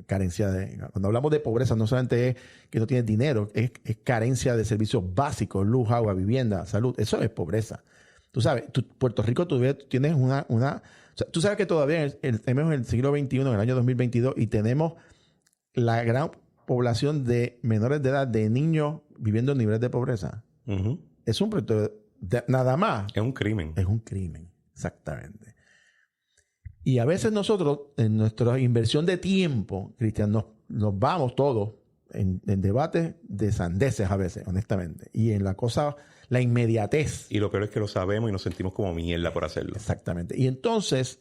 Speaker 2: carencia de... Cuando hablamos de pobreza, no solamente es que no tienes dinero, es carencia de servicios básicos, luz, agua, vivienda, salud. Eso es pobreza. Tú sabes, Puerto Rico tú tienes una... O sea, tú sabes que todavía estamos en el siglo XXI, en el año 2022, y tenemos la gran población de menores de edad, de niños viviendo en niveles de pobreza. Uh-huh. Es un proyecto nada más.
Speaker 1: Es un crimen.
Speaker 2: Es un crimen, exactamente. Y a veces nosotros, en nuestra inversión de tiempo, Cristian, nos vamos todos en debates de sandeces a veces, honestamente. Y en la inmediatez.
Speaker 1: Y lo peor es que lo sabemos y nos sentimos como mierda por hacerlo.
Speaker 2: Exactamente. Y entonces,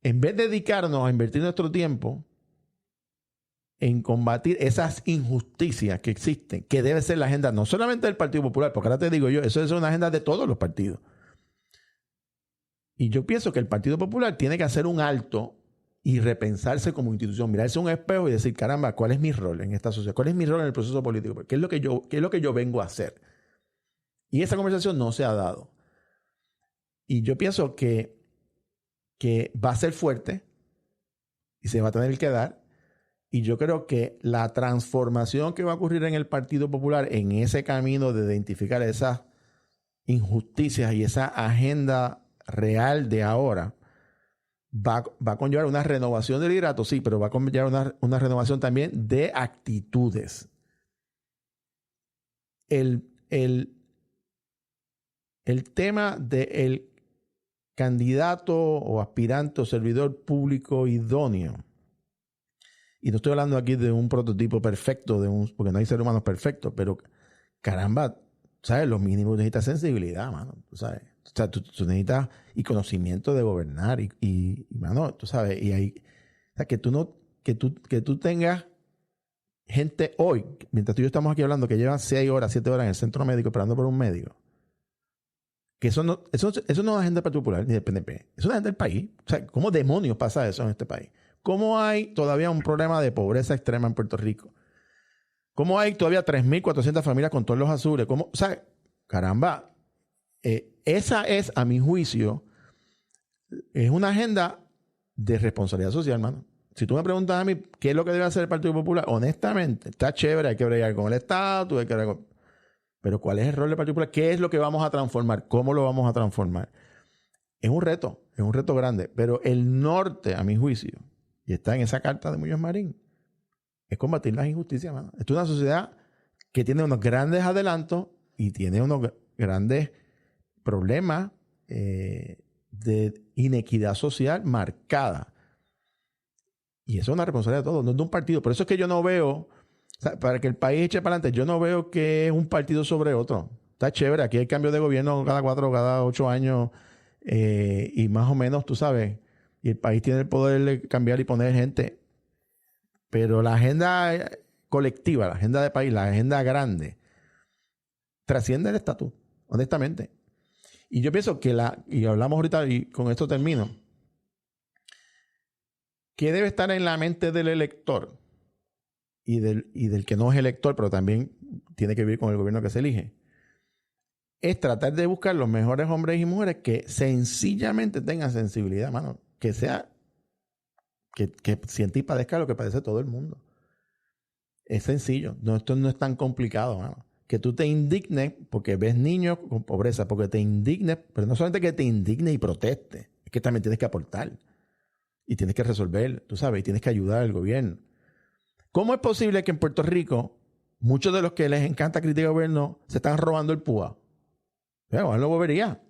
Speaker 2: en vez de dedicarnos a invertir nuestro tiempo en combatir esas injusticias que existen, que debe ser la agenda no solamente del Partido Popular, porque ahora te digo yo, eso es una agenda de todos los partidos. Y yo pienso que el Partido Popular tiene que hacer un alto y repensarse como institución, mirarse a un espejo y decir, caramba, ¿cuál es mi rol en esta sociedad? ¿Cuál es mi rol en el proceso político? ¿Qué es lo que yo vengo a hacer? Y esa conversación no se ha dado. Y yo pienso que va a ser fuerte y se va a tener que dar. Y yo creo que la transformación que va a ocurrir en el Partido Popular en ese camino de identificar esas injusticias y esa agenda real de ahora va a conllevar una renovación del liderato, sí, pero va a conllevar una renovación también de actitudes. El tema del candidato o aspirante o servidor público idóneo, y no estoy hablando aquí de un prototipo perfecto, porque no hay seres humanos perfectos, pero caramba, ¿sabes? Los mínimos necesitas sensibilidad, mano, tú sabes. O sea, tú necesitas y conocimiento de gobernar y mano, tú sabes, y hay, o sea, que tú tengas gente hoy, mientras tú y yo estamos aquí hablando, que llevan 6 horas, 7 horas en el centro médico esperando por un médico, que eso no es una agenda particular ni del PNP, es una agenda del país. O sea, ¿cómo demonios pasa eso en este país? ¿Cómo hay todavía un problema de pobreza extrema en Puerto Rico? ¿Cómo hay todavía 3.400 familias con todos los azules? ¿Cómo? O sea, caramba, esa es, a mi juicio, es una agenda de responsabilidad social, hermano. Si tú me preguntas a mí qué es lo que debe hacer el Partido Popular, honestamente, está chévere, hay que bregar con el Estado, hay que bregar con... Pero ¿cuál es el rol del Partido Popular? ¿Qué es lo que vamos a transformar? ¿Cómo lo vamos a transformar? Es un reto grande. Pero el norte, a mi juicio, y está en esa carta de Muñoz Marín, es combatir las injusticias, mano. Esto es una sociedad que tiene unos grandes adelantos y tiene unos grandes problemas de inequidad social marcada. Y eso es una responsabilidad de todos, no es de un partido. Por eso es que yo no veo, o sea, para que el país eche para adelante, yo no veo que es un partido sobre otro. Está chévere, aquí hay cambio de gobierno cada 4, cada 8 años y más o menos, tú sabes, y el país tiene el poder de cambiar y poner gente. Pero la agenda colectiva, la agenda de país, la agenda grande, trasciende el estatus, honestamente. Y yo pienso que y hablamos ahorita y con esto termino, ¿qué debe estar en la mente del elector y del que no es elector, pero también tiene que vivir con el gobierno que se elige? Es tratar de buscar los mejores hombres y mujeres que sencillamente tengan sensibilidad, mano. Que sea, que sienta y padezca lo que padece todo el mundo. Es sencillo. No, esto no es tan complicado, mano. Que tú te indignes porque ves niños con pobreza, porque te indignes, pero no solamente que te indignes y protestes, es que también tienes que aportar. Y tienes que resolver, tú sabes, y tienes que ayudar al gobierno. ¿Cómo es posible que en Puerto Rico muchos de los que les encanta criticar al gobierno se están robando el PUA? Bueno, lo bobería.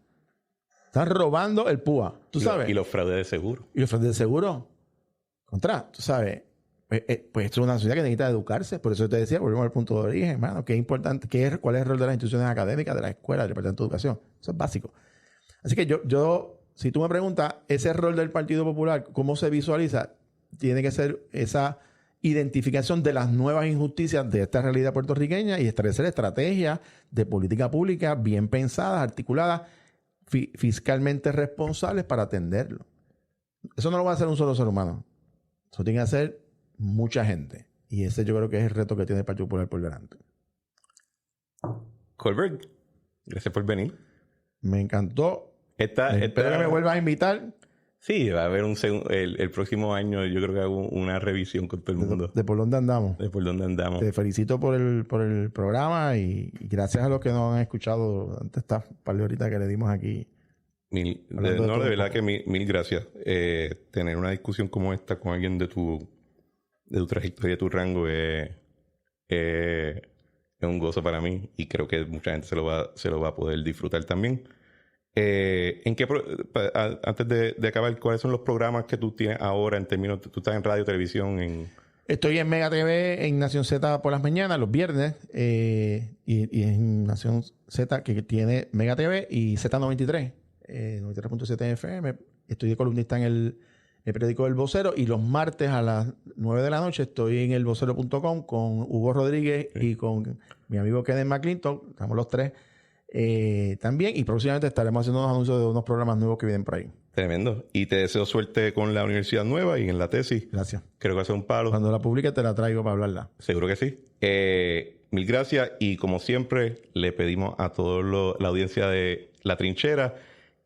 Speaker 2: Están robando el PUA, tú sabes.
Speaker 1: Y los fraudes de seguro.
Speaker 2: Y los fraudes de seguro. Tú sabes. Pues esto es una sociedad que necesita educarse. Por eso te decía, volvemos al punto de origen, hermano. Qué importante, cuál es el rol de las instituciones académicas, de la escuela, del Departamento de Educación. Eso es básico. Así que yo si tú me preguntas, ese rol del Partido Popular, ¿cómo se visualiza? Tiene que ser esa identificación de las nuevas injusticias de esta realidad puertorriqueña y establecer estrategias de política pública bien pensadas, articuladas, fiscalmente responsables para atenderlo. Eso no lo va a hacer un solo ser humano. Eso tiene que hacer mucha gente. Y ese yo creo que es el reto que tiene el Partido Popular por delante.
Speaker 1: Colbert, gracias por venir.
Speaker 2: Me encantó. Espero que me vuelvas a invitar.
Speaker 1: Sí, va a haber el próximo año, yo creo que hago una revisión con todo el mundo.
Speaker 2: De por dónde andamos.
Speaker 1: De por dónde andamos.
Speaker 2: Te felicito por el programa y gracias a los que nos han escuchado ante estas par de horitas que le dimos aquí.
Speaker 1: De verdad que mil gracias. Tener una discusión como esta con alguien de tu trayectoria, de tu rango, es un gozo para mí y creo que mucha gente se lo va a poder disfrutar también. Antes de acabar, ¿cuáles son los programas que tú tienes ahora en términos? Tú estás en radio, televisión,
Speaker 2: Estoy en Mega TV, en Nación Z por las mañanas, los viernes, y en Nación Z que tiene Mega TV y Z93, 93.7 FM. Estoy de columnista en el periódico El Vocero y los martes a las 9 de la noche estoy en elvocero.com con Hugo Rodríguez y con mi amigo Kenneth McClinton. Estamos los tres. También, y próximamente estaremos haciendo unos anuncios de unos programas nuevos que vienen por ahí.
Speaker 1: Tremendo. Y te deseo suerte con la universidad nueva y en la tesis.
Speaker 2: Gracias.
Speaker 1: Creo que va a ser un palo.
Speaker 2: Cuando la publique te la traigo para hablarla.
Speaker 1: Seguro que sí. Mil gracias y como siempre le pedimos a toda la audiencia de La Trinchera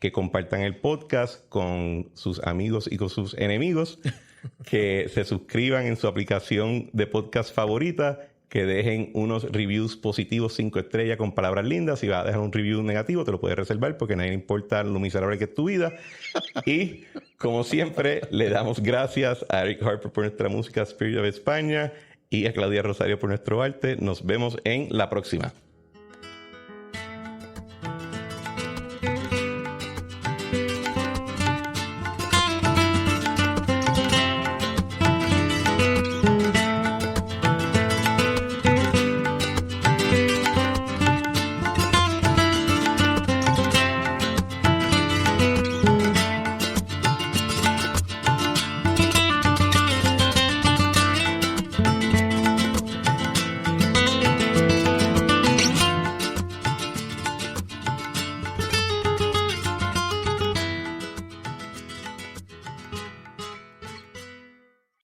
Speaker 1: que compartan el podcast con sus amigos y con sus enemigos, que se suscriban en su aplicación de podcast favorita, que dejen unos reviews positivos 5 estrellas con palabras lindas. Si vas a dejar un review negativo, te lo puedes reservar porque a nadie le importa lo miserable que es tu vida. Y, como siempre, le damos gracias a Eric Harper por nuestra música Spirit of España y a Claudia Rosario por nuestro arte. Nos vemos en la próxima.